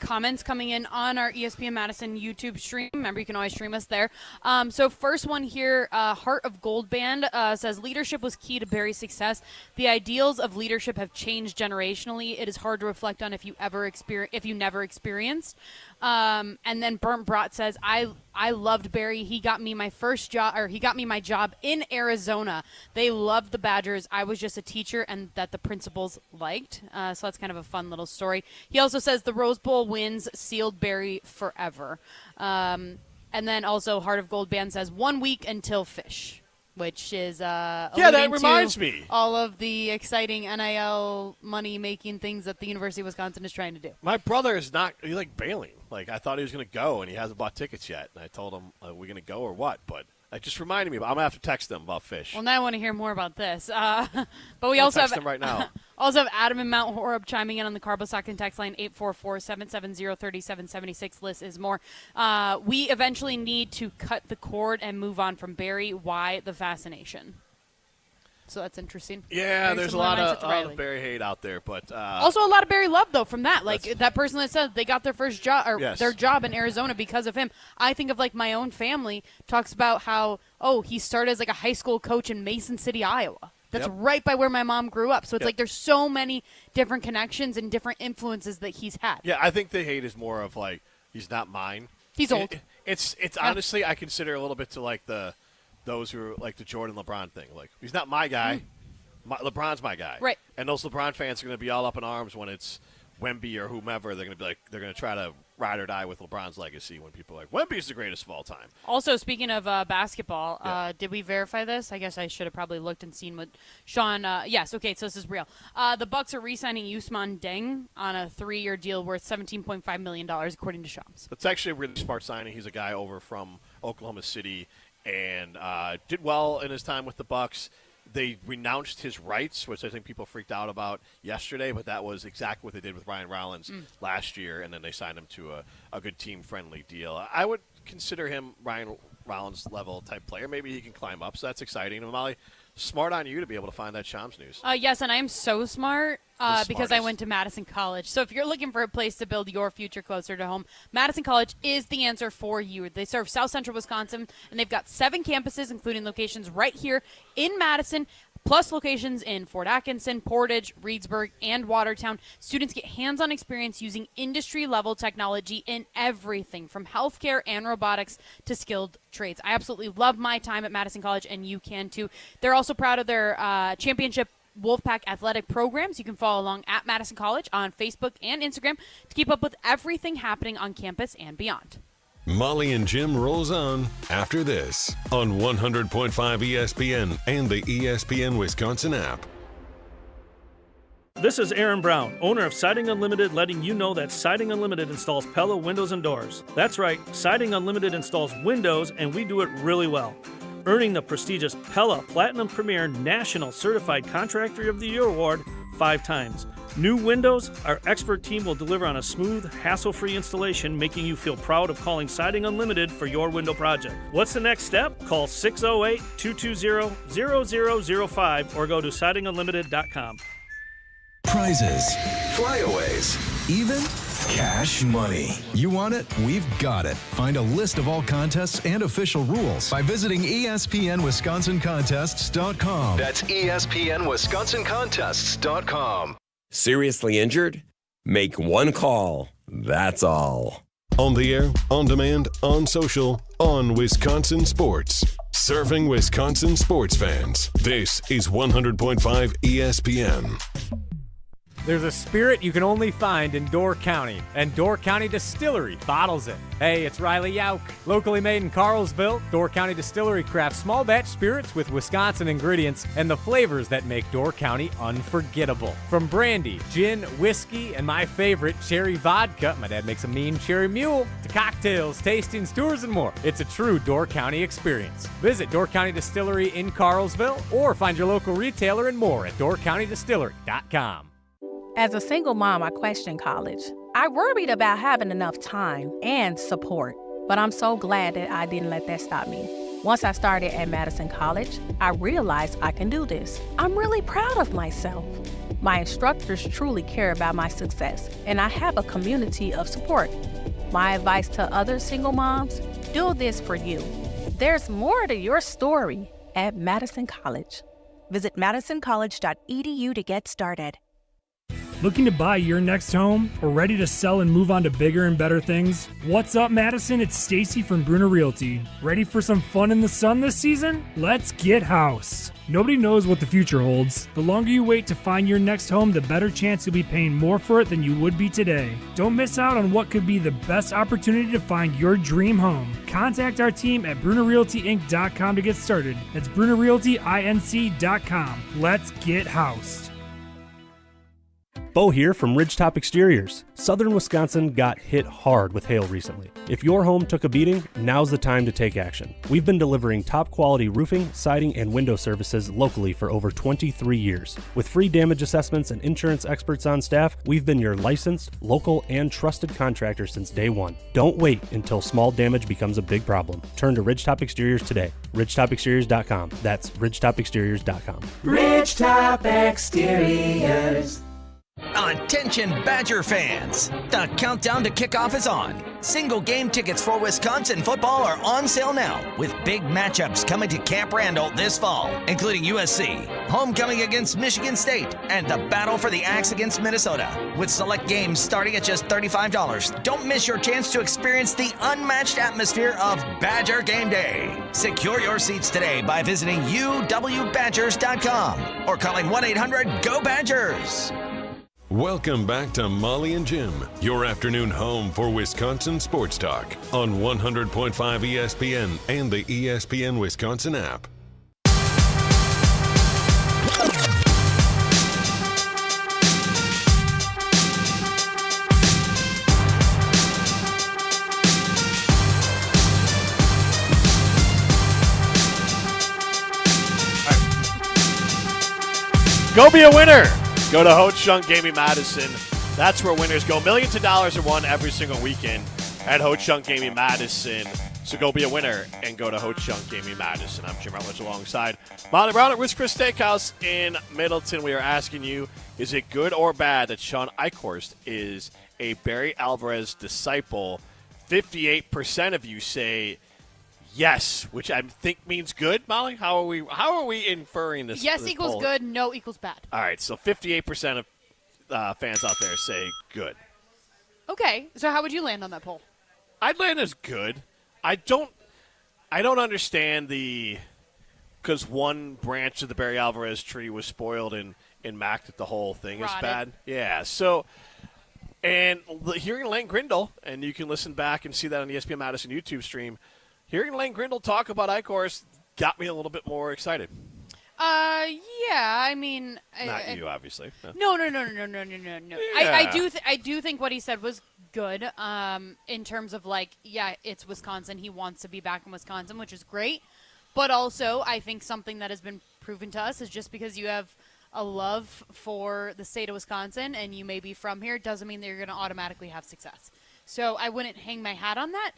comments coming in on our ESPN Madison YouTube stream. Remember, you can always stream us there. So first one here, Heart of Gold Band says, leadership was key to Barry's success. The ideals of leadership have changed generationally. It is hard to reflect on if you never experienced. And then Burnt Brat says, I loved Barry. He got me my first job, or he got me my job in Arizona. They loved the Badgers. I was just a teacher, and that the principals liked. So that's kind of a fun little story. He also says the Rose Bowl wins sealed Barry forever. And then also Heart of Gold Band says 1 week until Fish, which is that reminds me all of the exciting NIL money-making things that the University of Wisconsin is trying to do. My brother is not – he's like bailing. Like, I thought he was going to go, and he hasn't bought tickets yet. And I told him, are we going to go or what? But it just reminded me. I'm going to have to text them about Fish. Well, now I want to hear more about this. But we also have – them right now. Also have Adam and Mount Horeb chiming in on the Carbosocken text line 844-770-3776. List is more. We eventually need to cut the cord and move on from Barry. Why the fascination? So that's interesting. Yeah, there's a lot of Barry hate out there, but also a lot of Barry love though from that. Like that person that said they got their first job or their job in Arizona because of him. I think of like my own family talks about how he started as like a high school coach in Mason City, Iowa. That's right by where my mom grew up. So it's like there's so many different connections and different influences that he's had. Yeah, I think the hate is more of like he's not mine. He's old. It's honestly I consider a little bit to like those who are like the Jordan LeBron thing. Like he's not my guy. LeBron's my guy. Right. And those LeBron fans are going to be all up in arms when it's Wemby or whomever. They're going to be like they're going to try to ride or die with LeBron's legacy when people are like Wemby's the greatest of all time. Also, speaking of basketball, did we verify this? I guess I should have probably looked and seen what Shawn. Yes, okay, so this is real. The Bucks are re-signing Ousmane Deng on a 3-year deal worth $17.5 million, according to Shams. That's actually a really smart signing. He's a guy over from Oklahoma City and did well in his time with the Bucks. They renounced his rights, which I think people freaked out about yesterday, but that was exactly what they did with Ryan Rollins last year, and then they signed him to a good team-friendly deal. I would consider him Ryan Rollins-level type player. Maybe he can climb up, so that's exciting. And Molly, smart on you to be able to find that Shams news. Yes, and I am so smart because I went to Madison College. So if you're looking for a place to build your future closer to home, Madison College is the answer for you. They serve South Central Wisconsin, and they've got 7 campuses, including locations right here in Madison, plus locations in Fort Atkinson, Portage, Reedsburg, and Watertown. Students get hands-on experience using industry-level technology in everything from healthcare and robotics to skilled trades. I absolutely love my time at Madison College, and you can too. They're also proud of their championship Wolfpack athletic programs. You can follow along at Madison College on Facebook and Instagram to keep up with everything happening on campus and beyond. Molly and Jim rolls on after this on 100.5 ESPN and the ESPN Wisconsin app. This is Aaron Brown, owner of Siding Unlimited, letting you know that Siding Unlimited installs Pella windows and doors. That's right, Siding Unlimited installs windows, and we do it really well. earning the prestigious Pella Platinum Premier National Certified Contractor of the Year Award 5 times. New windows, our expert team will deliver on a smooth, hassle-free installation, making you feel proud of calling Siding Unlimited for your window project. What's the next step? Call 608-220-0005 or go to sidingunlimited.com. Prizes, flyaways, even cash money. You want it? We've got it. Find a list of all contests and official rules by visiting ESPNWisconsinContests.com. That's ESPNWisconsinContests.com. Seriously injured? Make one call. That's all. On the air, on demand, on social, on Wisconsin Sports. Serving Wisconsin sports fans. This is 100.5 ESPN. There's a spirit you can only find in Door County, and Door County Distillery bottles it. Hey, it's Riley Yauk. Locally made in Carlsville, Door County Distillery crafts small batch spirits with Wisconsin ingredients and the flavors that make Door County unforgettable. From brandy, gin, whiskey, and my favorite, cherry vodka, my dad makes a mean cherry mule, to cocktails, tastings, tours, and more. It's a true Door County experience. Visit Door County Distillery in Carlsville or find your local retailer and more at doorcountydistillery.com. As a single mom, I questioned college. I worried about having enough time and support, but I'm so glad that I didn't let that stop me. Once I started at Madison College, I realized I can do this. I'm really proud of myself. My instructors truly care about my success, and I have a community of support. My advice to other single moms, do this for you. There's more to your story at Madison College. Visit madisoncollege.edu to get started. Looking to buy your next home or ready to sell and move on to bigger and better things? What's up, Madison? It's Stacy from Bruner Realty. Ready for some fun in the sun this season? Let's get house. Nobody knows what the future holds. The longer you wait to find your next home, the better chance you'll be paying more for it than you would be today. Don't miss out on what could be the best opportunity to find your dream home. Contact our team at BrunerRealtyInc.com to get started. That's BrunerRealtyInc.com. Let's get housed. Bo here from Ridgetop Exteriors. Southern Wisconsin got hit hard with hail recently. If your home took a beating, now's the time to take action. We've been delivering top quality roofing, siding, and window services locally for over 23 years. With free damage assessments and insurance experts on staff, we've been your licensed, local, and trusted contractor since day one. Don't wait until small damage becomes a big problem. Turn to Ridgetop Exteriors today. Ridgetopexteriors.com. That's Ridgetopexteriors.com. Ridgetop Exteriors. Attention Badger fans! The countdown to kickoff is on. Single game tickets for Wisconsin football are on sale now, with big matchups coming to Camp Randall this fall, including USC, homecoming against Michigan State, and the battle for the Axe against Minnesota. With select games starting at just $35, don't miss your chance to experience the unmatched atmosphere of Badger Game Day. Secure your seats today by visiting uwbadgers.com or calling 1-800-GO-BADGERS. Welcome back to Molly and Jim, your afternoon home for Wisconsin sports talk on 100.5 ESPN and the ESPN Wisconsin app. Go be a winner. Go to Ho-Chunk Gaming Madison. That's where winners go. Millions of dollars are won every single weekend at Ho-Chunk Gaming Madison. So go be a winner and go to Ho-Chunk Gaming Madison. I'm Jim Rutledge alongside Molly Brown at Ruth's Chris Steakhouse in Middleton. We are asking you, is it good or bad that Shawn Eichorst is a Barry Alvarez disciple? 58% of you say yes, which I think means good. Molly, how are we inferring this? Yes this equals poll? good, no equals bad. All right, so 58% of fans out there say good. Okay, so how would you land on that poll? I'd land as good. I don't understand because one branch of the Barry Alvarez tree was spoiled in Mac that the whole thing is bad. Yeah, so. And hearing Lane Grindle, and you can listen back and see that on the ESPN Madison YouTube stream. Hearing Lane Grindle talk about Eichorst got me a little bit more excited. Yeah, I mean, not you, obviously. No. Yeah. I do think what he said was good. In terms of it's Wisconsin. He wants to be back in Wisconsin, which is great. But also, I think something that has been proven to us is just because you have a love for the state of Wisconsin and you may be from here doesn't mean that you're going to automatically have success. So I wouldn't hang my hat on that,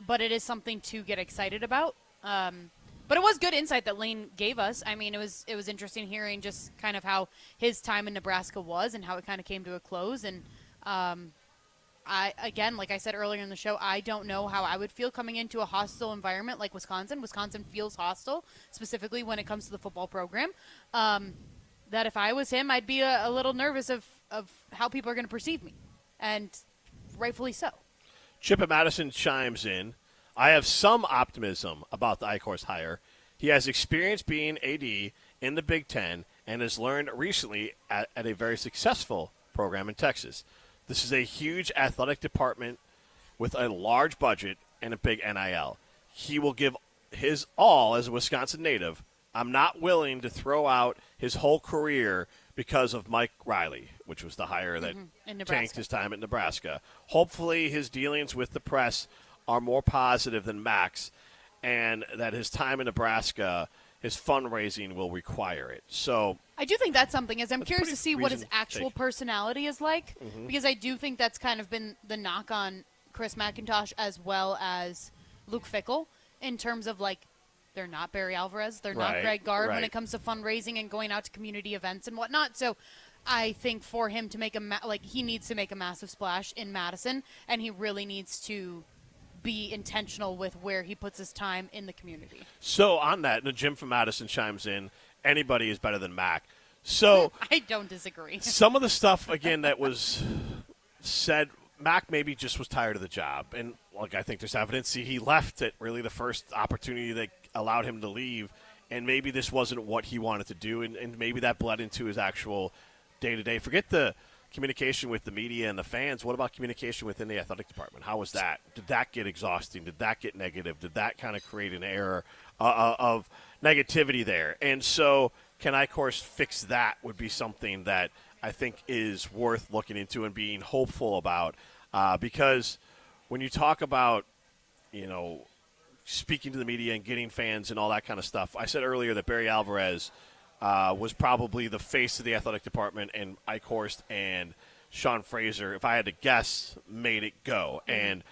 but it is something to get excited about. But it was good insight that Lane gave us. I mean, it was interesting hearing just kind of how his time in Nebraska was and how it kind of came to a close. And again, like I said earlier in the show, I don't know how I would feel coming into a hostile environment like Wisconsin. Wisconsin feels hostile, specifically when it comes to the football program. That if I was him, I'd be a little nervous of how people are going to perceive me, and rightfully so. Chip at Madison chimes in. I have some optimism about the Eichorst hire. He has experience being AD in the Big Ten and has learned recently at a very successful program in Texas. This is a huge athletic department with a large budget and a big NIL. He will give his all as a Wisconsin native. I'm not willing to throw out his whole career because of Mike Riley, which was the hire that tanked his time at Nebraska. Hopefully his dealings with the press are more positive than Max, and that his time in Nebraska, his fundraising will require it. So I do think that's something, as I'm curious to see what his actual personality is like, because I do think that's kind of been the knock on Chris McIntosh as well as Luke Fickell in terms of, like, they're not Barry Alvarez, they're not Greg Gard when it comes to fundraising and going out to community events and whatnot. So I think for him to make he needs to make a massive splash in Madison, and he really needs to be intentional with where he puts his time in the community. So on that, Jim from Madison chimes in, anybody is better than Mac. So I don't disagree. Some of the stuff, again, that was said, Mac maybe just was tired of the job. And, like, I think there's evidence he left at really the first opportunity that allowed him to leave. And maybe this wasn't what he wanted to do, and maybe that bled into his actual day-to-day. Forget the communication with the media and the fans. What about communication within the athletic department? How was that? Did that get exhausting? Did that get negative? Did that kind of create an error of negativity there? And so can Eichorst fix that would be something that I think is worth looking into and being hopeful about, because when you talk about, speaking to the media and getting fans and all that kind of stuff, I said earlier that Barry Alvarez was probably the face of the athletic department, and Eichorst and Sean Fraser, if I had to guess, made it go. And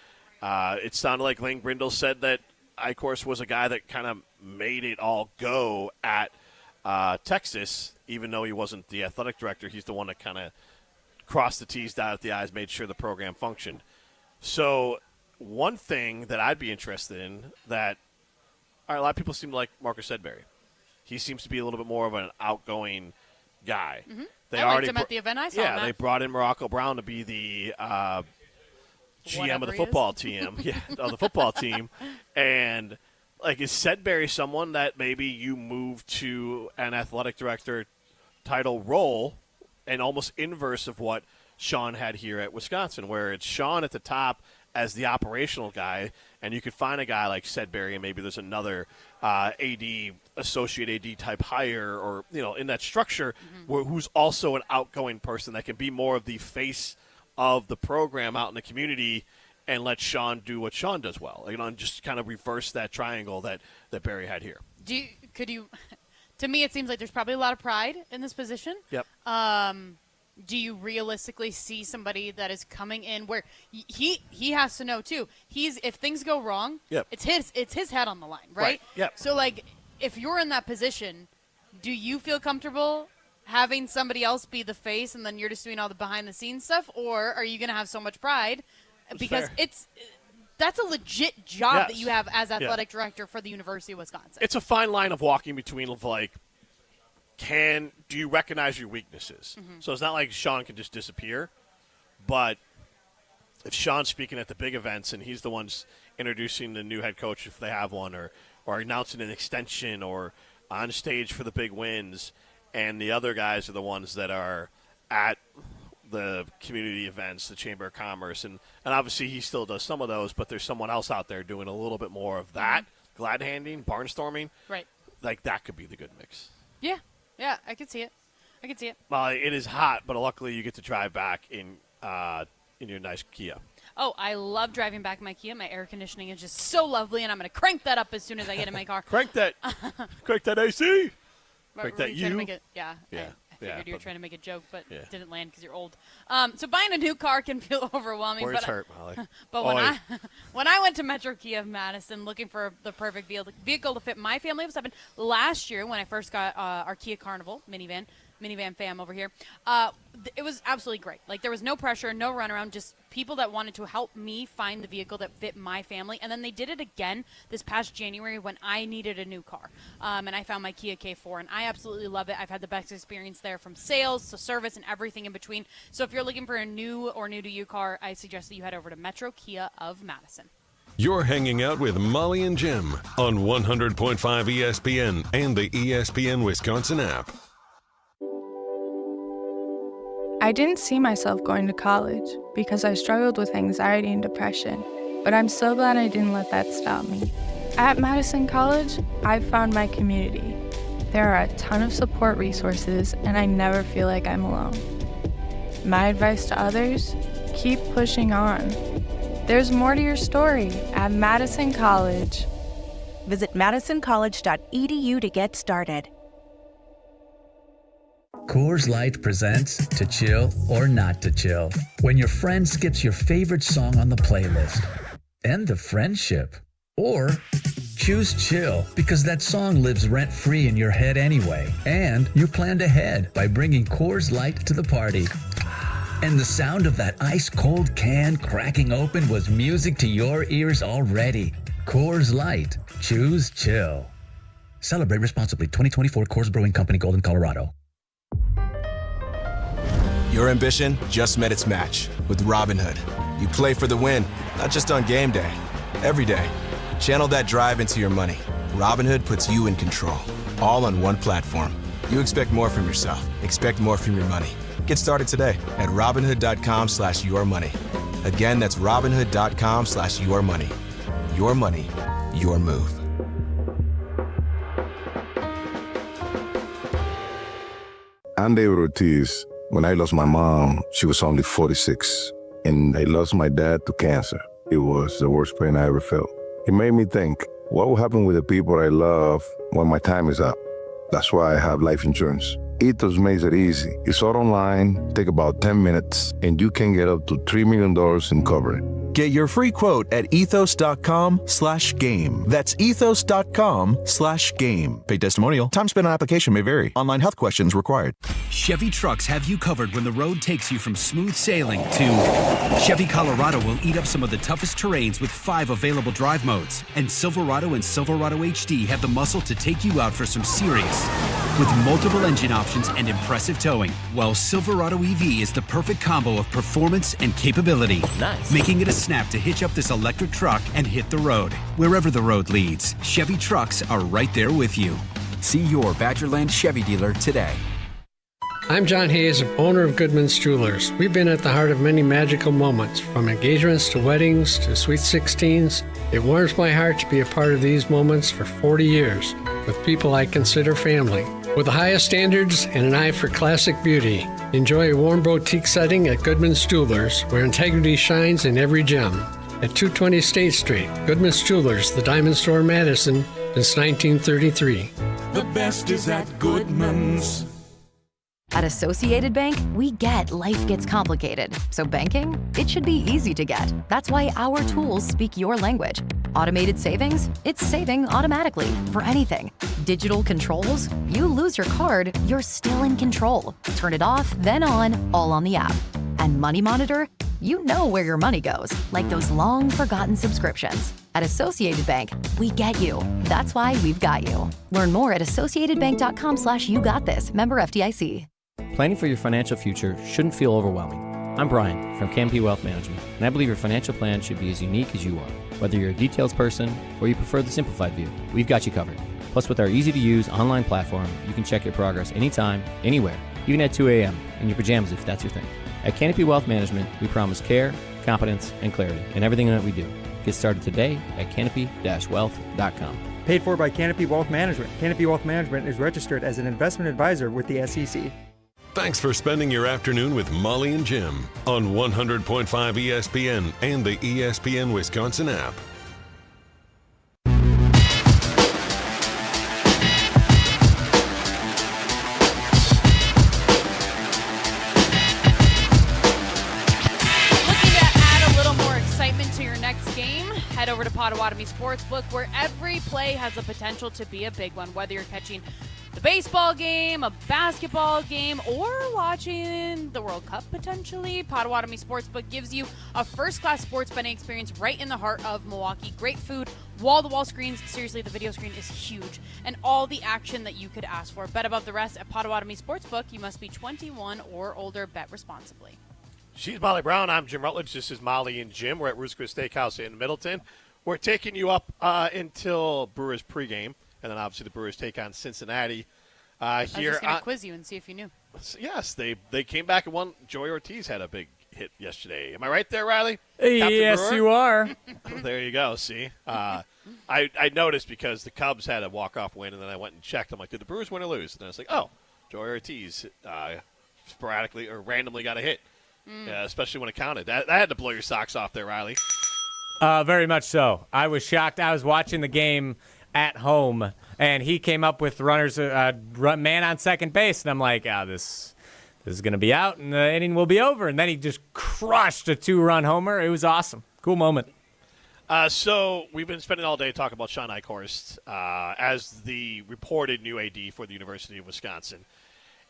it sounded like Lane Grindle said that Eichorst was a guy that kind of made it all go at Texas, even though he wasn't the athletic director. He's the one that kind of crossed the T's, dotted the I's, made sure the program functioned. So one thing that I'd be interested in that a lot of people seem to like Marcus Sedberry. He seems to be a little bit more of an outgoing guy. Mm-hmm. I liked him at the event. I saw him. Yeah, they brought in Morocco Brown to be the GM of the football team. Of the football team. And, is Sedberry someone that maybe you move to an athletic director title role and almost inverse of what Sean had here at Wisconsin, where it's Sean at the top as the operational guy, and you could find a guy like Sedberry, and maybe there's another associate AD type hire, or in that structure, who's also an outgoing person that can be more of the face of the program out in the community, and let Sean do what Sean does well. And just kind of reverse that triangle that Barry had here. To me, it seems like there's probably a lot of pride in this position. Yep. Do you realistically see somebody that is coming in where he has to know too? If things go wrong, it's his head on the line, right? Yep. So if you're in that position, do you feel comfortable having somebody else be the face and then you're just doing all the behind the scenes stuff, or are you going to have so much pride because that's a legit job that you have as athletic director for the University of Wisconsin? It's a fine line of walking between do you recognize your weaknesses? So it's not like Sean can just disappear, but if Sean's speaking at the big events and he's the one's introducing the new head coach if they have one, or announcing an extension, or on stage for the big wins, and the other guys are the ones that are at the community events, the Chamber of Commerce, and obviously he still does some of those, but there's someone else out there doing a little bit more of that, glad-handing, barnstorming. Right. That could be the good mix. Yeah, I could see it. Well, it is hot, but luckily you get to drive back in your nice Kia. Oh, I love driving back in my Kia. My air conditioning is just so lovely, and I'm going to crank that up as soon as I get in my car. Crank that AC. Crank that you. Yeah. I figured you were trying to make a joke, but Yeah. it didn't land because you're old. So buying a new car can feel overwhelming. Words hurt, Molly. But when I went to Metro Kia of Madison looking for the perfect vehicle to fit my family, it happened last year when I first got our Kia Carnival minivan fam over here. It was absolutely great. Like, there was no pressure, no runaround, just people that wanted to help me find the vehicle that fit my family. And then they did it again this past January when I needed a new car. And I found my Kia K4, and I absolutely love it. I've had the best experience there, from sales to service and everything in between. So if you're looking for a new or new-to-you car, I suggest that you head over to Metro Kia of Madison. You're hanging out with Molly and Jim on 100.5 ESPN and the ESPN Wisconsin app. I didn't see myself going to college because I struggled with anxiety and depression, but I'm so glad I didn't let that stop me. At Madison College, I've found my community. There are a ton of support resources, and I never feel like I'm alone. My advice to others, keep pushing on. There's more to your story at Madison College. Visit madisoncollege.edu to get started. Coors Light presents To Chill or Not to Chill. When your friend skips your favorite song on the playlist. End the friendship. Or choose chill because that song lives rent-free in your head anyway. And you planned ahead by bringing Coors Light to the party. And the sound of that ice-cold can cracking open was music to your ears already. Coors Light. Choose chill. Celebrate responsibly. 2024 Coors Brewing Company, Golden, Colorado. Your ambition just met its match with Robinhood. You play for the win, not just on game day, every day. Channel that drive into your money. Robinhood puts you in control, all on one platform. You expect more from yourself. Expect more from your money. Get started today at Robinhood.com/yourmoney. Again, that's Robinhood.com/yourmoney. Your money, your move. I'm David Ortiz. When I lost my mom, she was only 46, and I lost my dad to cancer. It was the worst pain I ever felt. It made me think, what will happen with the people I love when my time is up? That's why I have life insurance. Ethos makes it easy. It's all online, take about 10 minutes, and you can get up to $3 million in coverage. Get your free quote at ethos.com/game. That's ethos.com/game. Paid testimonial. Time spent on application may vary. Online health questions required. Chevy trucks have you covered when the road takes you from smooth sailing to Chevy Colorado will eat up some of the toughest terrains with 5 available drive modes. And Silverado and Silverado HD have the muscle to take you out for some serious. With multiple engine options and impressive towing, while Silverado EV is the perfect combo of performance and capability. Nice. Making it a snap to hitch up this electric truck and hit the road. Wherever the road leads, Chevy trucks are right there with you. See your Badgerland Chevy dealer today. I'm John Hayes, owner of Goodman's Jewelers. We've been at the heart of many magical moments, from engagements to weddings to sweet 16s. It warms my heart to be a part of these moments for 40 years with people I consider family. With the highest standards and an eye for classic beauty, enjoy a warm boutique setting at Goodman's Jewelers, where integrity shines in every gem. At 220 State Street, Goodman's Jewelers, the Diamond Store, Madison, since 1933. The best is at Goodman's. At Associated Bank, we get life gets complicated. So banking, it should be easy to get. That's why our tools speak your language. Automated savings, it's saving automatically for anything. Digital controls, you lose your card, you're still in control. Turn it off, then on, all on the app. And Money Monitor, you know where your money goes, like those long forgotten subscriptions. At Associated Bank, we get you. That's why we've got you. Learn more at associatedbank.com/you-got-this. Member FDIC. Planning for your financial future shouldn't feel overwhelming. I'm Brian from Canopy Wealth Management, and I believe your financial plan should be as unique as you are. Whether you're a details person or you prefer the simplified view, we've got you covered. Plus, with our easy-to-use online platform, you can check your progress anytime, anywhere, even at 2 a.m. in your pajamas if that's your thing. At Canopy Wealth Management, we promise care, competence, and clarity in everything that we do. Get started today at canopy-wealth.com. Paid for by Canopy Wealth Management. Canopy Wealth Management is registered as an investment advisor with the SEC. Thanks for spending your afternoon with Molly and Jim on 100.5 ESPN and the ESPN Wisconsin app. Head over to Potawatomi Sportsbook, where every play has the potential to be a big one. Whether you're catching the baseball game, a basketball game, or watching the World Cup potentially, Potawatomi Sportsbook gives you a first-class sports betting experience right in the heart of Milwaukee. Great food, wall-to-wall screens. Seriously, the video screen is huge, and all the action that you could ask for. Bet above the rest at Potawatomi Sportsbook. You must be 21 or older. Bet responsibly. She's Molly Brown. I'm Jim Rutledge. This is Molly and Jim. We're at Ruth's Chris Steakhouse in Middleton. We're taking you up until Brewers pregame, and then obviously the Brewers take on Cincinnati. I was just going to quiz you and see if you knew. Yes, they came back and won. Joey Ortiz had a big hit yesterday. Am I right there, Riley? Yes, Brewer? you are. There you go. See, I noticed because the Cubs had a walk-off win, and then I went and checked. I'm like, did the Brewers win or lose? And I was like, oh, Joey Ortiz sporadically or randomly got a hit. Especially when it counted. That had to blow your socks off there, Riley. Very much so. I was shocked. I was watching the game at home, and he came up with runners, man on second base, and I'm like, this is going to be out, and the inning will be over. And then he just crushed a 2-run homer. It was awesome. Cool moment. So we've been spending all day talking about Shawn Eichorst as the reported new AD for the University of Wisconsin.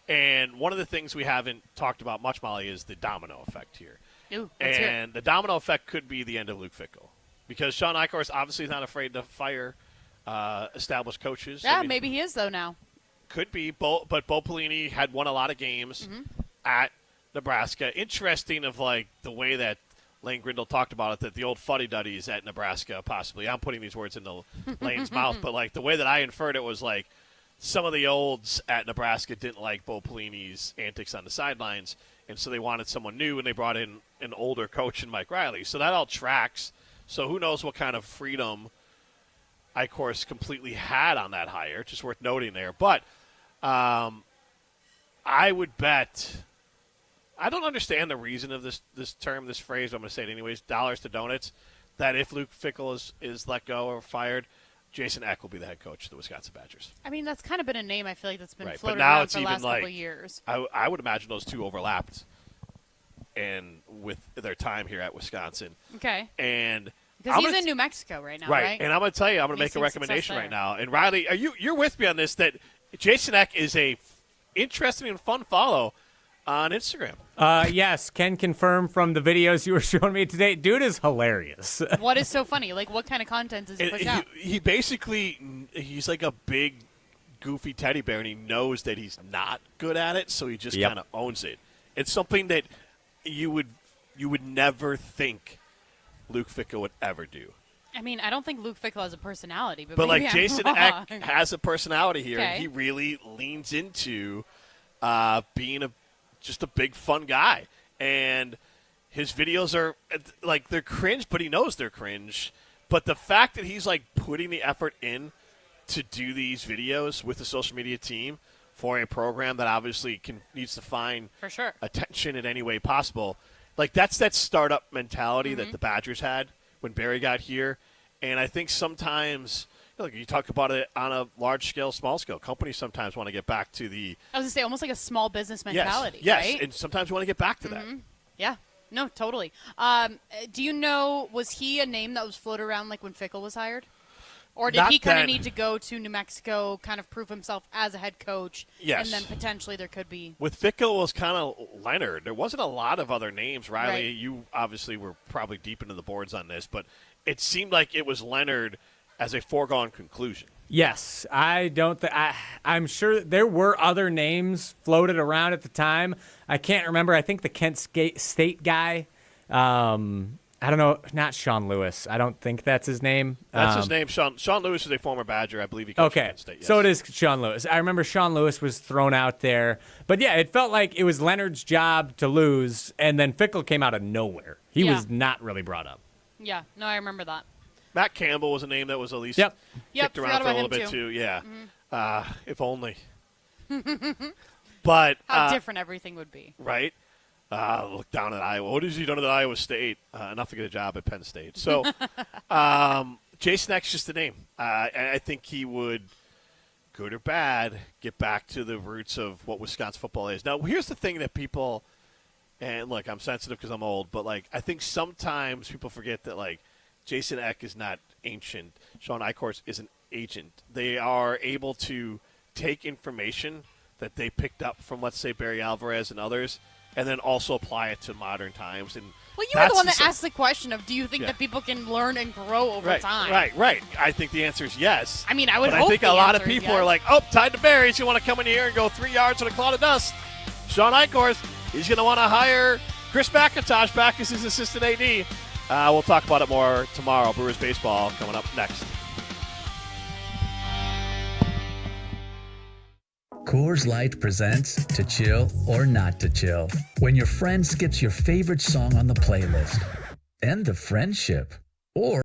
And one of the things we haven't talked about much, Molly, is the domino effect here. Ooh, and the domino effect could be the end of Luke Fickell. Because Shawn Eichorst obviously is not afraid to fire established coaches. Yeah, maybe he is, though, now. Could be. But Bo Pelini had won a lot of games at Nebraska. Interesting of, like, the way that Lane Grindle talked about it, that the old fuddy-duddies at Nebraska possibly. I'm putting these words into Lane's mouth. But, like, the way that I inferred it was, like, some of the olds at Nebraska didn't like Bo Pelini's antics on the sidelines, and so they wanted someone new, and they brought in an older coach in Mike Riley. So that all tracks. So who knows what kind of freedom Eichorst completely had on that hire. Just worth noting there. But I would bet – I don't understand the reason of this term, this phrase. I'm going to say it anyways, dollars to donuts, that if Luke Fickell is let go or fired – Jason Eck will be the head coach of the Wisconsin Badgers. I mean, that's kind of been a name I feel like that's been right. floated But now around it's for the even last couple of years. I would imagine those two overlapped and with their time here at Wisconsin. Okay. And because he's in New Mexico right now, right? And I'm going to tell you, I'm going to make a recommendation right now. And Riley, you're with me on this, that Jason Eck is a interesting and fun follow on Instagram. Yes, can confirm from the videos you were showing me today. Dude is hilarious. What is so funny? Like, what kind of content does he push out? He's like a big, goofy teddy bear, and he knows that he's not good at it, so he just kind of owns it. It's something that you would never think Luke Fickell would ever do. I mean, I don't think Luke Fickell has a personality, but like maybe Jason I'm wrong. Eck has a personality here, Okay. and he really leans into being just a big fun guy. And his videos are like, they're cringe, but he knows they're cringe. But the fact that he's like putting the effort in to do these videos with the social media team for a program that obviously needs to find for sure attention in any way possible, like that's that startup mentality that the Badgers had when Barry got here. And I think sometimes, you talk about it on a large scale, small scale. Companies sometimes want to get back to the. I was going to say almost like a small business mentality. Yes, right? And sometimes you want to get back to that. Yeah, no, totally. Do you know, was he a name that was floated around like when Fickell was hired? Or did he kind of need to go to New Mexico, kind of prove himself as a head coach? Yes. And then potentially there could be. With Fickell, it was kind of Leonard. There wasn't a lot of other names. Riley, Right. You obviously were probably deep into the boards on this, but it seemed like it was Leonard as a foregone conclusion. Yes, I don't. I'm sure there were other names floated around at the time. I can't remember. I think the Kent State guy. I don't know. Not Sean Lewis. I don't think that's his name. That's his name. Sean Lewis is a former Badger. I believe he coached Kent State. Yes. So it is Sean Lewis. I remember Sean Lewis was thrown out there. But, yeah, it felt like it was Leonard's job to lose, and then Fickell came out of nowhere. He was not really brought up. Yeah, no, I remember that. Matt Campbell was a name that was at least kicked around for a little bit too. Yeah. If only. But how different everything would be. Right? Look down at Iowa. What has he done at Iowa State? Enough to get a job at Penn State. So Jason Eck's just a name. I think he would, good or bad, get back to the roots of what Wisconsin football is. Now, here's the thing that people, and look, I'm sensitive because I'm old, but like I think sometimes people forget that like Jason Eck is not ancient. Shawn Eichorst is an agent. They are able to take information that they picked up from, let's say, Barry Alvarez and others, and then also apply it to modern times. And well, you were the one that asked the question of, do you think that people can learn and grow over time? Right. I think the answer is yes. I mean, I would but hope I think the a lot of answer is people yes. are like, oh, tied to Barry's. You want to come in here and go 3 yards in a cloud of dust. Shawn Eichorst, he's going to want to hire Chris McIntosh back as his assistant AD. We'll talk about it more tomorrow. Brewers baseball coming up next. Coors Light presents To Chill or Not to Chill. When your friend skips your favorite song on the playlist. End the friendship. Or